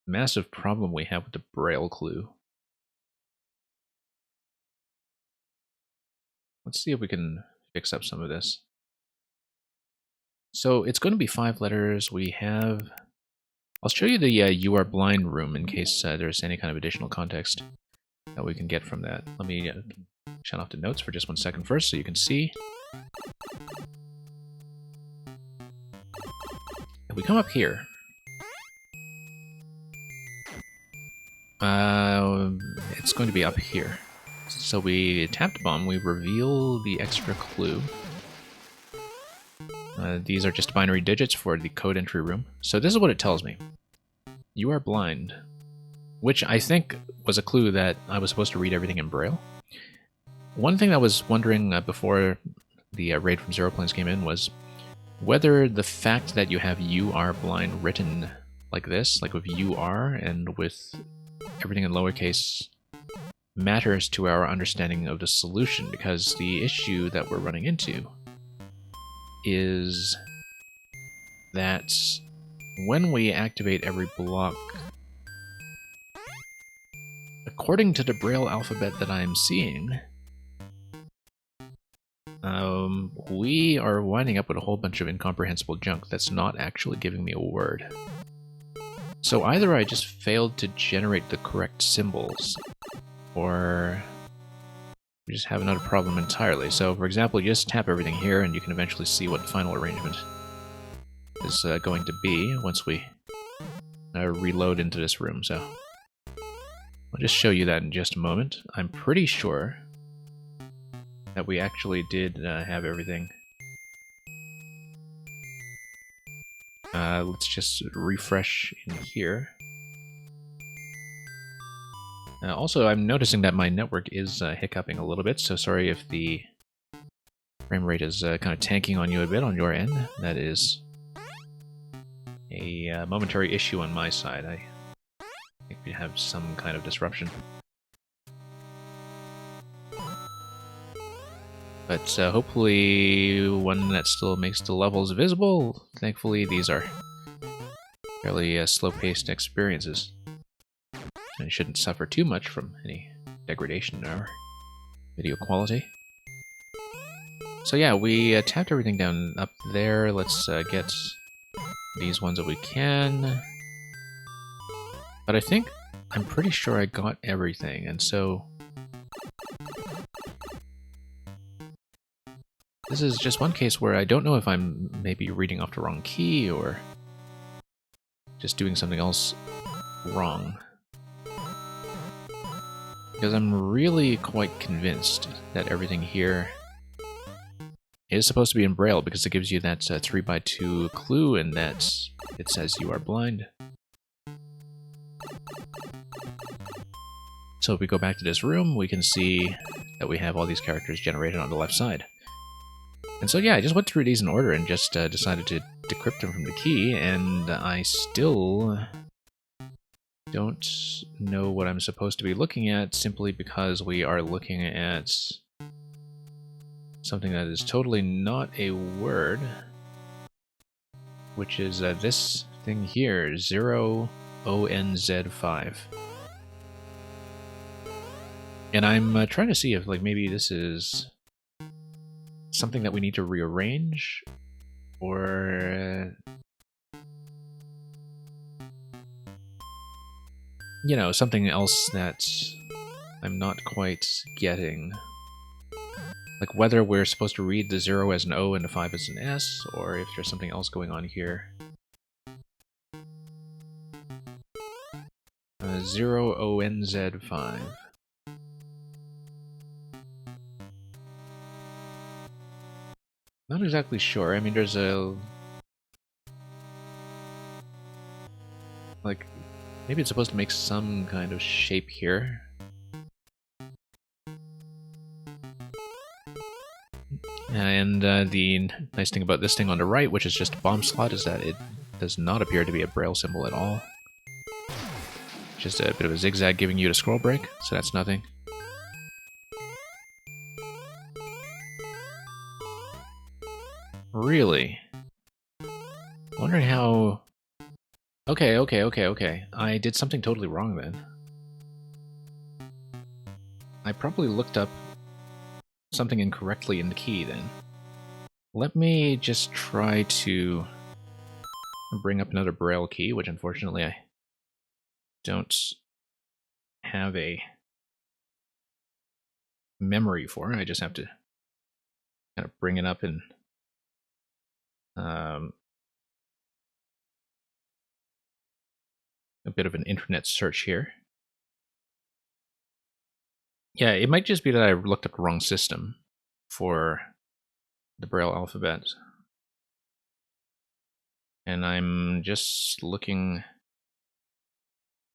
massive problem we have with the Braille clue. Let's see if we can fix up some of this. So it's going to be 5 letters. We have... I'll show you the You Are Blind room in case there's any kind of additional context that we can get from that. Let me shut off the notes for just 1 second first so you can see. If we come up here, it's going to be up here. So we tap the bomb, we reveal the extra clue. These are just binary digits for the code entry room. So this is what it tells me. You are blind. Which I think was a clue that I was supposed to read everything in Braille. One thing I was wondering before the raid from Zero Planes came in was whether the fact that you have You Are Blind written like this, like with You Are and with everything in lowercase, matters to our understanding of the solution, because the issue that we're running into is that when we activate every block, according to the Braille alphabet that I'm seeing, we are winding up with a whole bunch of incomprehensible junk that's not actually giving me a word. So either I just failed to generate the correct symbols, or we just have another problem entirely. So, for example, you just tap everything here, and you can eventually see what the final arrangement is going to be once we reload into this room. So, I'll just show you that in just a moment. I'm pretty sure that we actually did have everything. Let's just refresh in here. Also, I'm noticing that my network is hiccuping a little bit, so sorry if the frame rate is kind of tanking on you a bit on your end. That is a momentary issue on my side. I think we have some kind of disruption. But hopefully one that still makes the levels visible. Thankfully, these are fairly slow-paced experiences. And shouldn't suffer too much from any degradation in our video quality. So yeah, we tapped everything down up there. Let's get these ones that we can. But I think, I'm pretty sure I got everything, and so this is just one case where I don't know if I'm maybe reading off the wrong key or just doing something else wrong. Because I'm really quite convinced that everything here is supposed to be in Braille, because it gives you that 3x2 clue, and that it says you are blind. So if we go back to this room, we can see that we have all these characters generated on the left side. And so yeah, I just went through these in order and just decided to decrypt them from the key, and I still don't know what I'm supposed to be looking at simply because we are looking at something that is totally not a word, which is this thing here, 0ONZ5. And I'm trying to see if like maybe this is something that we need to rearrange, or you know, something else that I'm not quite getting. Like whether we're supposed to read the 0 as an O and the 5 as an S, or if there's something else going on here. 0ONZ5. Not exactly sure. I mean, there's a... like, maybe it's supposed to make some kind of shape here. And the nice thing about this thing on the right, which is just a bomb slot, is that it does not appear to be a braille symbol at all. Just a bit of a zigzag giving you the scroll break, so that's nothing. Really? Wondering how... Okay. I did something totally wrong then. I probably looked up something incorrectly in the key then. Let me just try to bring up another braille key, which unfortunately I don't have a memory for. I just have to kind of bring it up and a bit of an internet search here. Yeah, it might just be that I looked up the wrong system for the Braille alphabet. And I'm just looking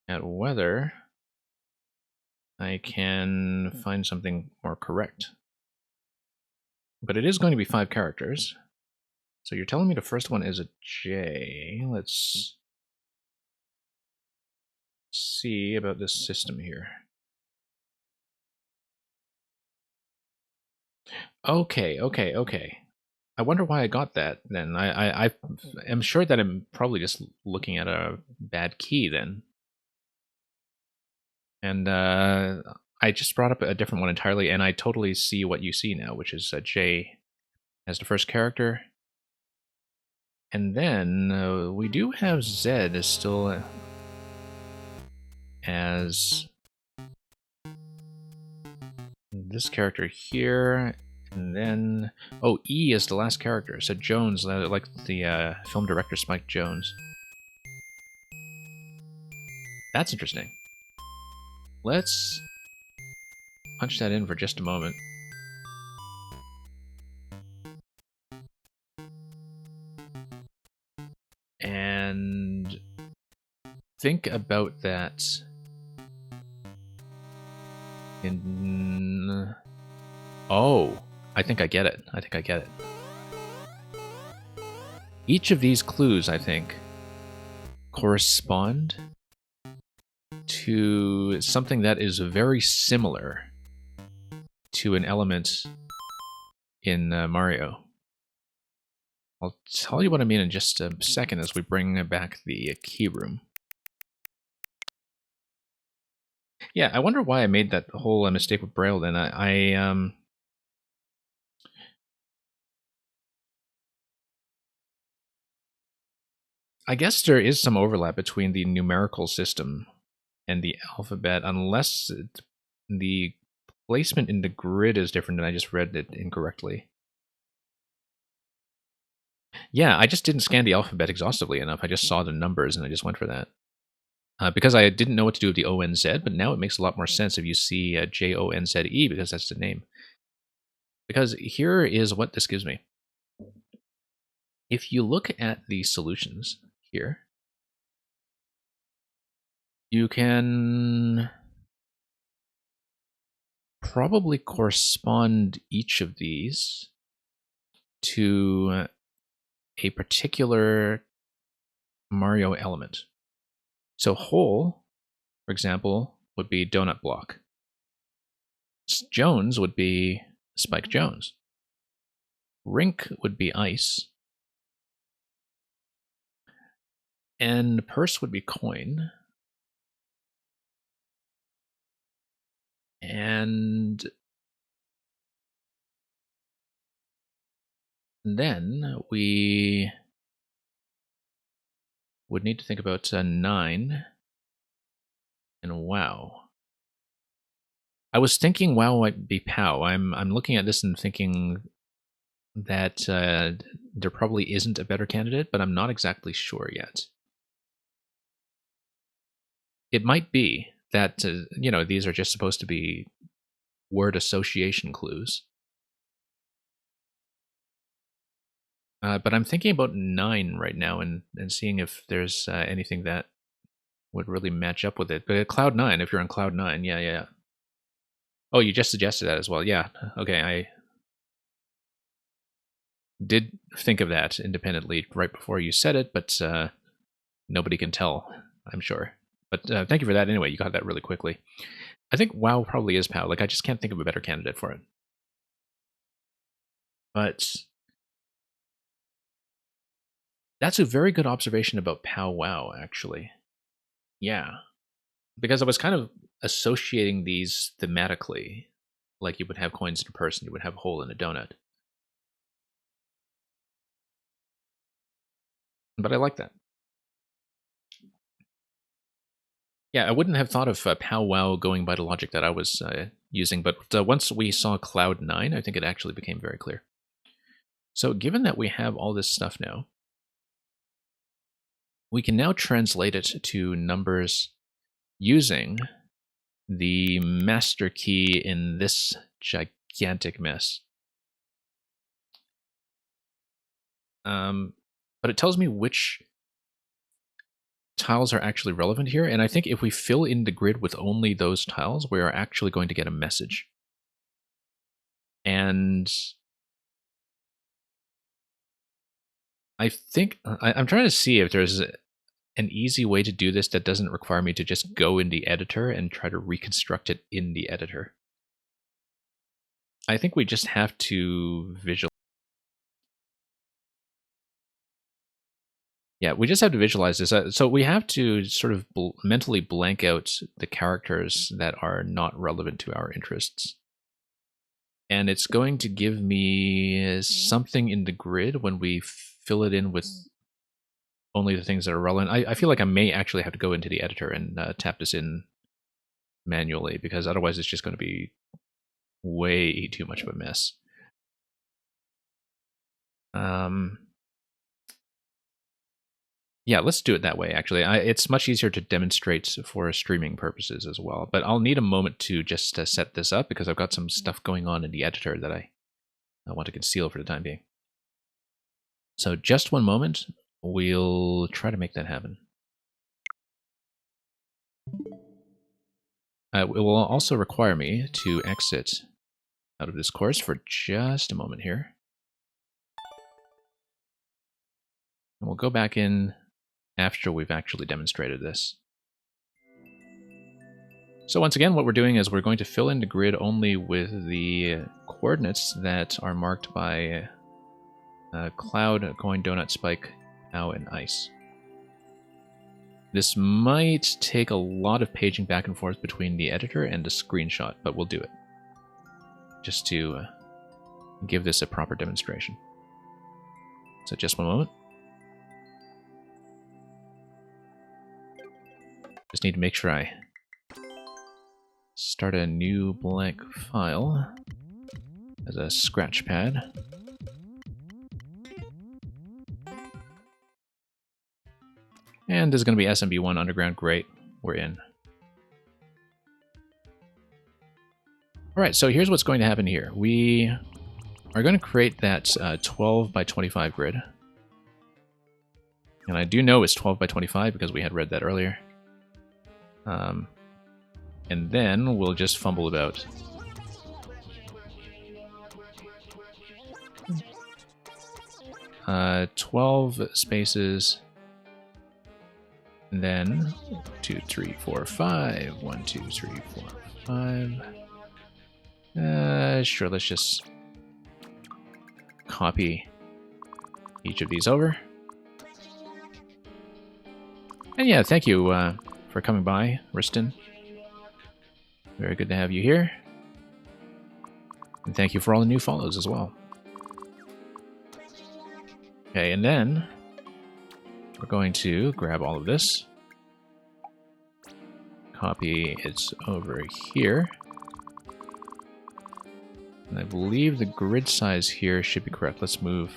at whether I can find something more correct. But it is going to be 5 characters. So you're telling me the first one is a J. Let's see about this system here. Okay. I wonder why I got that then. I am sure that I'm probably just looking at a bad key then. And I just brought up a different one entirely, and I totally see what you see now, which is J as the first character. And then we do have Z as still as this character here, and then E is the last character. So Jones, like the film director Spike Jones. That's interesting. Let's punch that in for just a moment. And think about that in... Oh, I think I get it. Each of these clues, I think, correspond to something that is very similar to an element in Mario. I'll tell you what I mean in just a second as we bring back the key room. Yeah, I wonder why I made that whole mistake with Braille then. I guess there is some overlap between the numerical system and the alphabet, unless the placement in the grid is different and I just read it incorrectly. Yeah, I just didn't scan the alphabet exhaustively enough. I just saw the numbers and I just went for that. Because I didn't know what to do with the ONZ, but now it makes a lot more sense if you see JONZE, because that's the name. Because here is what this gives me. If you look at the solutions here, you can probably correspond each of these to a particular Mario element. So hole, for example, would be donut block. Jones would be Spike Jones. Rink would be ice. And purse would be coin. And then we would need to think about 9 and wow. I was thinking wow might be pow. I'm looking at this and thinking that there probably isn't a better candidate, but I'm not exactly sure yet. It might be that, these are just supposed to be word association clues. But I'm thinking about 9 right now and seeing if there's anything that would really match up with it. But Cloud 9, if you're on Cloud 9, yeah. Oh, you just suggested that as well. Yeah, okay, I did think of that independently right before you said it, but nobody can tell, I'm sure. But thank you for that anyway. You got that really quickly. I think WoW probably is POW. Like, I just can't think of a better candidate for it. But that's a very good observation about POW WoW, actually. Yeah. Because I was kind of associating these thematically. Like you would have coins in a person, you would have a hole in a donut. But I like that. Yeah, I wouldn't have thought of POW WoW going by the logic that I was using, but once we saw Cloud 9, I think it actually became very clear. So given that we have all this stuff now, we can now translate it to numbers using the master key in this gigantic mess. But it tells me which tiles are actually relevant here, and I think if we fill in the grid with only those tiles, we are actually going to get a message. And I think I'm trying to see if there's an easy way to do this that doesn't require me to just go in the editor and try to reconstruct it in the editor. I think we just have to visualize. Yeah, we just have to visualize this. So we have to sort of mentally blank out the characters that are not relevant to our interests. And it's going to give me something in the grid when we fill it in with only the things that are relevant. I feel like I may actually have to go into the editor and tap this in manually, because otherwise it's just going to be way too much of a mess. Yeah, let's do it that way, actually. It's much easier to demonstrate for streaming purposes as well. But I'll need a moment to just set this up, because I've got some stuff going on in the editor that I want to conceal for the time being. So just one moment. We'll try to make that happen. It will also require me to exit out of this course for just a moment here. And we'll go back in after we've actually demonstrated this. So once again, what we're doing is we're going to fill in the grid only with the coordinates that are marked by cloud, coin, donut, spike, ow, and ice. This might take a lot of paging back and forth between the editor and the screenshot, but we'll do it. Just to give this a proper demonstration. So just one moment. Just need to make sure I start a new blank file as a scratch pad. And this is going to be SMB1 Underground. Great, we're in. Alright, so here's what's going to happen here. We are going to create that 12 by 25 grid. And I do know it's 12 by 25 because we had read that earlier. And then we'll just fumble about. 12 spaces. And then 2, 3, 4, 5. 1, 2, 3, 4, 5. Sure, let's just copy each of these over. And yeah, thank you for coming by, Riston. Very good to have you here. And thank you for all the new follows as well. Okay, and then we're going to grab all of this. Copy it over here. And I believe the grid size here should be correct. Let's move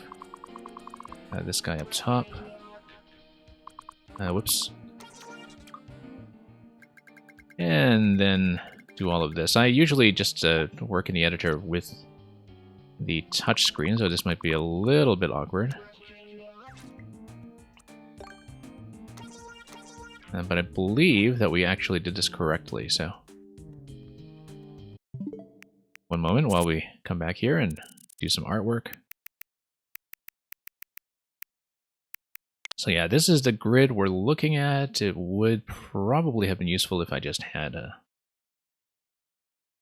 this guy up top. Whoops. And then do all of this. I usually just work in the editor with the touch screen, so this might be a little bit awkward. But I believe that we actually did this correctly, so... One moment while we come back here and do some artwork. So yeah, this is the grid we're looking at. It would probably have been useful if I just had a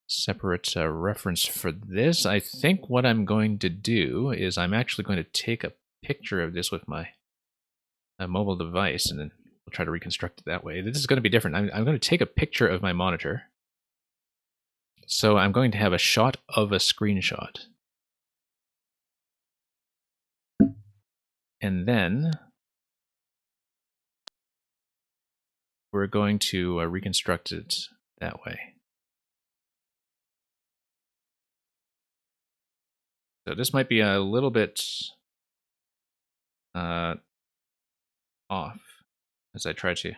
separate reference for this. I think what I'm going to do is I'm actually going to take a picture of this with my mobile device, and then we'll try to reconstruct it that way. This is going to be different. I'm going to take a picture of my monitor. So I'm going to have a shot of a screenshot. And then we're going to reconstruct it that way. So this might be a little bit off as I try to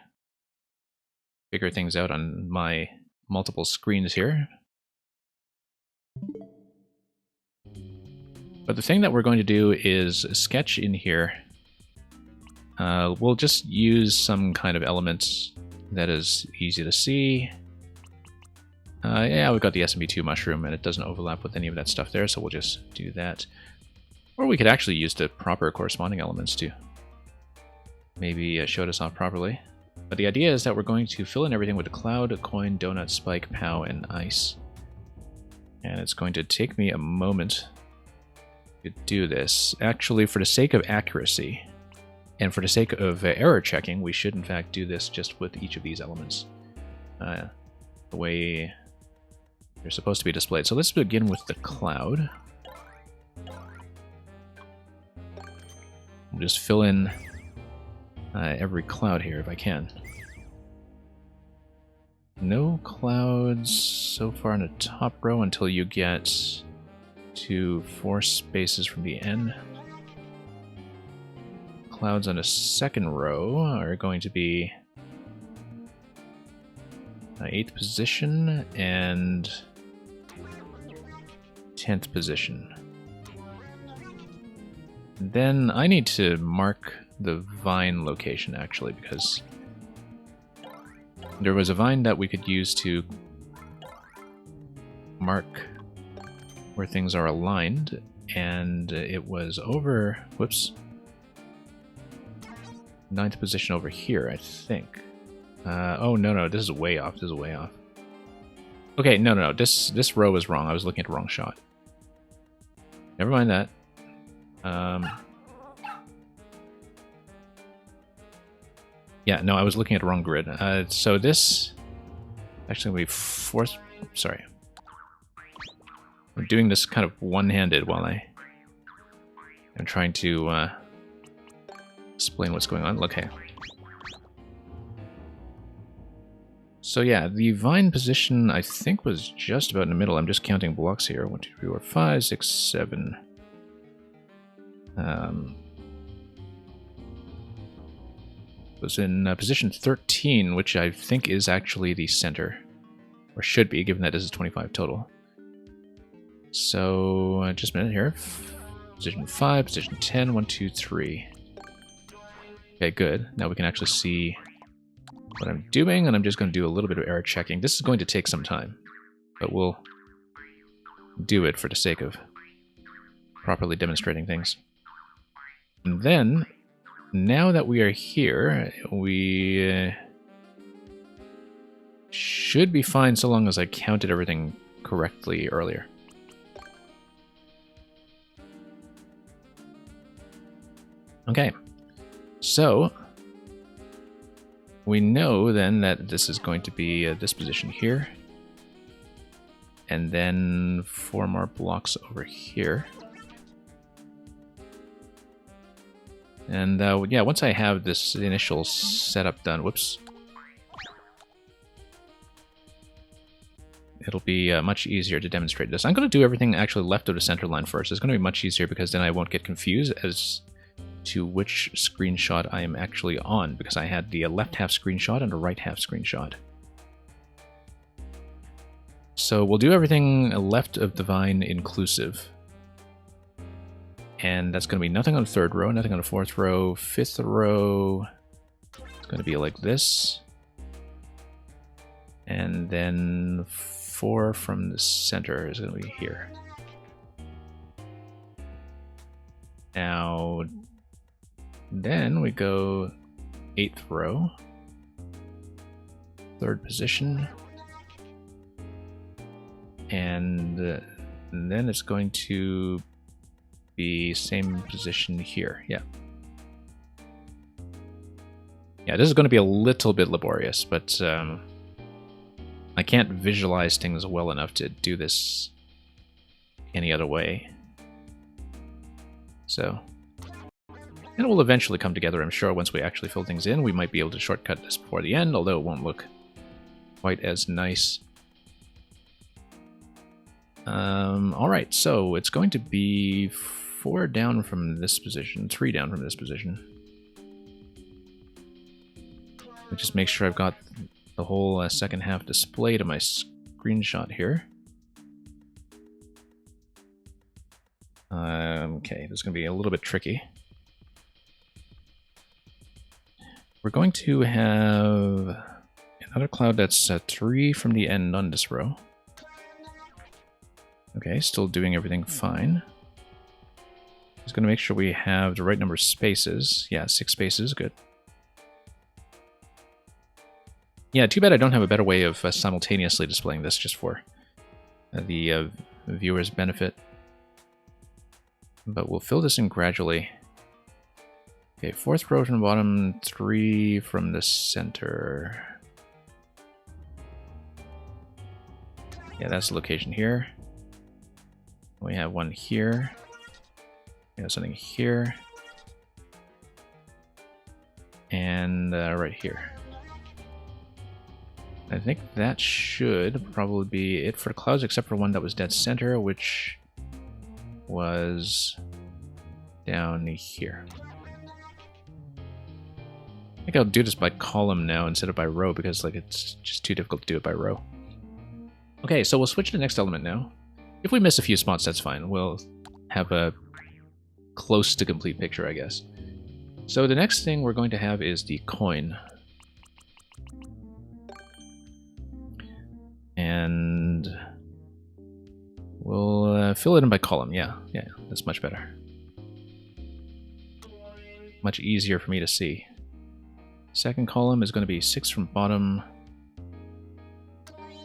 figure things out on my multiple screens here. But the thing that we're going to do is sketch in here. We'll just use some kind of elements that is easy to see. Yeah, we've got the SMB2 mushroom, and it doesn't overlap with any of that stuff there, so we'll just do that. Or we could actually use the proper corresponding elements to maybe show this off properly. But the idea is that we're going to fill in everything with a cloud, a coin, donut, spike, pow, and ice. And it's going to take me a moment to do this. Actually, for the sake of accuracy, and for the sake of error checking, we should in fact do this just with each of these elements. The way they're supposed to be displayed. So let's begin with the cloud. We'll just fill in every cloud here if I can. No clouds so far in the top row until you get to 4 spaces from the end. Clouds on the second row are going to be 8th position and 10th position. Then I need to mark the vine location actually, because there was a vine that we could use to mark where things are aligned, and it was over, whoops, 9th position over here, I think. Oh, no, this is way off, this is way off. Okay, no, this row is wrong, I was looking at the wrong shot. Never mind that. Yeah, no, I was looking at the wrong grid. So this actually will be 4th, sorry. I'm doing this kind of one-handed while I'm trying to explain what's going on. Okay. So yeah, the vine position I think was just about in the middle. I'm just counting blocks here. 1, 2, 3, 4, 5, 6, 7. Was in position 13, which I think is actually the center, or should be, given that this is 25 total. So just a minute here. Position 5, position 10, 1, 2, 3. Okay, good. Now we can actually see what I'm doing, and I'm just going to do a little bit of error checking. This is going to take some time, but we'll do it for the sake of properly demonstrating things. And then, now that we are here, we should be fine so long as I counted everything correctly earlier. Okay, so we know then that this is going to be this position here, and then 4 more blocks over here. And yeah, once I have this initial setup done, whoops, it'll be much easier to demonstrate this. I'm going to do everything actually left of the center line first. It's going to be much easier because then I won't get confused as to which screenshot I am actually on, because I had the left half screenshot and the right half screenshot. So we'll do everything left of the vine inclusive. And that's going to be nothing on the 3rd row, nothing on the 4th row, 5th row. It's going to be like this. And then 4 from the center is going to be here. Now, then we go 8th row, 3rd position, and then it's going to be same position here. Yeah. Yeah, this is going to be a little bit laborious, but I can't visualize things well enough to do this any other way. So, and it will eventually come together, I'm sure, once we actually fill things in. We might be able to shortcut this before the end, although it won't look quite as nice. Alright, so it's going to be 4 down from this position, 3 down from this position. Let me just make sure I've got the whole second half displayed on my screenshot here. Okay, this is going to be a little bit tricky. We're going to have another cloud that's 3 from the end on this row. Okay, still doing everything fine. Just going to make sure we have the right number of spaces. Yeah, 6 spaces, good. Yeah, too bad I don't have a better way of simultaneously displaying this, just for the viewer's benefit. But we'll fill this in gradually. Okay, 4th row from the bottom, 3 from the center. Yeah, that's the location here. We have one here. We have something here. And right here. I think that should probably be it for the clouds, except for one that was dead center, which was down here. I think I'll do this by column now instead of by row, because like it's just too difficult to do it by row. Okay, so we'll switch to the next element now. If we miss a few spots, that's fine. We'll have a close to complete picture, I guess. So the next thing we're going to have is the coin. And we'll fill it in by column. Yeah, that's much better. Much easier for me to see. Second column is going to be 6 from bottom.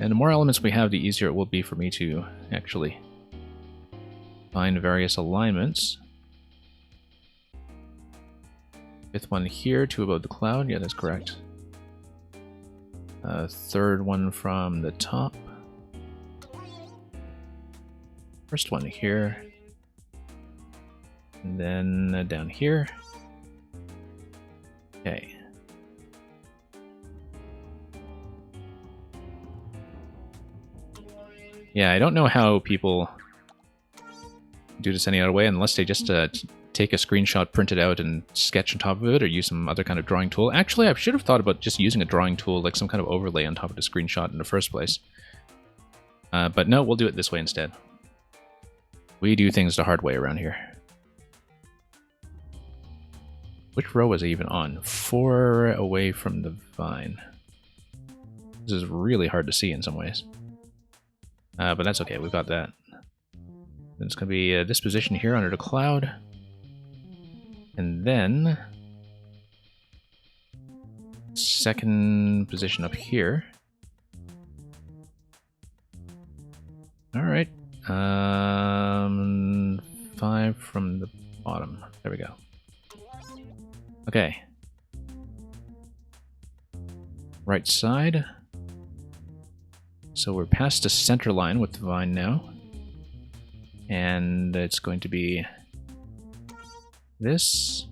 And the more elements we have, the easier it will be for me to actually find various alignments. 5th one here, 2 above the cloud. Yeah, that's correct. 3rd one from the top. 1st one here. And then down here. Okay. Yeah, I don't know how people do this any other way, unless they just take a screenshot, print it out, and sketch on top of it, or use some other kind of drawing tool. Actually, I should have thought about just using a drawing tool, like some kind of overlay on top of the screenshot in the first place. But no, we'll do it this way instead. We do things the hard way around here. Which row was I even on? 4 away from the vine. This is really hard to see in some ways. But that's okay, we've got that. Then it's going to be this position here under the cloud. And then second position up here. All right. 5 from the bottom. There we go. Okay. Right side. So we're past the center line with the vine now. And it's going to be this.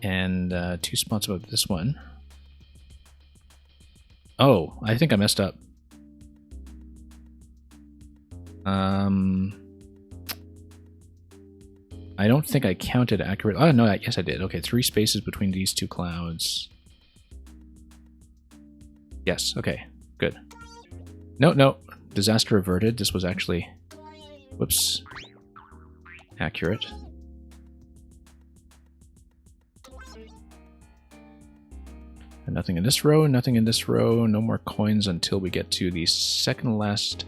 And 2 spots above this one. Oh, I think I messed up. I don't think I counted accurate. Oh, no, yes I did. Okay, 3 spaces between these 2 clouds. Yes, okay, good. No, disaster averted. This was actually, whoops, accurate. And nothing in this row, nothing in this row, no more coins until we get to the second last,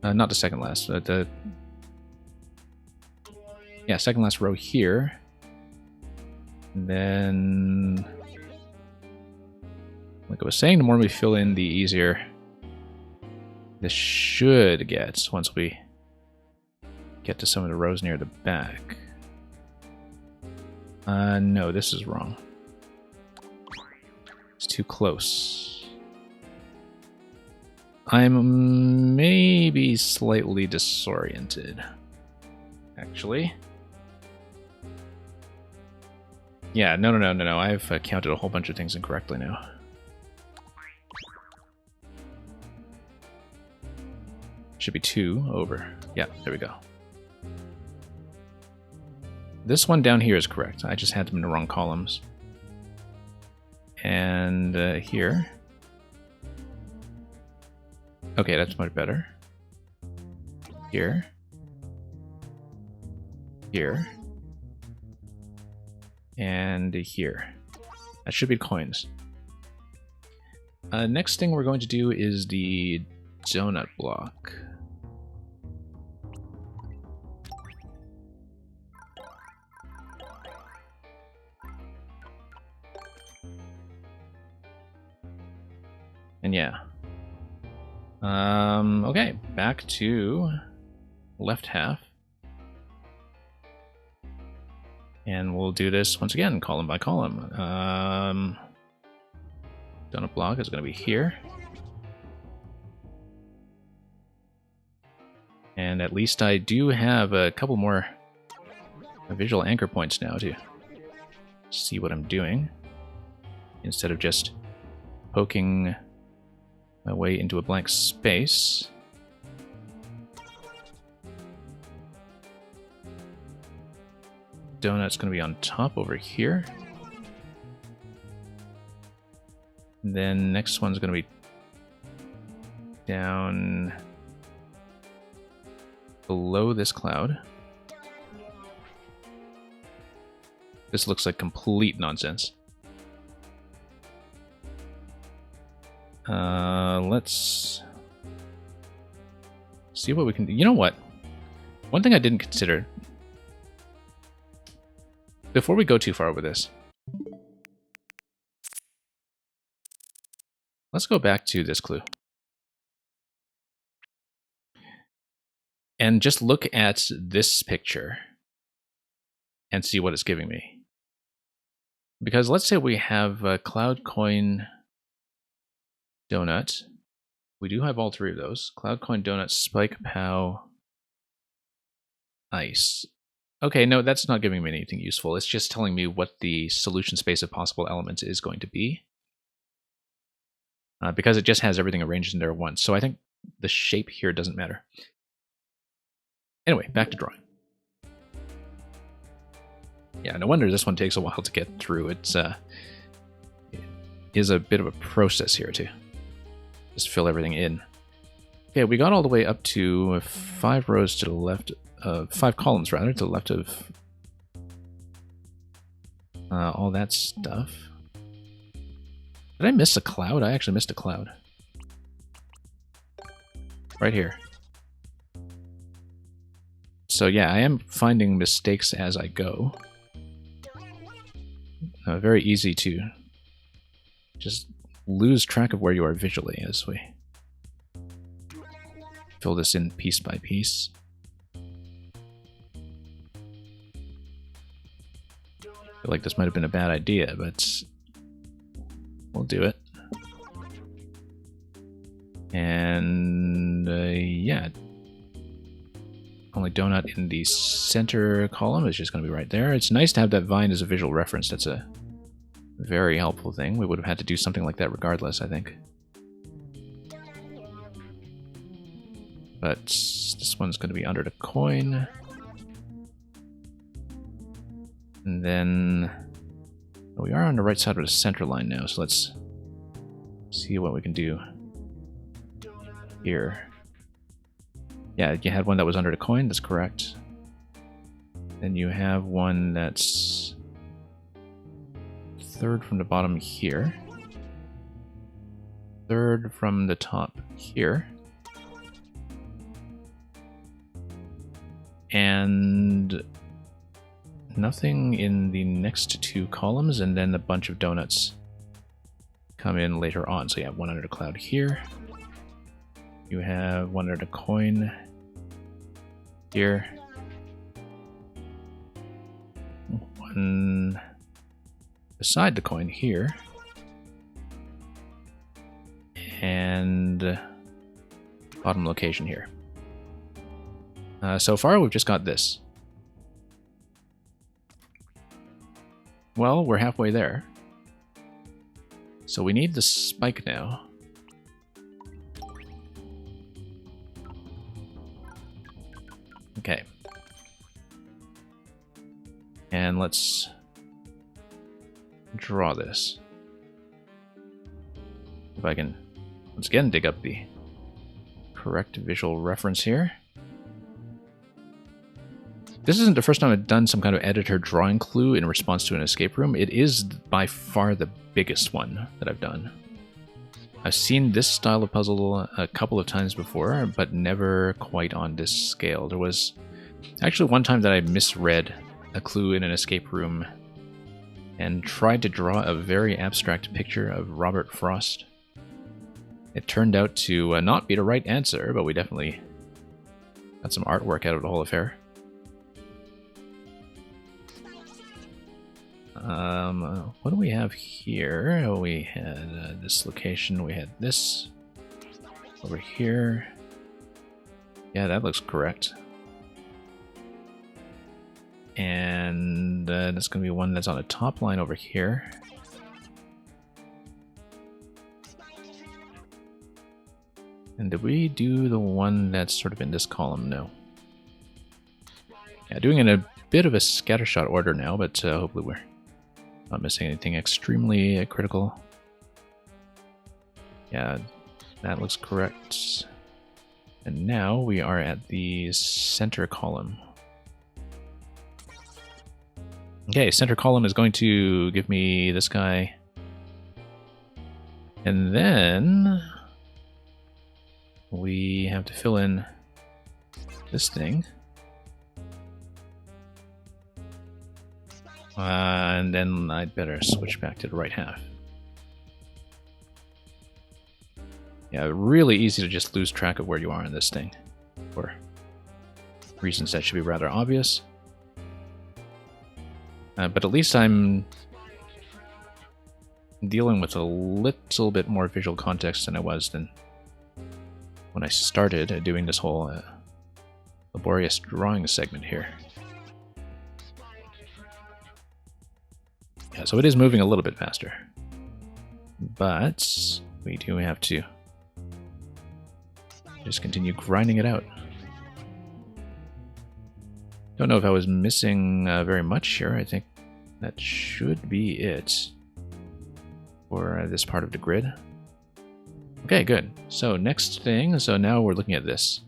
not the second last, but yeah, second last row here. And then, like I was saying, the more we fill in, the easier this should get once we get to some of the rows near the back. No, this is wrong. It's too close. I'm maybe slightly disoriented, actually. Yeah, no. I've counted a whole bunch of things incorrectly now. Should be 2 over. Yeah, there we go. This one down here is correct. I just had them in the wrong columns. And here. Okay, that's much better. Here. Here. And here. That should be coins. Next thing we're going to do is the donut block. And yeah. Okay, back to left half. And we'll do this once again, column by column. Donut block is going to be here. And at least I do have a couple more visual anchor points now to see what I'm doing, instead of just poking my way into a blank space. Donut's going to be on top over here. And then next one's going to be down below this cloud. This looks like complete nonsense. Let's see what we can do. You know what? One thing I didn't consider before we go too far with this, let's go back to this clue and just look at this picture and see what it's giving me. Because let's say we have a Cloud Coin Donut. We do have all 3 of those. Cloud Coin Donut, Spike Pow, Ice. Okay, no, that's not giving me anything useful. It's just telling me what the solution space of possible elements is going to be. Because it just has everything arranged in there at once. So I think the shape here doesn't matter. Anyway, back to drawing. Yeah, no wonder this one takes a while to get through. It is a bit of a process here to just fill everything in. Okay, we got all the way up to 5 rows to the left, 5 columns rather, to the left of all that stuff. Did I miss a cloud? I actually missed a cloud. Right here. So yeah, I am finding mistakes as I go. Very easy to just lose track of where you are visually as we fill this in piece by piece. I feel like this might have been a bad idea, but we'll do it. And yeah, only donut in the center column is just going to be right there. It's nice to have that vine as a visual reference. That's a very helpful thing. We would have had to do something like that regardless, I think. But this one's going to be under the coin. And then we are on the right side of the center line now, so let's see what we can do here. Yeah, you had one that was under the coin, that's correct. Then you have one that's third from the bottom here. Third from the top here. And nothing in the next two columns, and then a bunch of donuts come in later on. So you have one under the cloud here. You have one under the coin here. One beside the coin here. And bottom location here. So far, we've just got this. Well, we're halfway there. So we need the spike now. Okay. And let's draw this. If I can, once again, dig up the correct visual reference here. This isn't the first time I've done some kind of editor drawing clue in response to an escape room. It is by far the biggest one that I've done. I've seen this style of puzzle a couple of times before, but never quite on this scale. There was actually one time that I misread a clue in an escape room and tried to draw a very abstract picture of Robert Frost. It turned out to not be the right answer, but we definitely got some artwork out of the whole affair. What do we have here? Oh, we had this location, we had this over here. Yeah, that looks correct. And that's going to be one that's on a top line over here. And did we do the one that's sort of in this column? No. Yeah, doing it in a bit of a scattershot order now, but hopefully we're not missing anything extremely critical. Yeah, that looks correct. And now we are at the center column. Okay, center column is going to give me this guy. And then we have to fill in this thing. And then I'd better switch back to the right half. Yeah, really easy to just lose track of where you are in this thing. For reasons that should be rather obvious. But at least I'm dealing with a little bit more visual context than I was than when I started doing this whole laborious drawing segment here. Yeah, so it is moving a little bit faster. But we do have to just continue grinding it out. Don't know if I was missing very much here. I think that should be it for this part of the grid. Okay, good. So next thing, so now we're looking at this.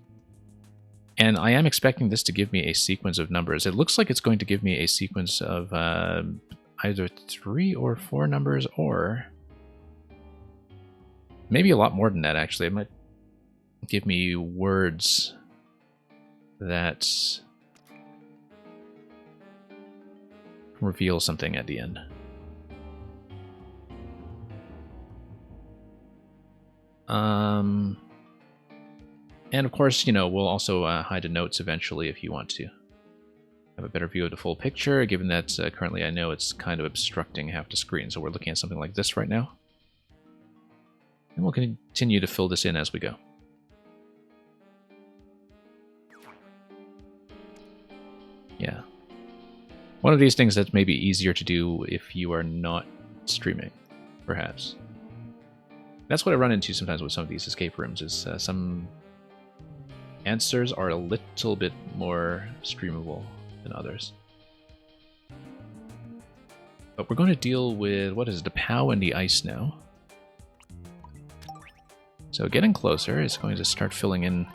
And I am expecting this to give me a sequence of numbers. It looks like it's going to give me a sequence of either 3 or 4 numbers, or maybe a lot more than that, actually. It might give me words that reveal something at the end. And of course, you know, we'll also hide the notes eventually if you want to have a better view of the full picture, given that currently I know it's kind of obstructing half the screen. So we're looking at something like this right now. And we'll continue to fill this in as we go. Yeah. One of these things that may be easier to do if you are not streaming, perhaps. That's what I run into sometimes with some of these escape rooms, is some answers are a little bit more streamable than others. But we're going to deal with, what is it, the POW and the ice now. So getting closer is going to start filling in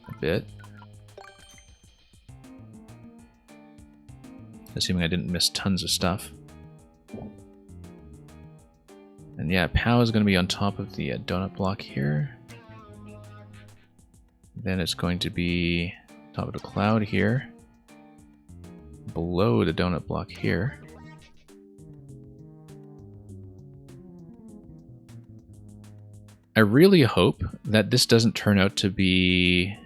a bit. Assuming I didn't miss tons of stuff. And yeah, POW is going to be on top of the donut block here. Then it's going to be top of the cloud here. Below the donut block here. I really hope that this doesn't turn out to be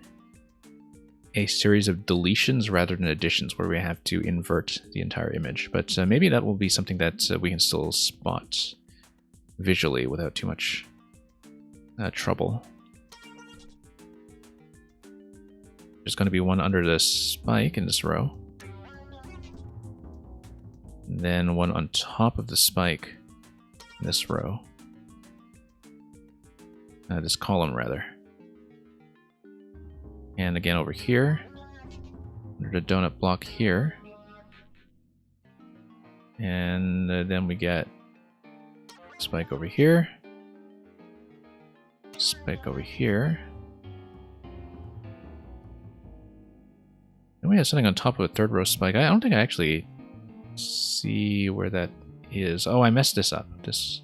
a series of deletions rather than additions where we have to invert the entire image. But maybe that will be something that we can still spot visually without too much trouble. There's going to be one under this spike in this row. And then one on top of the spike in this row. This column, rather. And again over here, under the donut block here. And then we get spike over here. Spike over here. And we have something on top of a third row spike. I don't think I actually see where that is. Oh, I messed this up. This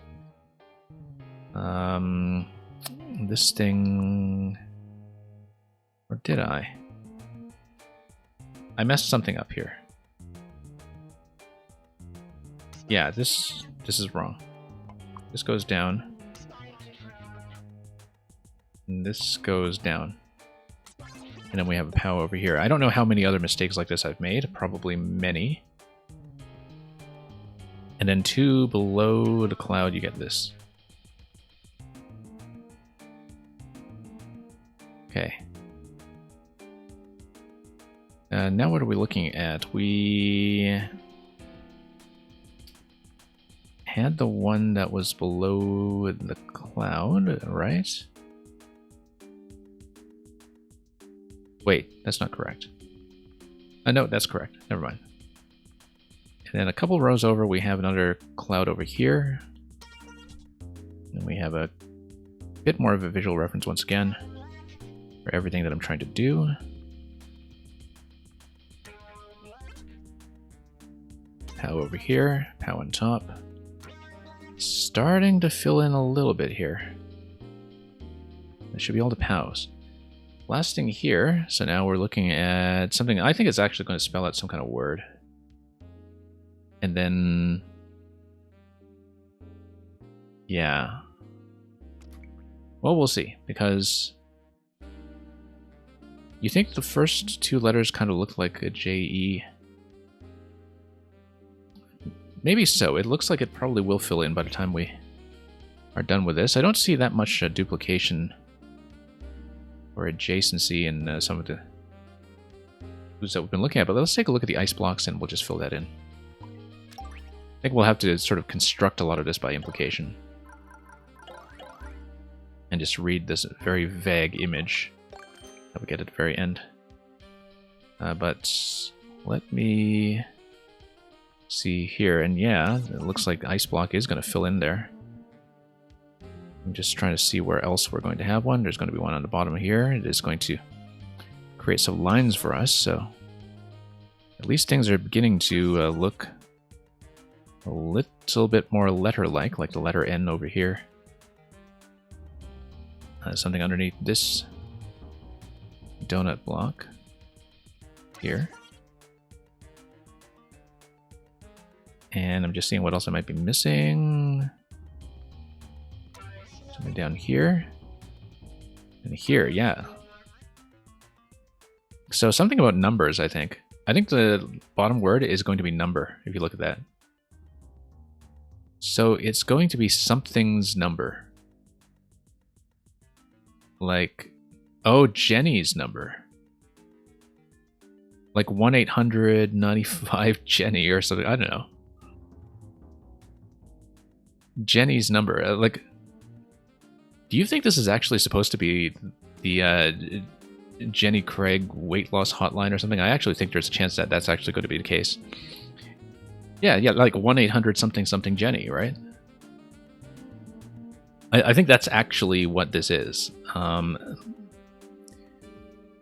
thing... Or did I? I messed something up here. Yeah, this is wrong. This goes down. And this goes down. And then we have a POW over here. I don't know how many other mistakes like this I've made. Probably many. And then 2 below the cloud, you get this. Okay. Now what are we looking at? We had the one that was below the cloud, right? Wait, that's not correct. No, that's correct. Never mind. And then a couple rows over, we have another cloud over here. And we have a bit more of a visual reference once again for everything that I'm trying to do. POW over here, POW on top. Starting to fill in a little bit here. That should be all the POWs. Last thing here, so now we're looking at something, I think it's actually going to spell out some kind of word. And then... yeah. Well, we'll see, because... you think the first 2 letters kind of look like a J-E? Maybe so. It looks like it probably will fill in by the time we are done with this. I don't see that much duplication or adjacency in some of the clues that we've been looking at, but let's take a look at the ice blocks and we'll just fill that in. I think we'll have to sort of construct a lot of this by implication. And just read this very vague image that we get at the very end. But let me see here, and yeah, it looks like the ice block is going to fill in there. I'm just trying to see where else we're going to have one. There's going to be one on the bottom here. It is going to create some lines for us, so at least things are beginning to look a little bit more letter-like, like the letter N over here. Something underneath this donut block here. And I'm just seeing what else I might be missing. Something down here. And here, yeah. So something about numbers, I think. I think the bottom word is going to be number, if you look at that. So it's going to be something's number. Like, oh, Jenny's number. Like 1-800-95 Jenny or something. I don't know. Jenny's number. Like, do you think this is actually supposed to be the Jenny Craig weight loss hotline or something? I actually think there's a chance that that's actually going to be the case. Yeah, like 1-800 Jenny, right? I think that's actually what this is.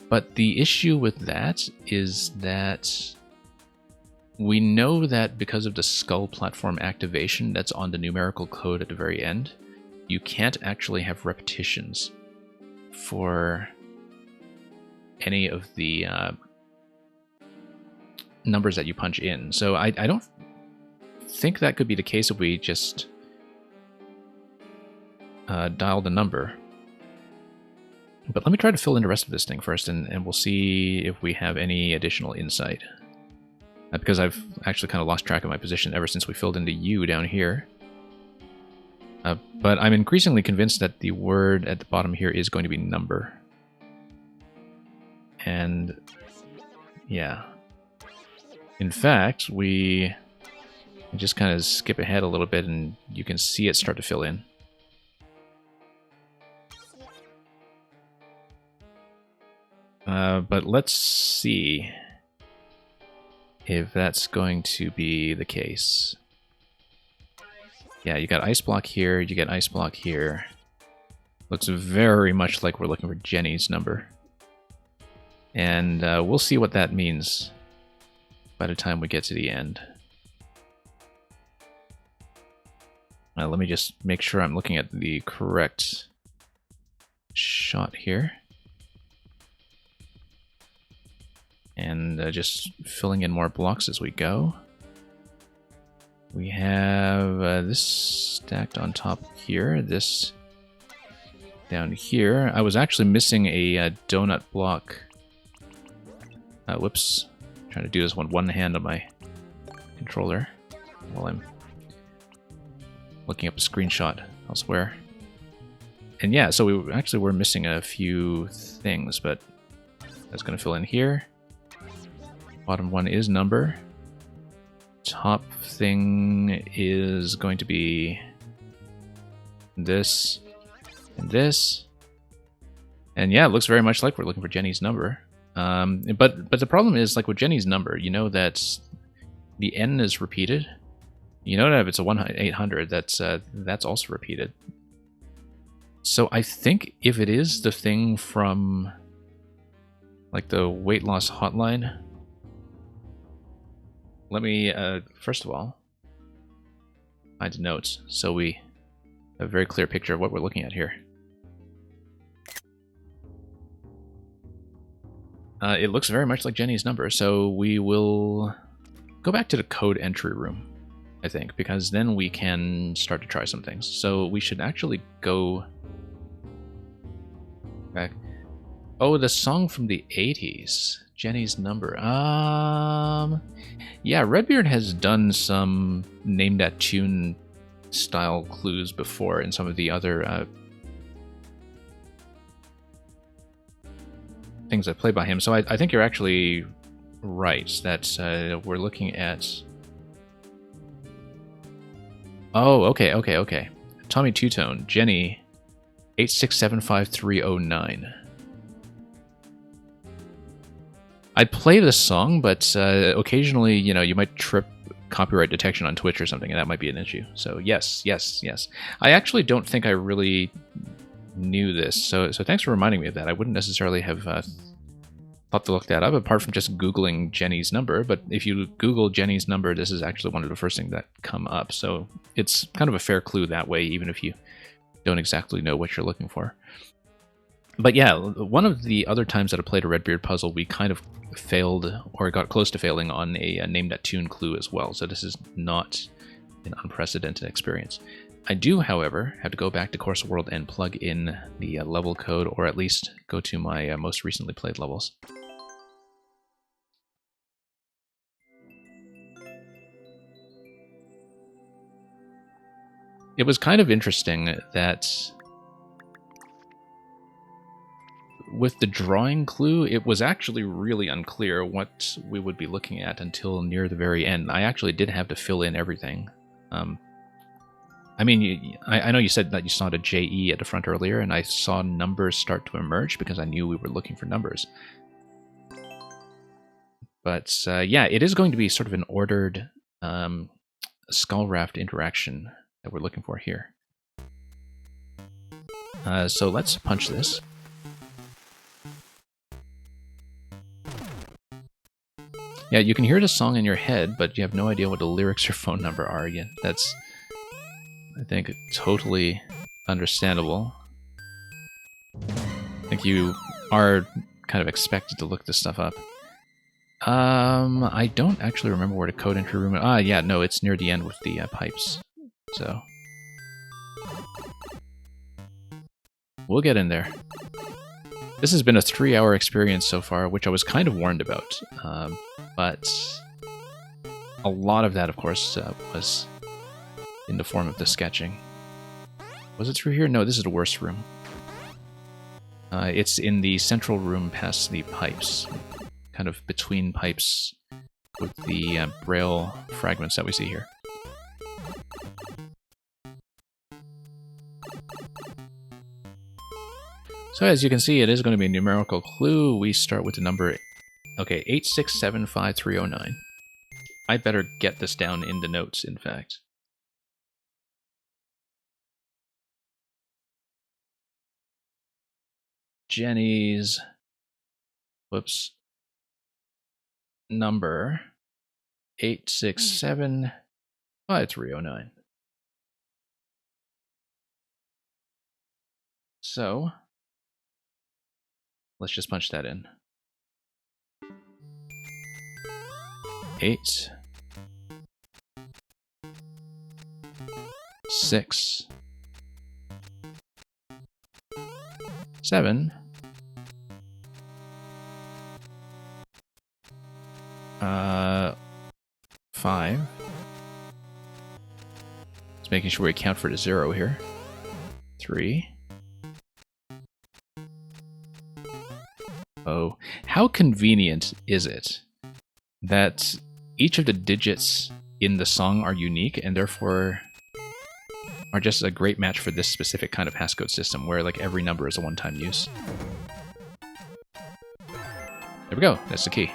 But the issue with that is that we know that because of the Skull platform activation that's on the numerical code at the very end, you can't actually have repetitions for any of the numbers that you punch in. So I don't think that could be the case if we just dial the number. But let me try to fill in the rest of this thing first, and we'll see if we have any additional insight. Because I've actually kind of lost track of my position ever since we filled in the U down here. But I'm increasingly convinced that the word at the bottom here is going to be number. And yeah. In fact, we just kind of skip ahead a little bit and you can see it start to fill in. But let's see if that's going to be the case. Yeah, you got ice block here, you get ice block here. Looks very much like we're looking for Jenny's number. And we'll see what that means by the time we get to the end. Let me just make sure I'm looking at the correct shot here. And just filling in more blocks as we go. We have this stacked on top here, this down here. I was actually missing a donut block. Whoops. I'm trying to do this one hand on my controller while I'm looking up a screenshot elsewhere. And yeah, so we actually were missing a few things, but that's going to fill in here. Bottom one is number. Top thing is going to be this and this. And yeah, it looks very much like we're looking for Jenny's number. But the problem is, like with Jenny's number, you know that the N is repeated. You know that if it's a 1-800, that's also repeated. So I think if it is the thing from like the weight loss hotline, let me first of all find notes so we have a very clear picture of what we're looking at here. It looks very much like Jenny's number, so we will go back to the code entry room, I think, because then we can start to try some things. So we should actually go back. Oh, the song from the 80s, Jenny's number. Yeah, Redbeard has done some Name That Tune style clues before in some of the other things that play by him. So I think you're actually right that we're looking at... Oh, okay. Tommy Two-Tone, Jenny, 8675309. I'd play this song, but occasionally, you know, you might trip copyright detection on Twitch or something, and that might be an issue. So yes. I actually don't think I really knew this, so thanks for reminding me of that. I wouldn't necessarily have thought to look that up, apart from just Googling Jenny's number, but if you Google Jenny's number, this is actually one of the first things that come up, so it's kind of a fair clue that way, even if you don't exactly know what you're looking for. But yeah, one of the other times that I played a Redbeard puzzle, we kind of failed, or got close to failing, on a Name That Tune clue as well. So this is not an unprecedented experience. I do, however, have to go back to Course World and plug in the level code, or at least go to my most recently played levels. It was kind of interesting that with the drawing clue, it was actually really unclear what we would be looking at until near the very end. I actually did have to fill in everything. I mean, I know you said that you saw the JE at the front earlier, and I saw numbers start to emerge because I knew we were looking for numbers. But yeah, it is going to be sort of an ordered skull raft interaction that we're looking for here. So let's punch this. Yeah, you can hear the song in your head, but you have no idea what the lyrics or phone number are yet. That's, I think, totally understandable. I think you are kind of expected to look this stuff up. I don't actually remember where the code entry room... Ah, yeah, no, it's near the end with the pipes. So... we'll get in there. This has been a 3-hour experience so far, which I was kind of warned about. But a lot of that, of course, was in the form of the sketching. Was it through here? No, this is the worst room. It's in the central room past the pipes. Kind of between pipes with the braille fragments that we see here. So as you can see, it is going to be a numerical clue. We start with the number, okay, 8675309. I better get this down in the notes, in fact. Jenny's, whoops, number 8675309. So, let's just punch that in. 8, 6, 7, 5. Just making sure we account for the 0 here. 3. Oh, how convenient is it that each of the digits in the song are unique and therefore are just a great match for this specific kind of passcode system where like every number is a one-time use. There we go, that's the key.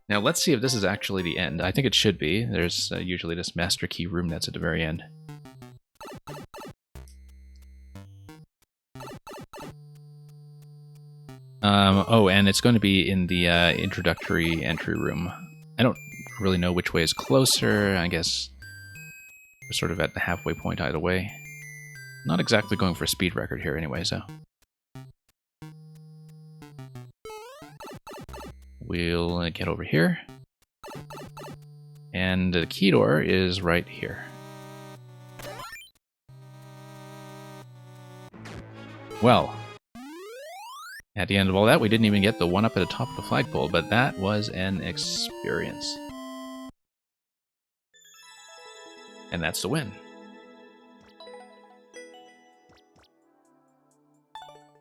Now let's see if this is actually the end. I think it should be. There's usually this master key room that's at the very end. Oh, and it's going to be in the introductory entry room. I don't really know which way is closer. I guess we're sort of at the halfway point either way. Not exactly going for a speed record here anyway, so. We'll get over here. And the key door is right here. Well, at the end of all that, we didn't even get the one up at the top of the flagpole, but that was an experience. And that's the win.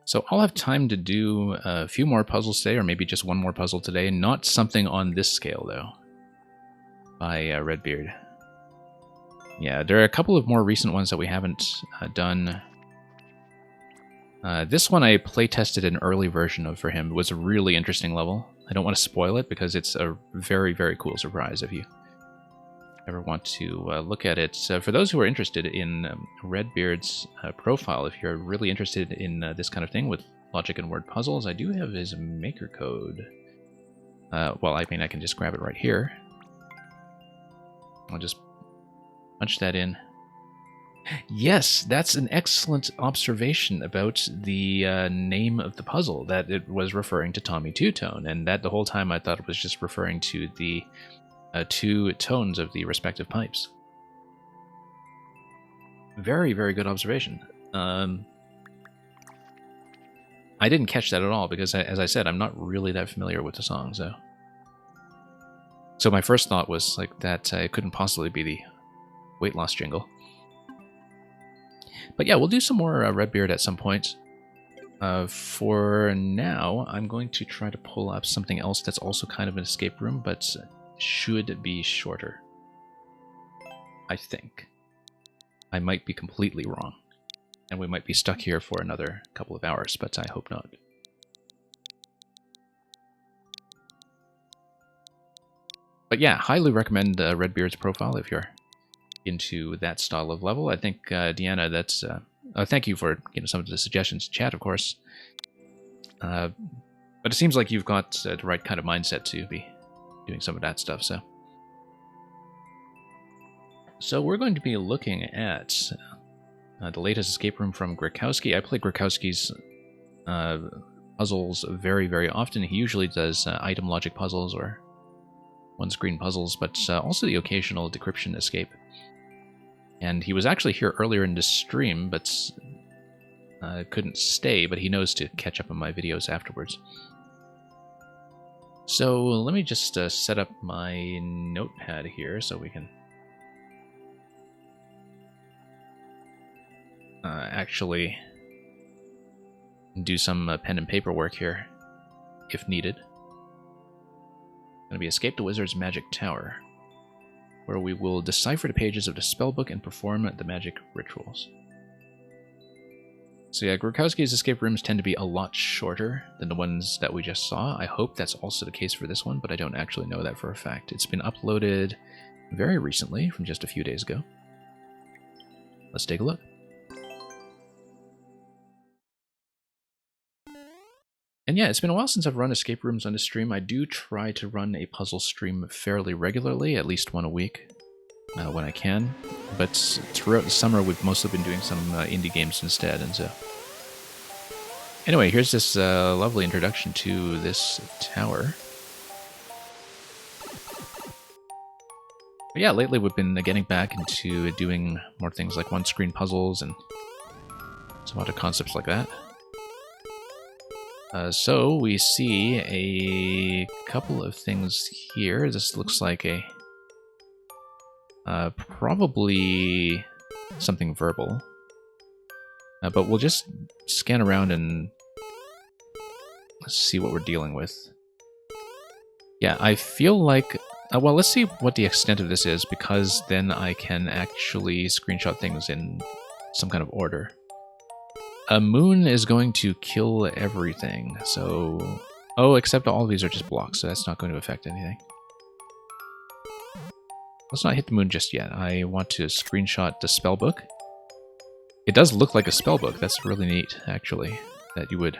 So I'll have time to do a few more puzzles today, or maybe just one more puzzle today. Not something on this scale, though, by Redbeard. Yeah, there are a couple of more recent ones that we haven't done. This one I playtested an early version of for him. It was a really interesting level. I don't want to spoil it because it's a very, very cool surprise if you ever want to look at it. For those who are interested in Redbeard's profile, if you're really interested in this kind of thing with logic and word puzzles, I do have his maker code. Well, I mean, I can just grab it right here. I'll just punch that in. Yes, that's an excellent observation about the name of the puzzle, that it was referring to Tommy Two-Tone, and that the whole time I thought it was just referring to the two tones of the respective pipes. Very, very good observation. I didn't catch that at all because, as I said, I'm not really that familiar with the song, so my first thought was like that it couldn't possibly be the weight loss jingle. But yeah, we'll do some more Redbeard at some point. For now, I'm going to try to pull up something else that's also kind of an escape room, but should be shorter. I think. I might be completely wrong. And we might be stuck here for another couple of hours, but I hope not. But yeah, highly recommend Redbeard's profile if you're into that style of level. I think, Deanna, that's... thank you for some of the suggestions in chat, of course. But it seems like you've got the right kind of mindset to be doing some of that stuff, so... So we're going to be looking at the latest escape room from Grikowski. I play Grikowski's puzzles very, very often. He usually does item logic puzzles or one-screen puzzles, but also the occasional decryption escape. And he was actually here earlier in this stream, but couldn't stay, but he knows to catch up on my videos afterwards. So let me just set up my notepad here so we can actually do some pen and paper work here, if needed. Going to be Escape the Wizard's Magic Tower, where we will decipher the pages of the spellbook and perform the magic rituals. So yeah, Grikowski's escape rooms tend to be a lot shorter than the ones that we just saw. I hope that's also the case for this one, but I don't actually know that for a fact. It's been uploaded very recently, from just a few days ago. Let's take a look. And yeah, it's been a while since I've run escape rooms on the stream. I do try to run a puzzle stream fairly regularly, at least one a week, when I can. But throughout the summer, we've mostly been doing some indie games instead, and so... Anyway, here's this lovely introduction to this tower. But yeah, lately we've been getting back into doing more things like one-screen puzzles and some other concepts like that. So we see a couple of things here. This looks like a probably something verbal, but we'll just scan around and see what we're dealing with. Yeah, I feel like well, let's see what the extent of this is, because then I can actually screenshot things in some kind of order. A moon is going to kill everything, so... Oh, except all of these are just blocks, so that's not going to affect anything. Let's not hit the moon just yet. I want to screenshot the spellbook. It does look like a spellbook. That's really neat, actually, that you would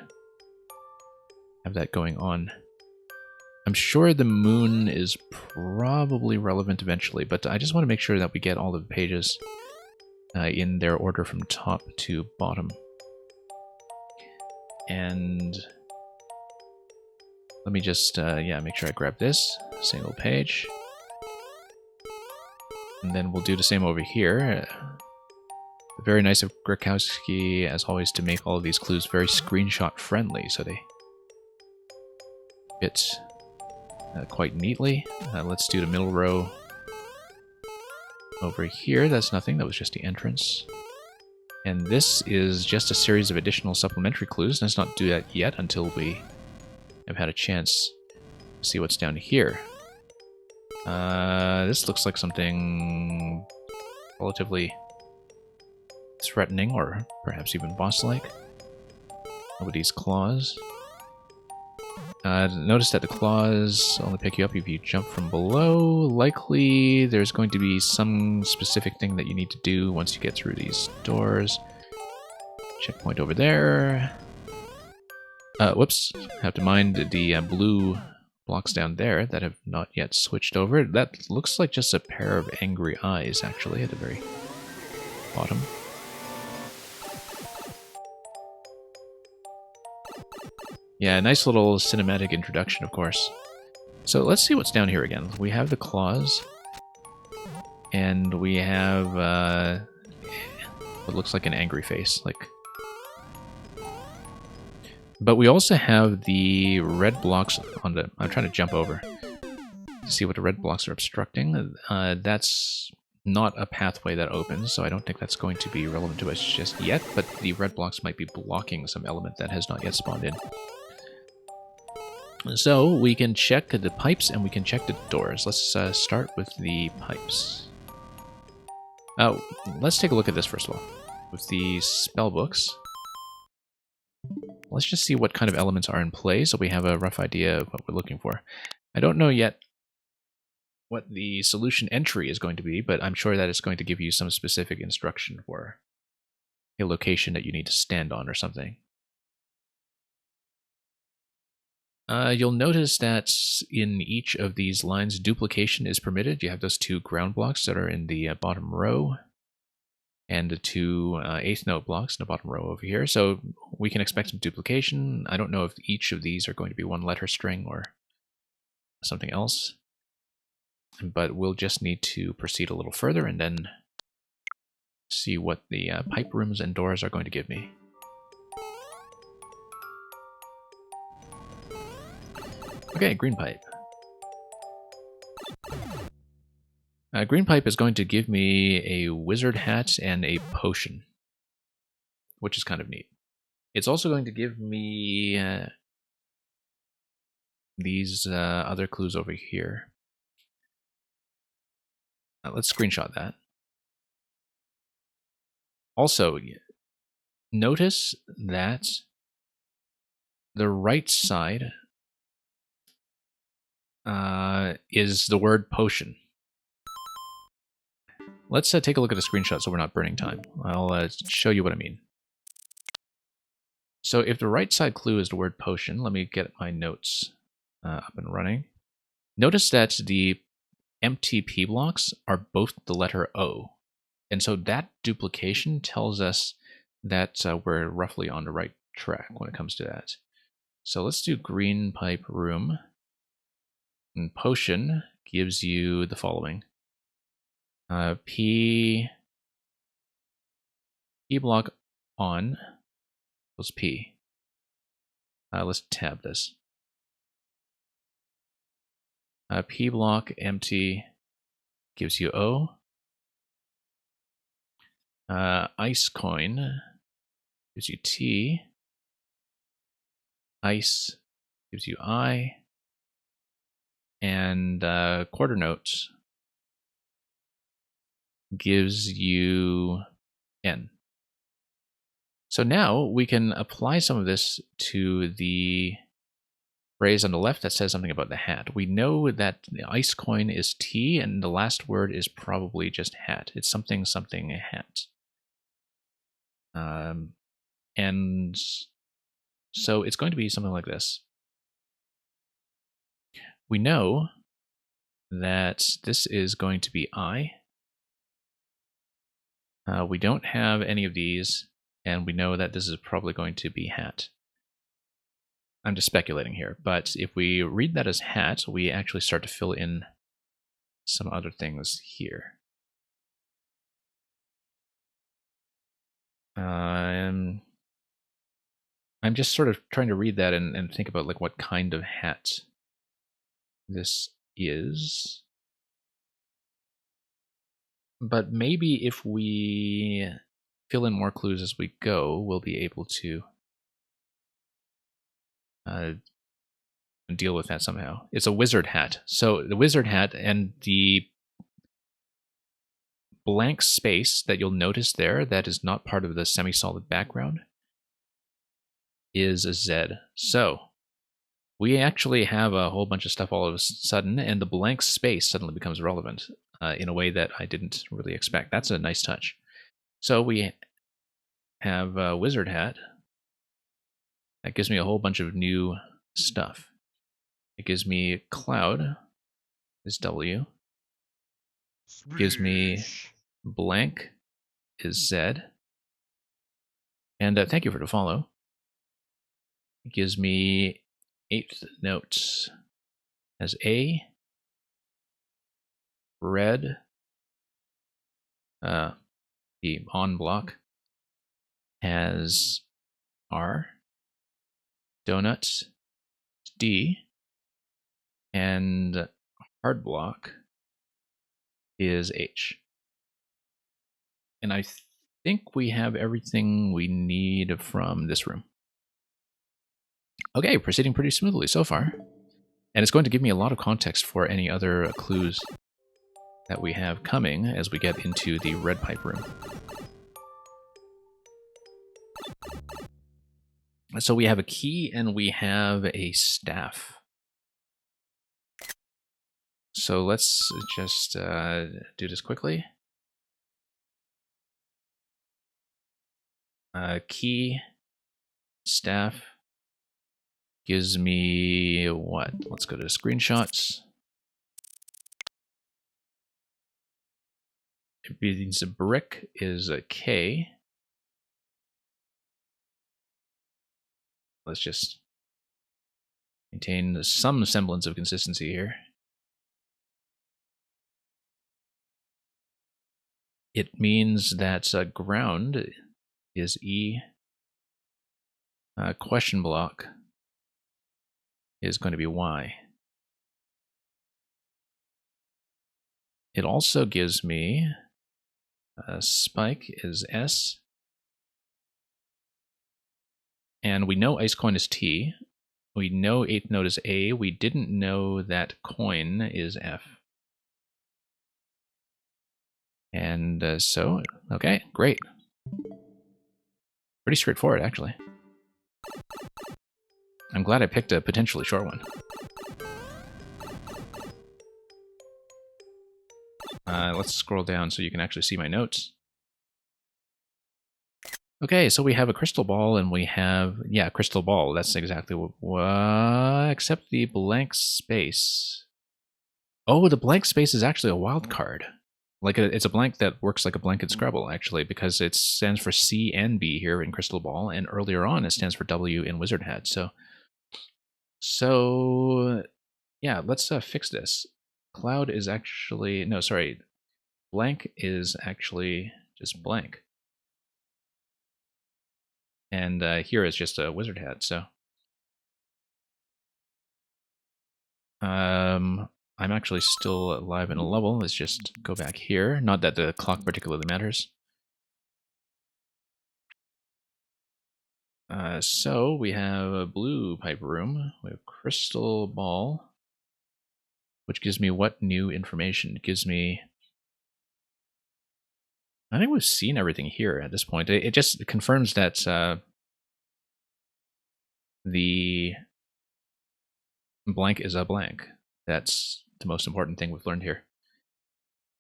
have that going on. I'm sure the moon is probably relevant eventually, but I just want to make sure that we get all of the pages in their order from top to bottom. And let me just, yeah, make sure I grab this single page. And then we'll do the same over here. Very nice of Grikowski, as always, to make all of these clues very screenshot friendly, so they fit quite neatly. Let's do the middle row over here. That's nothing, that was just the entrance. And this is just a series of additional supplementary clues. Let's not do that yet until we have had a chance to see what's down here. This looks like something relatively threatening, or perhaps even boss-like. Nobody's claws. Notice that the claws only pick you up if you jump from below. Likely there's going to be some specific thing that you need to do once you get through these doors. Checkpoint over there. Whoops. Have to mind the blue blocks down there that have not yet switched over. That looks like just a pair of angry eyes, actually, at the very bottom. Yeah, nice little cinematic introduction, of course. So let's see what's down here again. We have the claws, and we have what looks like an angry face. But we also have the red blocks on the... I'm trying to jump over to see what the red blocks are obstructing. That's not a pathway that opens, so I don't think that's going to be relevant to us just yet, but the red blocks might be blocking some element that has not yet spawned in. So we can check the pipes and we can check the doors. Let's start with the pipes. Oh, let's take a look at this first of all. With the spell books, let's just see what kind of elements are in play so we have a rough idea of what we're looking for. I don't know yet what the solution entry is going to be, but I'm sure that it's going to give you some specific instruction for a location that you need to stand on or something. You'll notice that in each of these lines, duplication is permitted. You have those two ground blocks that are in the bottom row, and the two eighth note blocks in the bottom row over here. So we can expect some duplication. I don't know if each of these are going to be one letter string or something else, but we'll just need to proceed a little further and then see what the pipe rooms and doors are going to give me. Okay, green pipe. Green pipe is going to give me a wizard hat and a potion, which is kind of neat. It's also going to give me these other clues over here. Let's screenshot that. Also, notice that the right side is the word potion. Let's take a look at the screenshot so we're not burning time. I'll show you what I mean. So if the right side clue is the word potion, let me get my notes up and running. Notice that the empty P blocks are both the letter O. And so that duplication tells us that we're roughly on the right track when it comes to that. So let's do green pipe room. And potion gives you the following. P block on equals P. Let's tab this. P block empty gives you O. Ice coin gives you T. Ice gives you I. And quarter notes gives you N. So now we can apply some of this to the phrase on the left that says something about the hat. We know that the ice coin is T, and the last word is probably just hat. It's something something hat. And so it's going to be something like this. We know that this is going to be I. We don't have any of these, and we know that this is probably going to be hat. I'm just speculating here, but if we read that as hat, we actually start to fill in some other things here. I'm just sort of trying to read that and think about like what kind of hat this is. But maybe if we fill in more clues as we go, we'll be able to deal with that somehow. It's a wizard hat. So the wizard hat and the blank space that you'll notice there that is not part of the semi-solid background is a Z. So we actually have a whole bunch of stuff all of a sudden, and the blank space suddenly becomes relevant in a way that I didn't really expect. That's a nice touch. So we have a wizard hat. That gives me a whole bunch of new stuff. It gives me cloud is W. Gives me blank is Z. And thank you for the follow. It gives me 8th notes as A, red, the on block has R, donuts D, and hard block is H. And I think we have everything we need from this room. Okay, proceeding pretty smoothly so far. And it's going to give me a lot of context for any other clues that we have coming as we get into the red pipe room. So we have a key and we have a staff. So let's just do this quickly. Key, staff, gives me what? Let's go to screenshots. It means a brick is a K. Let's just maintain some semblance of consistency here. It means that ground is E. Question block is going to be Y. It also gives me spike is S. And we know ice coin is T. We know 8th note is A. We didn't know that coin is F. And so, okay, great. Pretty straightforward, actually. I'm glad I picked a potentially short one. Let's scroll down so you can actually see my notes. Okay, so we have a crystal ball and we have, yeah, crystal ball. That's exactly what, except the blank space. Oh, the blank space is actually a wild card. Like it's a blank that works like a blank in Scrabble, actually, because it stands for C and B here in crystal ball, and earlier on it stands for W in wizard hat. So yeah, let's fix this. Cloud is actually, no, sorry. Blank is actually just blank. And here is just a wizard hat, so. I'm actually still live in a level. Let's just go back here. Not that the clock particularly matters. So we have a blue pipe room. We have crystal ball, which gives me what new information? It gives me, I think we've seen everything here at this point. It just confirms that the blank is a blank. That's the most important thing we've learned here.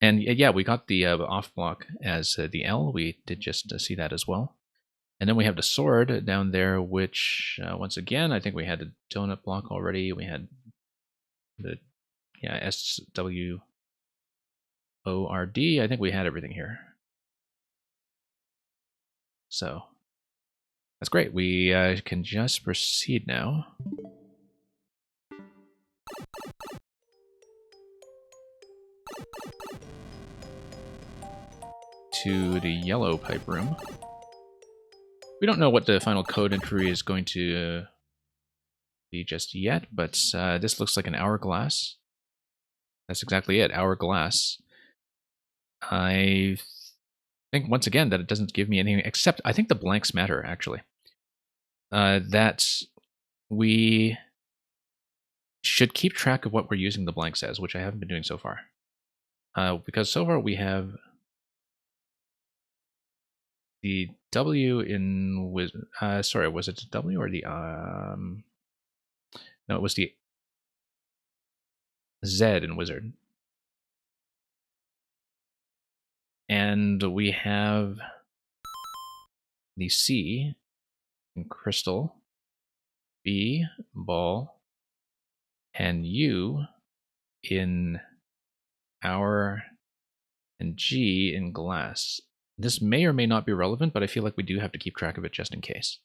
And yeah, we got the off block as the L. We did just see that as well. And then we have the sword down there, which, once again, I think we had the donut block already. We had the, yeah, SWORD. I think we had everything here. So that's great. We can just proceed now. To the yellow pipe room. We don't know what the final code entry is going to be just yet, but this looks like an hourglass. That's exactly it, hourglass. I think, once again, that it doesn't give me anything, except I think the blanks matter, actually. That we should keep track of what we're using the blanks as, which I haven't been doing so far. Because so far we have the W in sorry, was it the W or the no, it was the Z in wizard. And we have the C in crystal, B ball, and U in hour, and G in glass. This may or may not be relevant, but I feel like we do have to keep track of it just in case.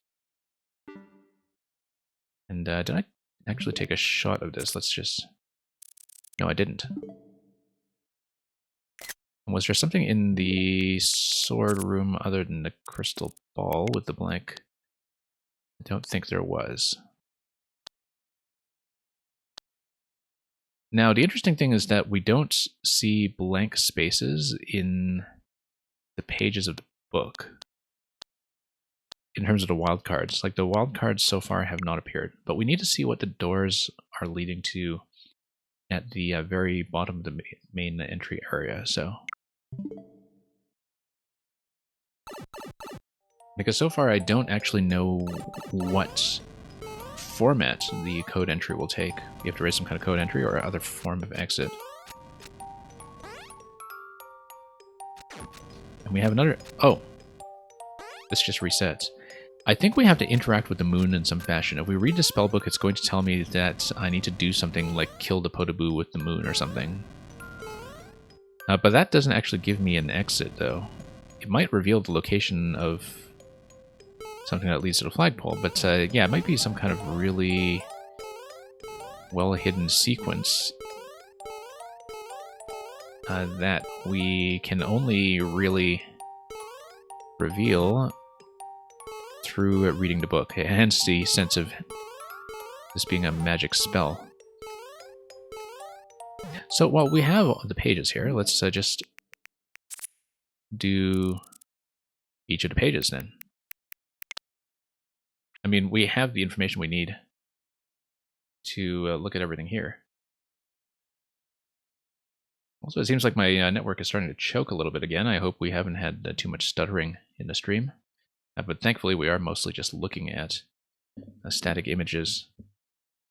And did I actually take a shot of this? Let's just... No, I didn't. Was there something in the sword room other than the crystal ball with the blank? I don't think there was. Now, the interesting thing is that we don't see blank spaces in the pages of the book in terms of the wildcards. Like, the wildcards so far have not appeared, but we need to see what the doors are leading to at the very bottom of the main entry area, so... Because so far I don't actually know what format the code entry will take. You have to raise some kind of code entry or other form of exit. And we have another... Oh! This just resets. I think we have to interact with the moon in some fashion. If we read the spellbook, it's going to tell me that I need to do something like kill the Potaboo with the moon or something. But that doesn't actually give me an exit, though. It might reveal the location of something that leads to the flagpole, but yeah, it might be some kind of really well-hidden sequence that we can only really reveal through reading the book, hence the sense of this being a magic spell. So while we have the pages here, let's just do each of the pages then. I mean, we have the information we need to look at everything here. Also, it seems like my network is starting to choke a little bit again. I hope we haven't had too much stuttering in the stream. But thankfully, we are mostly just looking at static images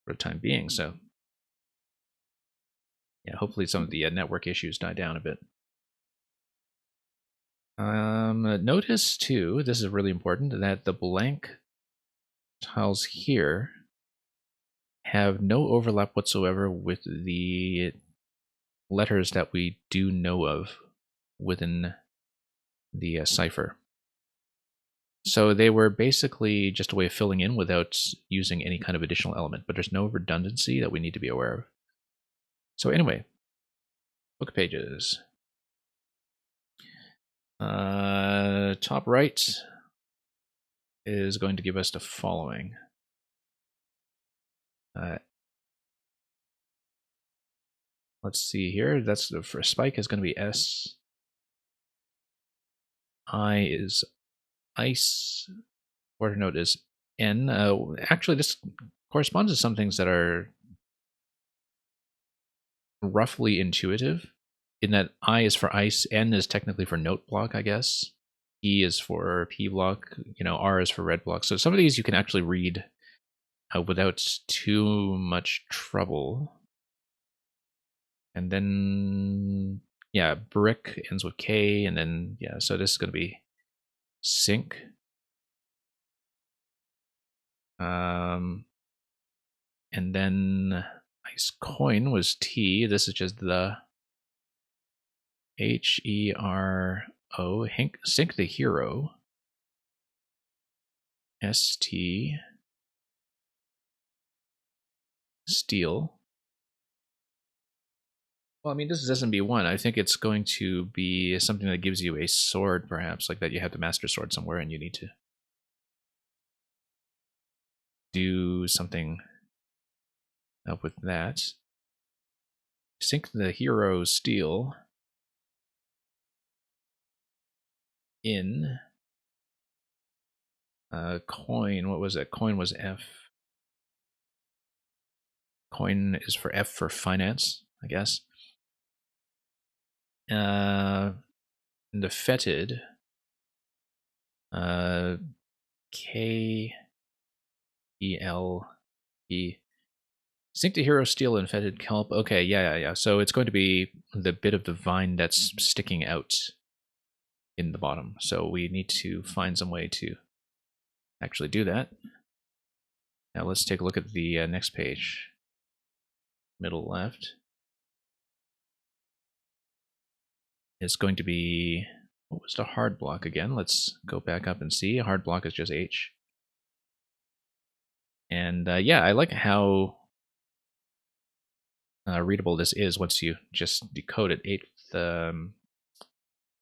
for the time being, so... Yeah, hopefully some of the network issues die down a bit. Notice, too, this is really important, that the blank tiles here have no overlap whatsoever with the letters that we do know of within the cipher. So they were basically just a way of filling in without using any kind of additional element, but there's no redundancy that we need to be aware of. So anyway, book pages. Top right is going to give us the following. Let's see here. That's the first spike is going to be S. I is ice. Order note is N. Actually, this corresponds to some things that are roughly intuitive, in that I is for ice, N is technically for note block, I guess. E is for P block, R is for red block. So some of these you can actually read without too much trouble. And then, yeah, brick ends with K, and then, yeah, so this is going to be sink. And then ice coin was T. This is just the H-E-R-O. Sink the hero. S-T. Steel. Well, I mean, this is SMB1. I think it's going to be something that gives you a sword, perhaps, like that you have the master sword somewhere and you need to do something up with that. Sink the hero steel in coin. What was it? Coin was F. Coin is for F for finance, I guess. The fetid. K-E-L-E. Sink the hero steel and fetid kelp. Okay, yeah. So it's going to be the bit of the vine that's sticking out in the bottom. So we need to find some way to actually do that. Now let's take a look at the next page. Middle left. It's going to be What was the hard block again? Let's go back up and see. A hard block is just H. And yeah, I like how readable this is once you just decode it. Eighth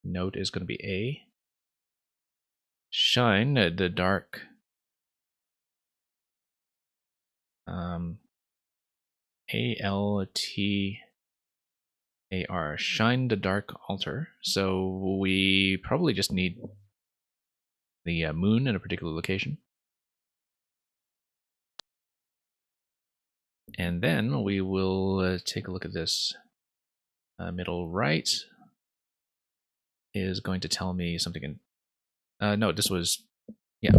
note is going to be A. Shine the dark. A-L-T-A-R. Shine the dark altar. So we probably just need the moon in a particular location. And then we will take a look at this. Middle right is going to tell me something in... no, this was... Yeah.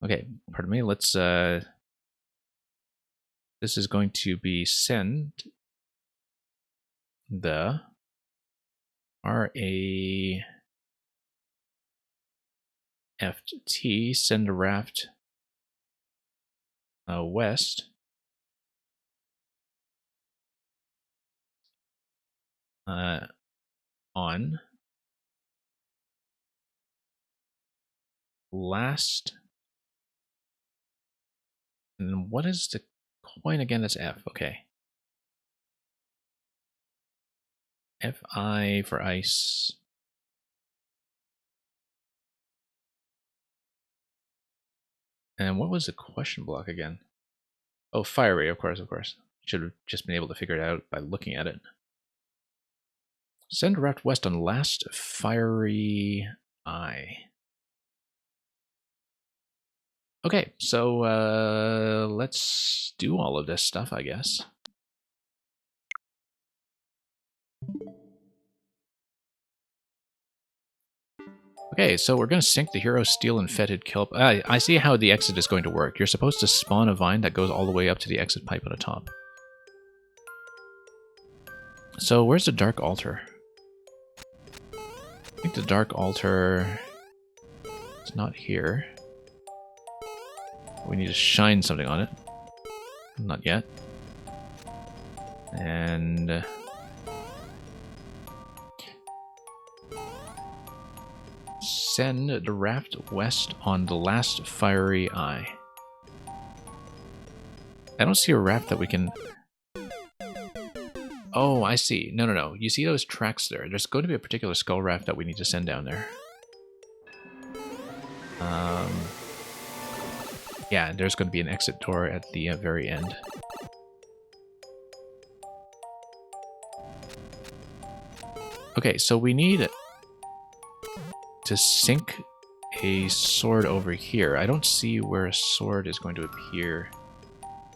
Okay, pardon me. Let's... this is going to be send the R-A-F-T, send a raft west on last. And what is the coin again? That's F. Okay. F-I for ice. And what was the question block again? Oh, fiery, of course, of course. Should have just been able to figure it out by looking at it. Send a raft west on last fiery eye. Okay, so let's do all of this stuff, I guess. Okay, so we're going to sink the hero steel and fetid kelp. I see how the exit is going to work. You're supposed to spawn a vine that goes all the way up to the exit pipe on the top. So where's the dark altar? I think the dark altar is not here. We need to shine something on it. Not yet. And... send the raft west on the last fiery eye. I don't see a raft that we can... Oh, I see. No, no, no. You see those tracks there? There's going to be a particular skull raft that we need to send down there. Yeah, there's going to be an exit door at the very end. Okay, so we need to sink a sword over here. I don't see where a sword is going to appear.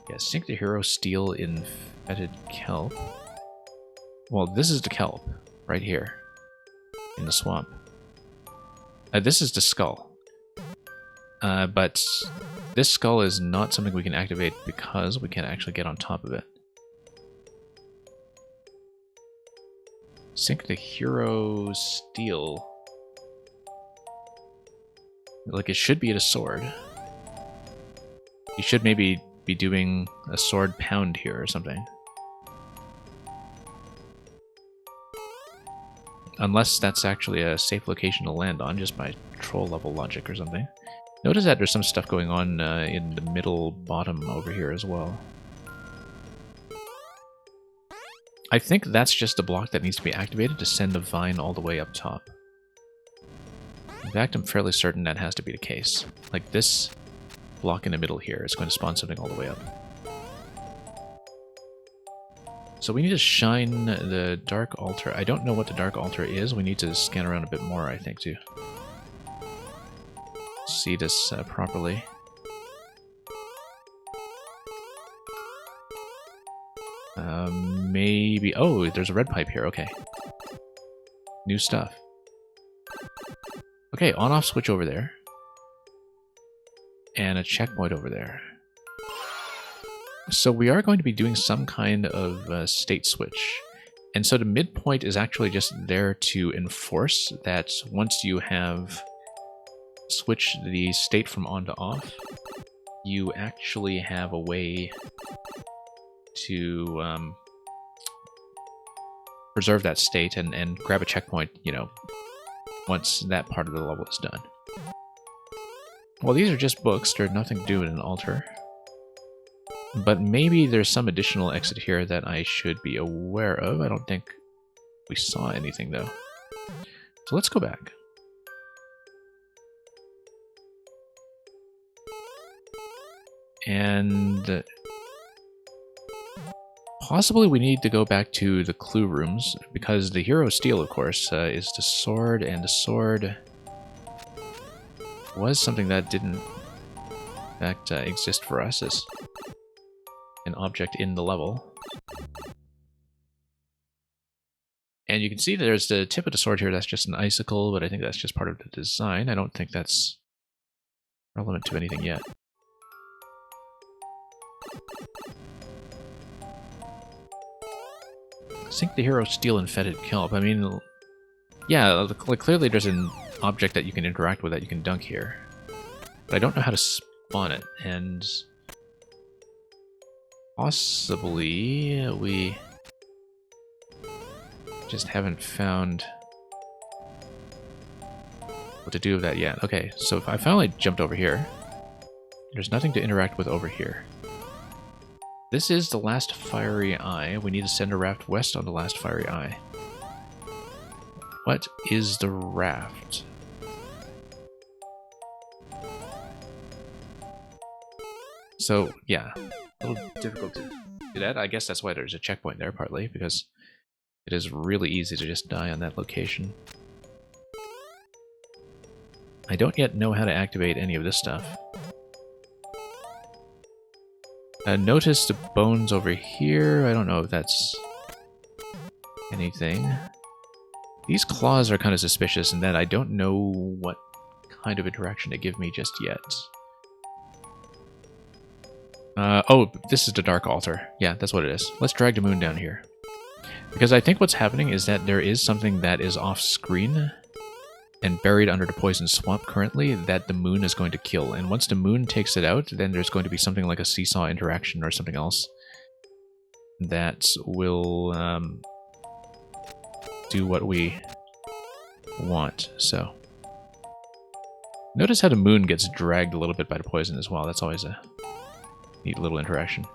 Yeah, sink the hero steel in fetid kelp. Well, this is the kelp, right here, in the swamp. This is the skull. But this skull is not something we can activate because we can't actually get on top of it. Sink the hero steel. Like, it should be at a sword. You should maybe be doing a sword pound here or something. Unless that's actually a safe location to land on, just by troll level logic or something. Notice that there's some stuff going on in the middle bottom over here as well. I think that's just a block that needs to be activated to send the vine all the way up top. In fact, I'm fairly certain that has to be the case. Like, this block in the middle here is going to spawn something all the way up. So we need to shine the dark altar. I don't know what the dark altar is. We need to scan around a bit more, I think, to see this properly. Maybe... Oh, there's a red pipe here. Okay. New stuff. Okay, on-off switch over there. And a checkpoint over there. So we are going to be doing some kind of state switch. And so the midpoint is actually just there to enforce that once you have switched the state from on to off, you actually have a way to preserve that state and grab a checkpoint, you know, once that part of the level is done. Well, these are just books. There's nothing to do with an altar. But maybe there's some additional exit here that I should be aware of. I don't think we saw anything, though. So let's go back. And possibly we need to go back to the clue rooms, because the hero steel, of course, is the sword, and the sword was something that didn't, in fact, exist for us as an object in the level. And you can see there's the tip of the sword here, that's just an icicle, but I think that's just part of the design. I don't think that's relevant to anything yet. Sink the hero steel and fetid kelp. I mean, yeah, like clearly there's an object that you can interact with that you can dunk here. But I don't know how to spawn it, and possibly we just haven't found what to do with that yet. Okay, so if I finally jumped over here, there's nothing to interact with over here. This is the last fiery eye. We need to send a raft west on the last fiery eye. What is the raft? So, yeah, a little difficult to do that. I guess that's why there's a checkpoint there, partly, because it is really easy to just die on that location. I don't yet know how to activate any of this stuff. Notice the bones over here. I don't know if that's anything. These claws are kind of suspicious in that I don't know what kind of interaction to give me just yet. Oh, this is the Dark Altar. Yeah, that's what it is. Let's drag the moon down here. Because I think what's happening is that there is something that is off-screen and buried under the poison swamp currently that the moon is going to kill. And once the moon takes it out, then there's going to be something like a seesaw interaction or something else that will do what we want. So notice how the moon gets dragged a little bit by the poison as well. That's always a neat little interaction.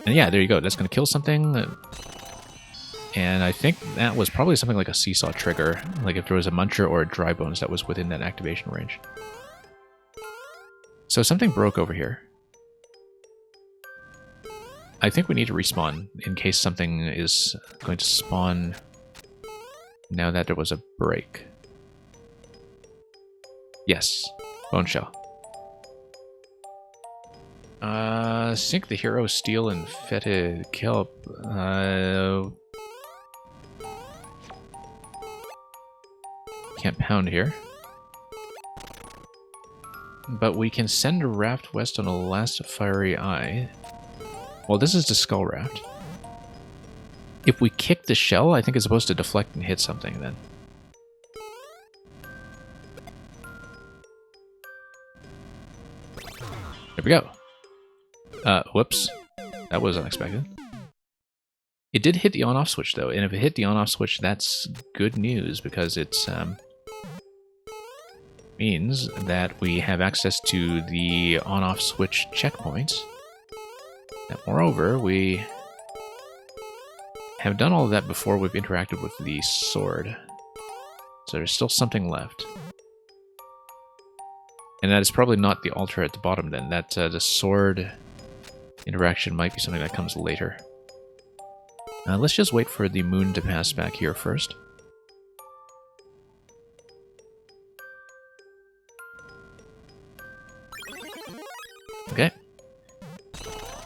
And yeah, there you go. That's going to kill something. And I think that was probably something like a seesaw trigger, like if there was a muncher or a dry bones that was within that activation range. So something broke over here. I think we need to respawn in case something is going to spawn now that there was a break. Yes, bone shell. Sink the hero steel and fetid kelp. Can't pound here. But we can send a raft west on the last fiery eye. Well, this is the skull raft. If we kick the shell, I think it's supposed to deflect and hit something then. There we go. Whoops. That was unexpected. It did hit the on-off switch, though, and if it hit the on-off switch, that's good news, because it's means that we have access to the on-off switch checkpoints. And moreover, we have done all of that before we've interacted with the sword. So there's still something left. And that is probably not the altar at the bottom then. That the sword interaction might be something that comes later. Let's just wait for the moon to pass back here first. Okay.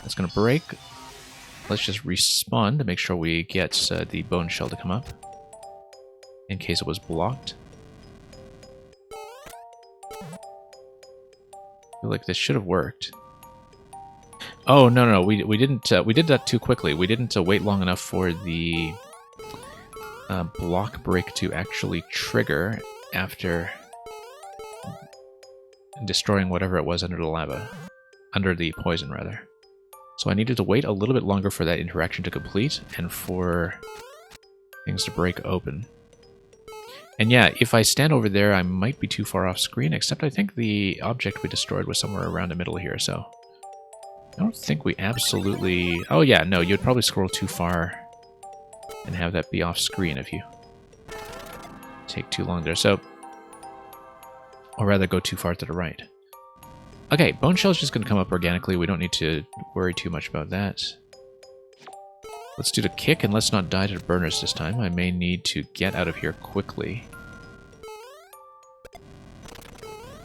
That's going to break. Let's just respawn to make sure we get the bone shell to come up, in case it was blocked. I feel like this should have worked. Oh, no, we didn't, we did that too quickly. We didn't wait long enough for the block break to actually trigger after destroying whatever it was under the lava. Under the poison, rather. So I needed to wait a little bit longer for that interaction to complete and for things to break open. And yeah, if I stand over there, I might be too far off screen, except I think the object we destroyed was somewhere around the middle here, so... I don't think we absolutely... Oh yeah, no, you'd probably scroll too far and have that be off screen if you take too long there, so... Or rather go too far to the right. Okay, Bone Shell's just going to come up organically. We don't need to worry too much about that. Let's do the kick, and let's not die to the burners this time. I may need to get out of here quickly.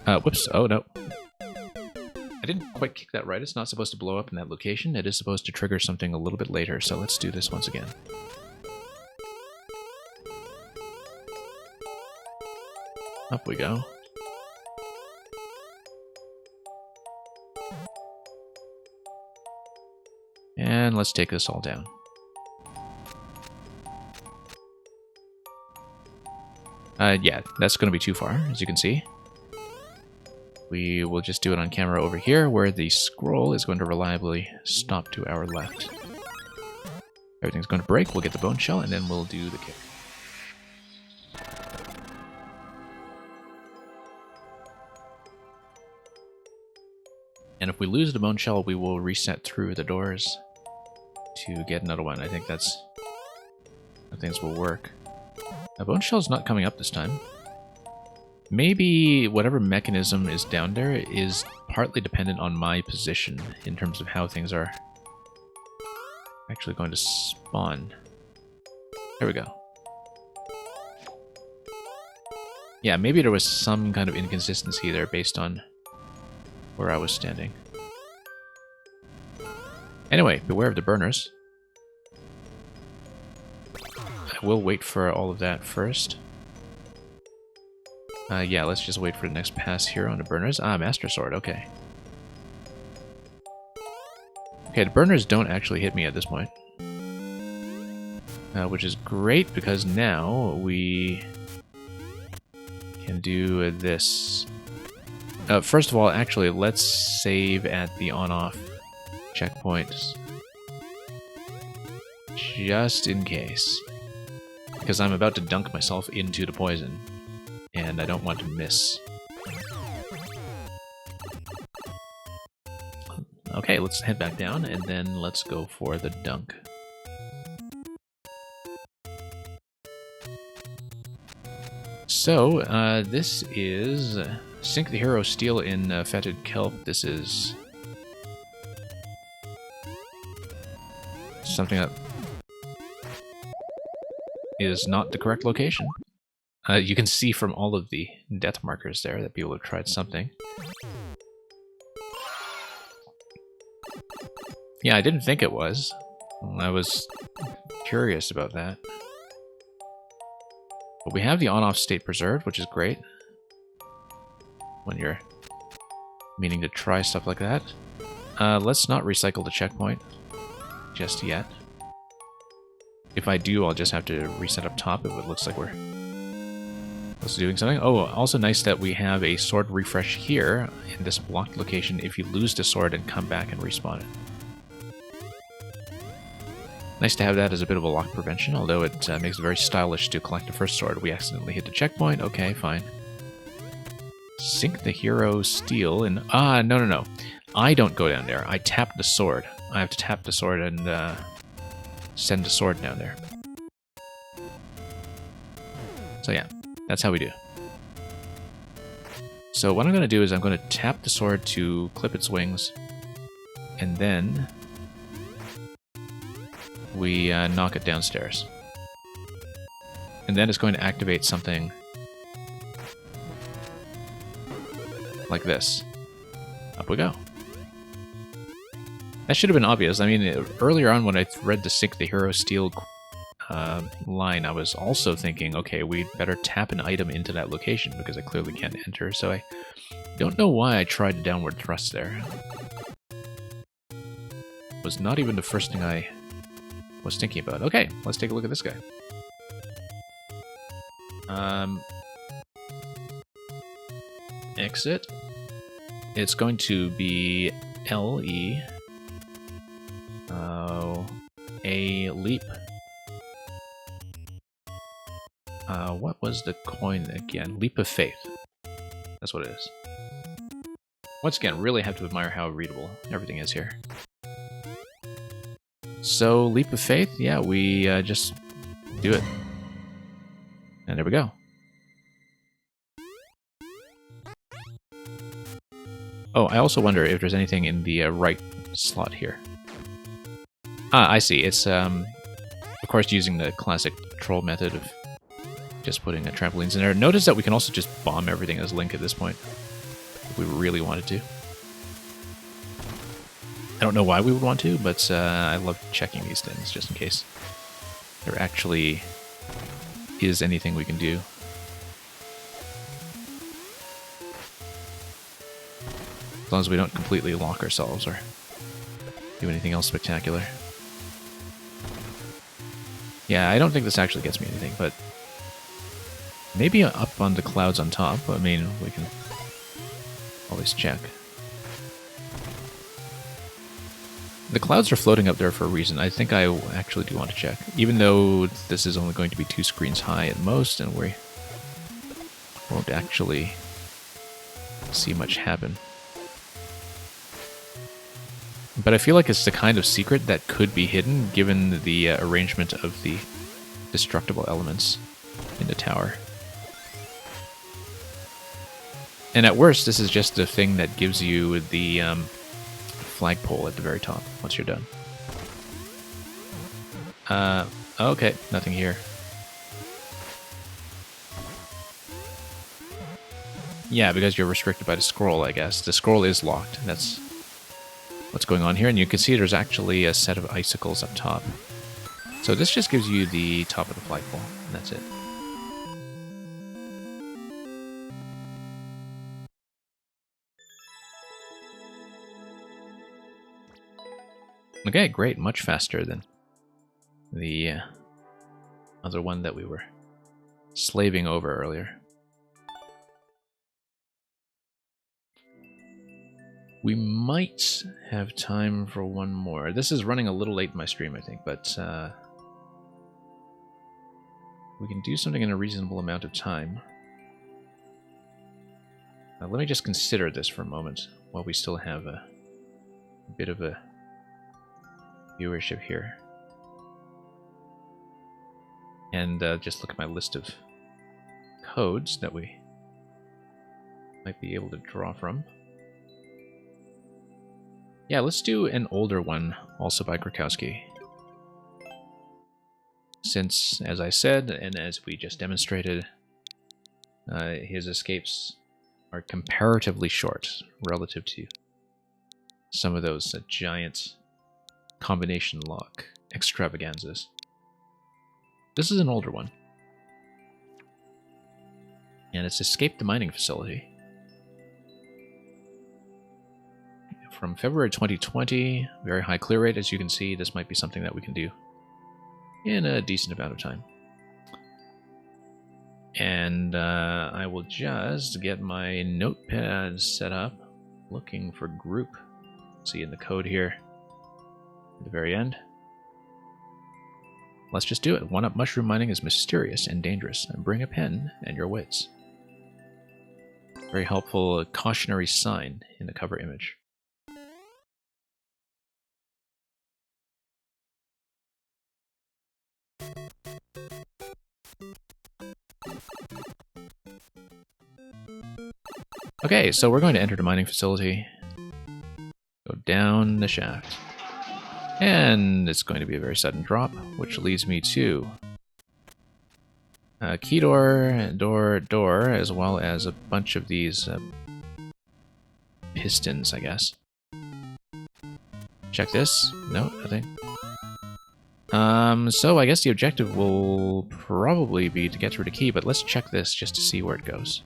Whoops. Oh, no. I didn't quite kick that right. It's not supposed to blow up in that location. It is supposed to trigger something a little bit later, so let's do this once again. Up we go. And let's take this all down. Yeah, that's going to be too far, as you can see. We will just do it on camera over here, where the scroll is going to reliably stop to our left. Everything's going to break, we'll get the bone shell, and then we'll do the kick. And if we lose the bone shell, we will reset through the doors to get another one. I think that's how things will work. The bone shell's not coming up this time. Maybe whatever mechanism is down there is partly dependent on my position in terms of how things are actually going to spawn. There we go. Yeah, maybe there was some kind of inconsistency there based on where I was standing. Anyway, beware of the burners. I will wait for all of that first. Yeah, let's just wait for the next pass here on the burners. Ah, Master Sword, okay. Okay, the burners don't actually hit me at this point. Which is great, because now we can do this. First of all, actually, let's save at the on-off checkpoints. Just in case. Because I'm about to dunk myself into the poison. And I don't want to miss. Okay, let's head back down, and then let's go for the dunk. So, this is Sink the Hero Steel in Fetid Kelp. This is something that is not the correct location. You can see from all of the death markers there that people have tried something. Yeah, I didn't think it was. I was curious about that. But we have the on-off state preserved, which is great. When you're meaning to try stuff like that. Let's not recycle the checkpoint just yet. If I do, I'll just have to reset up top if it looks like we're doing something. Oh, also nice that we have a sword refresh here in this blocked location if you lose the sword and come back and respawn it. Nice to have that as a bit of a lock prevention, although it makes it very stylish to collect the first sword. We accidentally hit the checkpoint. Okay, fine. Sink the Hero Steel in... Ah, no. I don't go down there. I tap the sword. I have to tap the sword and send the sword down there. So yeah. That's how we do. So what I'm going to do is I'm going to tap the sword to clip its wings, and then we knock it downstairs. And then it's going to activate something like this. Up we go. That should have been obvious. I mean, earlier on when I read the Sink the Hero Steel line, I was also thinking, okay, we'd better tap an item into that location because I clearly can't enter, so I don't know why I tried the downward thrust there. It was not even the first thing I was thinking about. Okay, let's take a look at this guy. Exit. It's going to be LE. a leap. What was the coin again? Leap of Faith. That's what it is. Once again, really have to admire how readable everything is here. So, Leap of Faith, yeah, we just do it. And there we go. Oh, I also wonder if there's anything in the right slot here. Ah, I see. It's, of course, using the classic troll method of just putting trampolines in there. Notice that we can also just bomb everything as Link at this point, if we really wanted to. I don't know why we would want to, but I love checking these things just in case there actually is anything we can do. As long as we don't completely lock ourselves or do anything else spectacular. Yeah, I don't think this actually gets me anything, but maybe up on the clouds on top. I mean, we can always check. The clouds are floating up there for a reason. I think I actually do want to check. Even though this is only going to be 2 screens high at most, and we won't actually see much happen. But I feel like it's the kind of secret that could be hidden given the arrangement of the destructible elements in the tower. And at worst, this is just the thing that gives you the flagpole at the very top once you're done. Okay, nothing here. Yeah, because you're restricted by the scroll, I guess. The scroll is locked. That's what's going on here, and you can see there's actually a set of icicles up top. So this just gives you the top of the flagpole, and that's it. Okay, great. Much faster than the other one that we were slaving over earlier. We might have time for one more. This is running a little late in my stream, I think, but we can do something in a reasonable amount of time. Let me just consider this for a moment while we still have a bit of a viewership here. And just look at my list of codes that we might be able to draw from. Yeah, let's do an older one, also by Krakowski. Since, as I said, and as we just demonstrated, his escapes are comparatively short relative to some of those giant combination lock extravaganzas. This is an older one. And it's Escape the Mining Facility. From February 2020, very high clear rate. As you can see, this might be something that we can do in a decent amount of time. And I will just get my notepad set up, looking for group. See in the code here at the very end. Let's just do it. 1-up mushroom mining is mysterious and dangerous, and bring a pen and your wits. Very helpful cautionary sign in the cover image. Okay, so we're going to enter the mining facility. Go down the shaft. And it's going to be a very sudden drop, which leads me to key door, door, as well as a bunch of these pistons, I guess. Check this. No, nothing. So I guess the objective will probably be to get through the key, but let's check this just to see where it goes.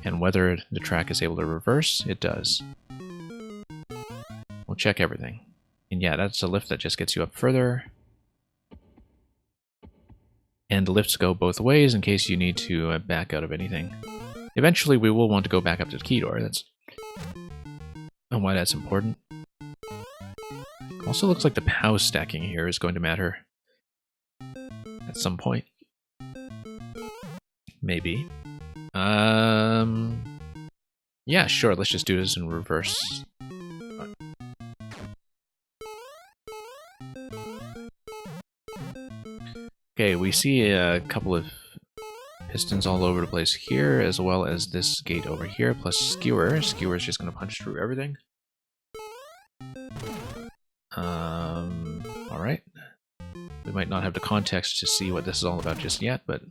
And whether the track is able to reverse, it does. We'll check everything. And yeah, that's a lift that just gets you up further. And the lifts go both ways in case you need to back out of anything. Eventually we will want to go back up to the key door. That's why that's important. Also looks like the POW stacking here is going to matter at some point. Maybe. Yeah, sure, let's just do this in reverse. Okay, we see a couple of pistons all over the place here, as well as this gate over here, plus skewer. Skewer is just going to punch through everything. Alright. We might not have the context to see what this is all about just yet, but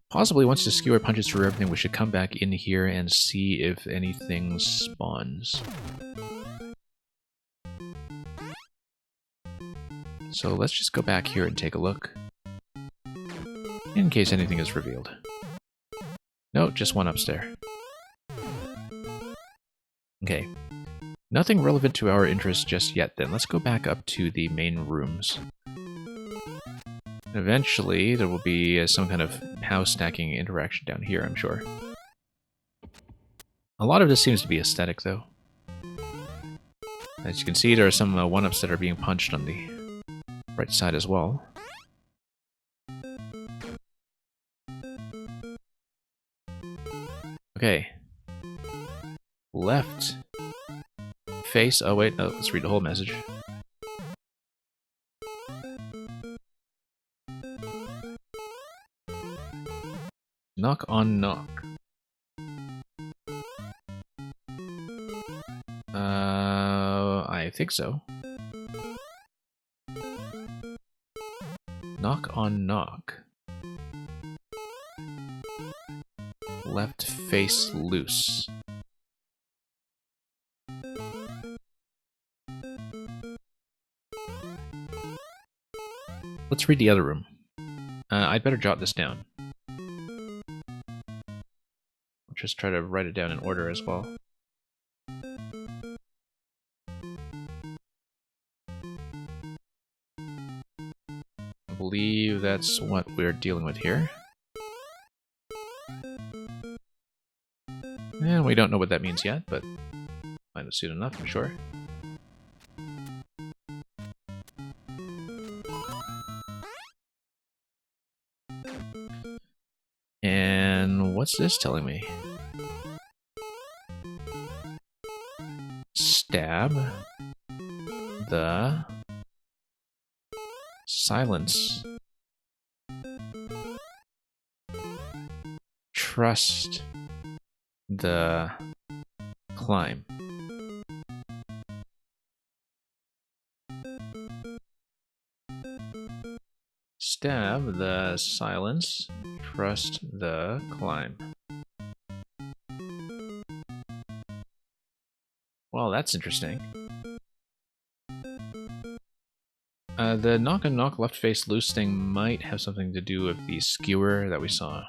possibly once the skewer punches through everything, we should come back in here and see if anything spawns. So let's just go back here and take a look, in case anything is revealed. No, just one upstairs. Okay. Nothing relevant to our interest just yet then. Let's go back up to the main rooms. Eventually, there will be some kind of POW stacking interaction down here, I'm sure. A lot of this seems to be aesthetic, though. As you can see, there are some 1-ups that are being punched on the right side as well. Okay. Left. Face. Oh, wait. No, let's read the whole message. Knock on knock. I think so. Knock on knock. Left face loose. Let's read the other room. I'd better jot this down. I'll just try to write it down in order as well. I believe that's what we're dealing with here. And we don't know what that means yet, but find it soon enough, I'm sure. And what's this telling me? Stab the silence. Trust the climb. Stab the silence. Trust the climb. Well, that's interesting. The knock and knock left face loose thing might have something to do with the skewer that we saw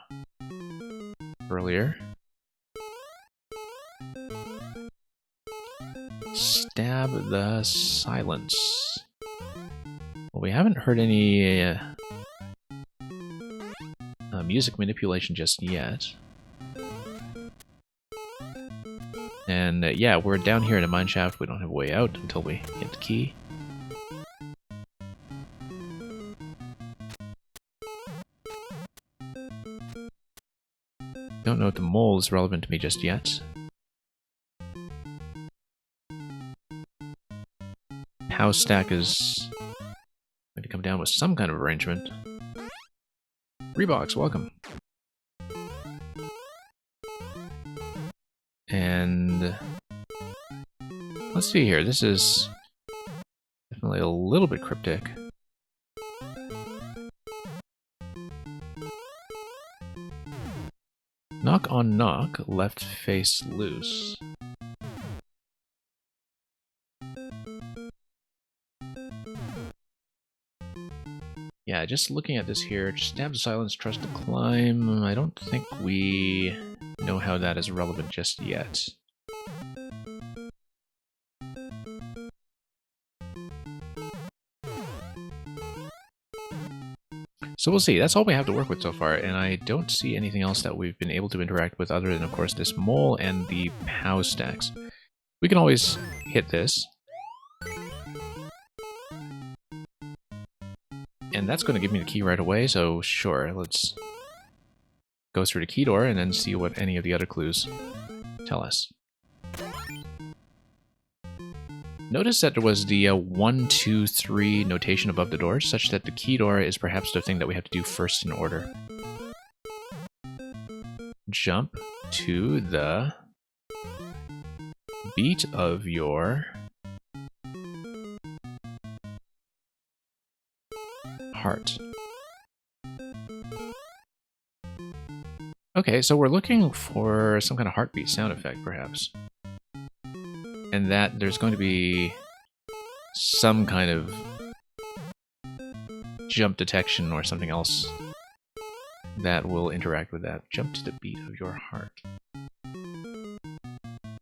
earlier. Stab the silence. Well, we haven't heard any music manipulation just yet. And yeah, we're down here in a mineshaft. We don't have a way out until we hit the key. Don't know if the mole is relevant to me just yet. POW stack is going to come down with some kind of arrangement. Reeboks, welcome. And let's see here. This is definitely a little bit cryptic. Knock on knock, left face loose. Yeah, just looking at this here, stab the silence, trust the climb. I don't think we know how that is relevant just yet. So we'll see. That's all we have to work with so far, and I don't see anything else that we've been able to interact with other than, of course, this mole and the POW stacks. We can always hit this. And that's going to give me the key right away, so sure, let's go through the key door and then see what any of the other clues tell us. Notice that there was the 1, 2, 3 notation above the door, such that the key door is perhaps the thing that we have to do first in order. Jump to the beat of your heart. Okay, so we're looking for some kind of heartbeat sound effect, perhaps. And that there's going to be some kind of jump detection or something else that will interact with that. Jump to the beat of your heart.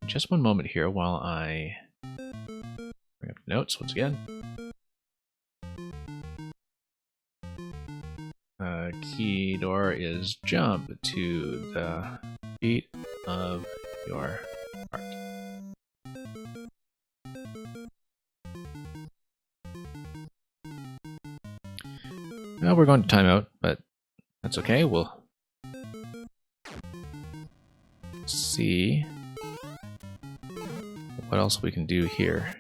Just one moment here while I bring up the notes once again. Key door is jump to the beat of your heart. Well, we're going to timeout, but that's okay. We'll see what else we can do here.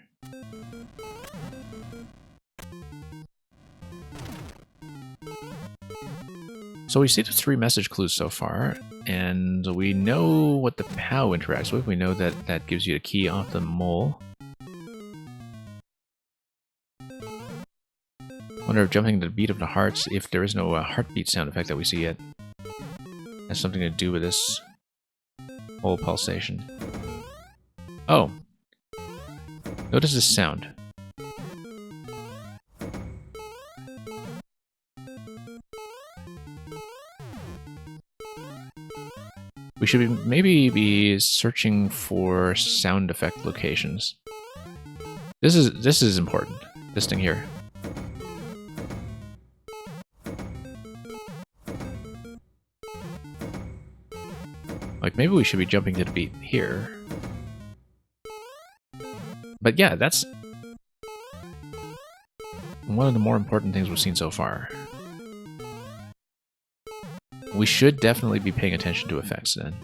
So we see the 3 message clues so far, and we know what the POW interacts with. We know that that gives you a key off the mole. Wonder if jumping to the beat of the hearts, if there is no heartbeat sound effect that we see yet, has something to do with this whole pulsation. Oh. Notice this sound. We should maybe be searching for sound effect locations. This is important. This thing here. Like, maybe we should be jumping to the beat here. But yeah, that's one of the more important things we've seen so far. We should definitely be paying attention to effects then.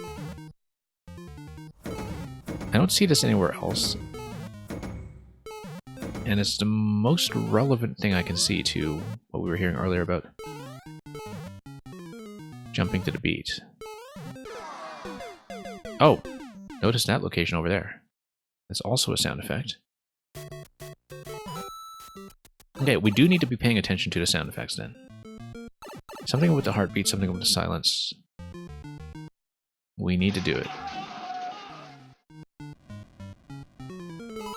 I don't see this anywhere else. And it's the most relevant thing I can see to what we were hearing earlier about jumping to the beat. Oh, notice that location over there. That's also a sound effect. Okay, we do need to be paying attention to the sound effects then. Something with the heartbeat, something with the silence. We need to do it.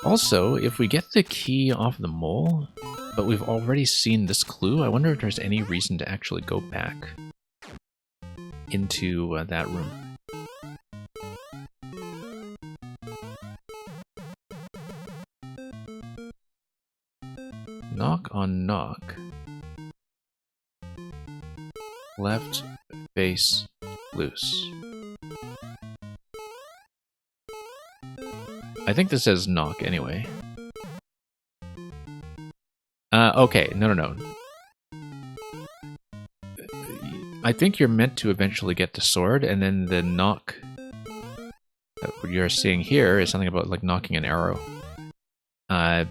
Also, if we get the key off the mole, but we've already seen this clue, I wonder if there's any reason to actually go back into that room. Knock on knock. Left face loose. I think this says knock anyway. Okay, no. I think you're meant to eventually get the sword, and then the knock that you're seeing here is something about like knocking an arrow.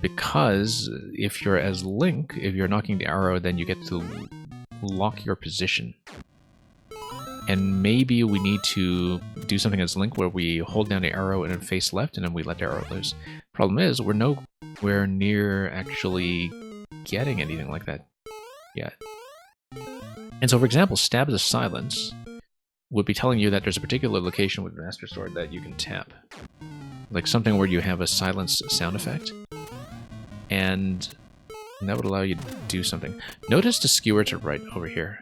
Because if you're as Link, if you're knocking the arrow, then you get to lock your position. And maybe we need to do something as Link where we hold down the arrow and then face left and then we let the arrow loose. Problem is, we're nowhere near actually getting anything like that yet. And so, for example, Stab the Silence would be telling you that there's a particular location with Master Sword that you can tap. Like something where you have a silence sound effect. And that would allow you to do something. Notice the skewer to the right over here.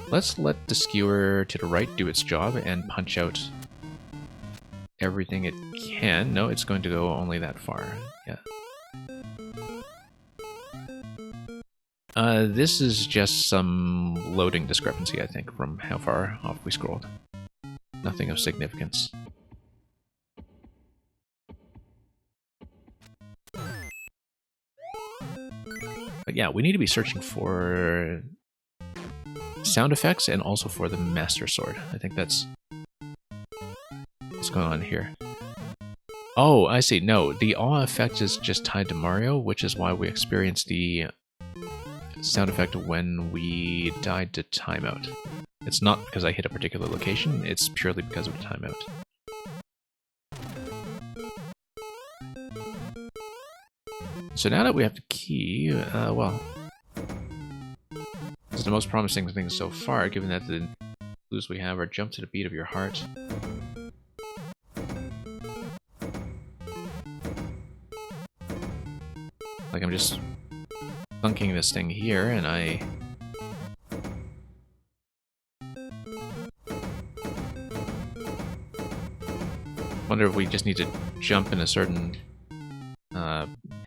Let's let the skewer to the right do its job and punch out everything it can. No, it's going to go only that far. Yeah. This is just some loading discrepancy, I think, from how far off we scrolled. Nothing of significance. yeah, we need to be searching for sound effects and also for the Master Sword. I think that's what's going on here. Oh, I see. No, the awe effect is just tied to Mario, which is why we experienced the sound effect when we died to timeout. It's not because I hit a particular location, it's purely because of the timeout. So now that we have the key, well, this is the most promising thing so far, given that the clues we have are jump to the beat of your heart. Like I'm just thunking this thing here, and I... wonder if we just need to jump in a certain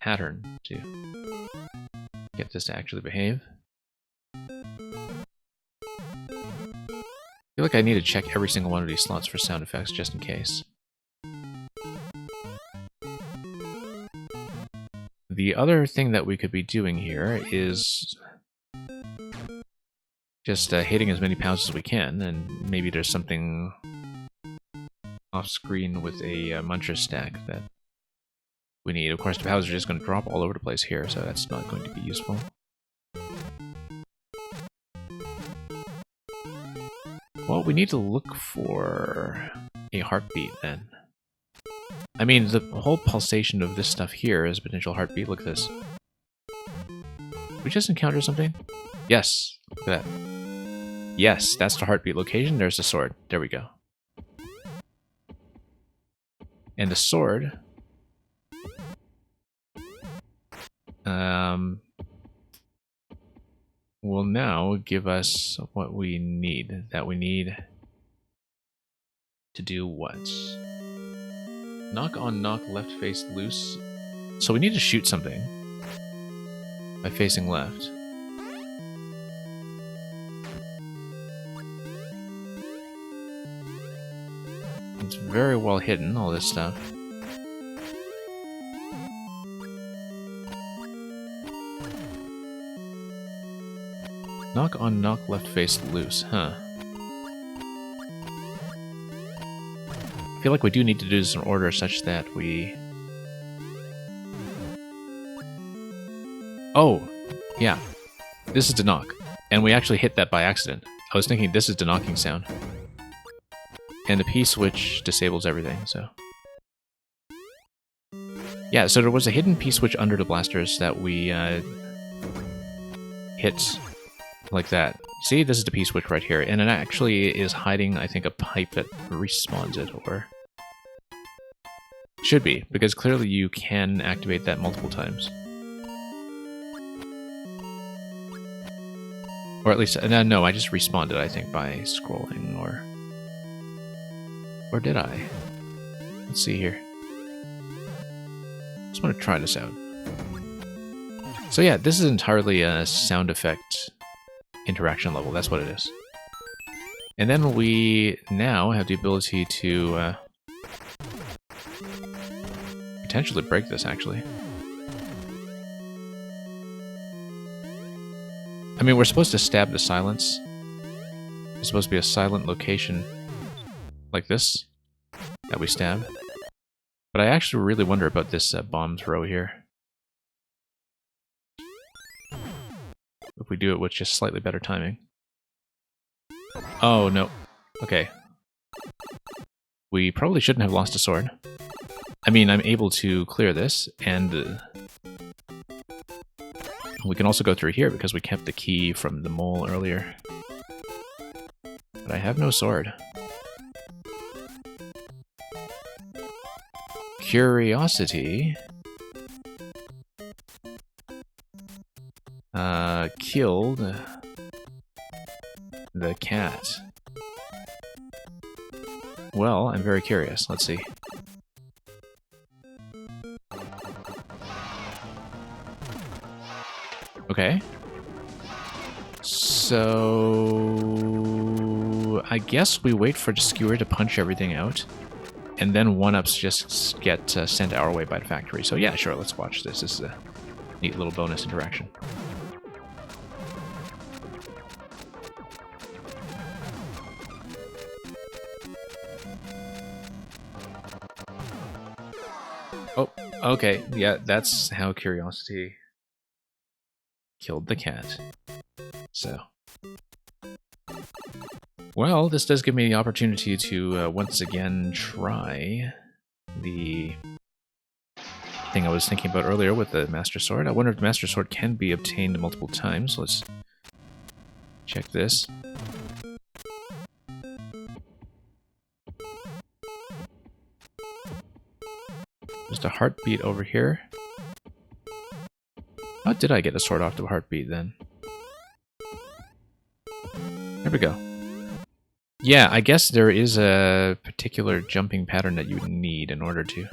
pattern to get this to actually behave. I feel like I need to check every single one of these slots for sound effects just in case. The other thing that we could be doing here is just hitting as many pounds as we can, and maybe there's something off-screen with a muncher stack that we need. Of course, the powers are just going to drop all over the place here, so that's not going to be useful. Well, we need to look for a heartbeat then. I mean, the whole pulsation of this stuff here is a potential heartbeat. Look at this. Did we just encounter something? Yes, look at that. Yes, that's the heartbeat location. There's the sword. There we go. And the sword will now give us what we need. That we need to do what? Knock on knock, left face loose. So we need to shoot something by facing left. It's very well hidden, all this stuff. Knock on knock, left face loose, huh? I feel like we do need to do this in order such that we... Oh, yeah. This is the knock. And we actually hit that by accident. I was thinking this is the knocking sound. And the P-switch disables everything, so... Yeah, so there was a hidden P-switch under the blasters that we hit like that. See, this is the P-switch right here, and it actually is hiding, I think, a pipe that respawns it, or... Should be, because clearly you can activate that multiple times. Or at least, no, I just respawned it, I think, by scrolling, or... Or did I? Let's see here. Just want to try this out. So yeah, this is entirely a sound effect interaction level. That's what it is. And then we now have the ability to potentially break this, actually. I mean, we're supposed to stab the silence. It's supposed to be a silent location like this that we stab. But I actually really wonder about this bomb throw here. If we do it with just slightly better timing. Oh, no. Okay. We probably shouldn't have lost a sword. I mean, I'm able to clear this, and we can also go through here because we kept the key from the mole earlier. But I have no sword. Curiosity killed the cat. Well, I'm very curious. Let's see. Okay. So I guess we wait for the skewer to punch everything out. And then 1-ups just get sent our way by the factory. So yeah, sure, let's watch this. This is a neat little bonus interaction. Oh, okay. Yeah, that's how curiosity killed the cat. So. Well, this does give me the opportunity to once again try the thing I was thinking about earlier with the Master Sword. I wonder if the Master Sword can be obtained multiple times. Let's check this. Just a heartbeat over here. How did I get a sword off to a heartbeat then? There we go. Yeah, I guess there is a particular jumping pattern that you would need in order to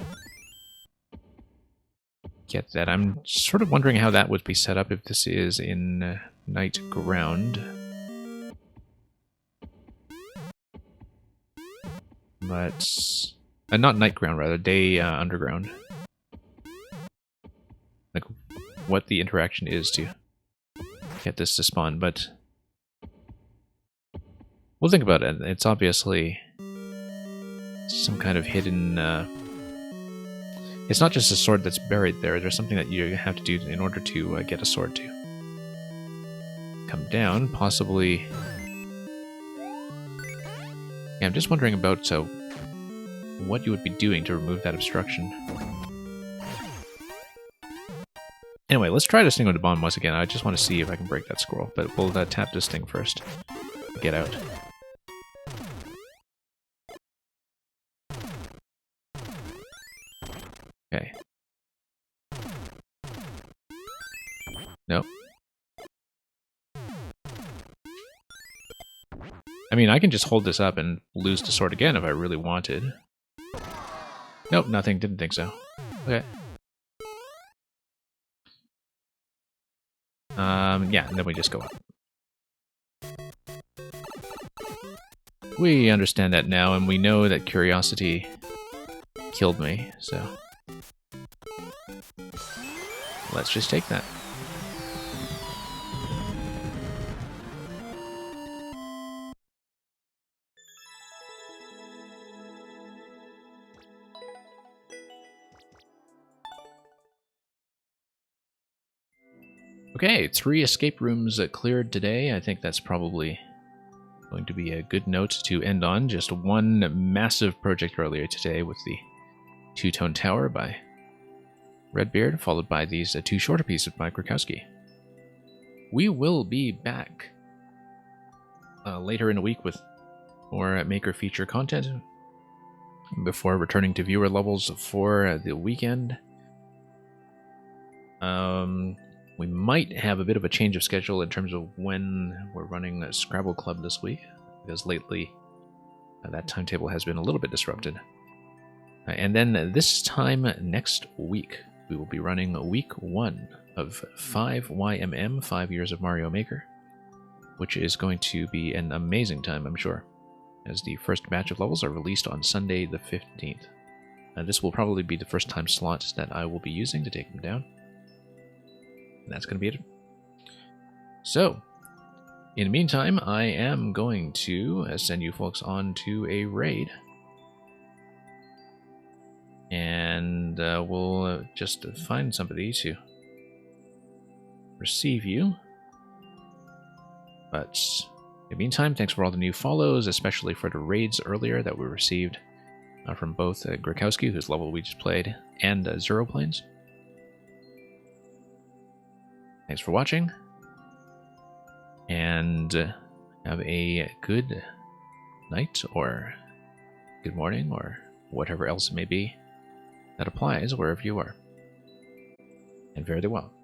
get that. I'm sort of wondering how that would be set up if this is in Night Ground. But... not Night Ground, rather. Day Underground. Like, what the interaction is to get this to spawn, but... we'll think about it. It's obviously some kind of hidden... it's not just a sword that's buried there. There's something that you have to do in order to get a sword to come down, possibly... yeah, I'm just wondering about what you would be doing to remove that obstruction. Anyway, let's try this thing with the bomb once again. I just want to see if I can break that scroll, but we'll tap this thing first. Get out. Okay. Nope. I mean, I can just hold this up and lose the sword again if I really wanted. Nope, nothing. Didn't think so. Okay. Yeah, and then we just go up. We understand that now, and we know that curiosity killed me, so... let's just take that. Okay, 3 escape rooms cleared today. I think that's probably going to be a good note to end on. Just one massive project earlier today with the Two-Tone Tower by Redbeard, followed by these 2 shorter pieces by Grakowski. We will be back later in the week with more Maker feature content before returning to viewer levels for the weekend. We might have a bit of a change of schedule in terms of when we're running a Scrabble Club this week, because lately that timetable has been a little bit disrupted. And then this time next week, we will be running week 1 of 5YMM, 5 Years of Mario Maker, which is going to be an amazing time, I'm sure, as the first batch of levels are released on Sunday the 15th. This will probably be the first time slot that I will be using to take them down. And that's going to be it. So, in the meantime, I am going to send you folks on to a raid. And we'll just find somebody to receive you. But in the meantime, thanks for all the new follows, especially for the raids earlier that we received from both Grakowski, whose level we just played, and Zero Planes. Thanks for watching, and have a good night, or good morning, or whatever else it may be that applies wherever you are. And fare thee well.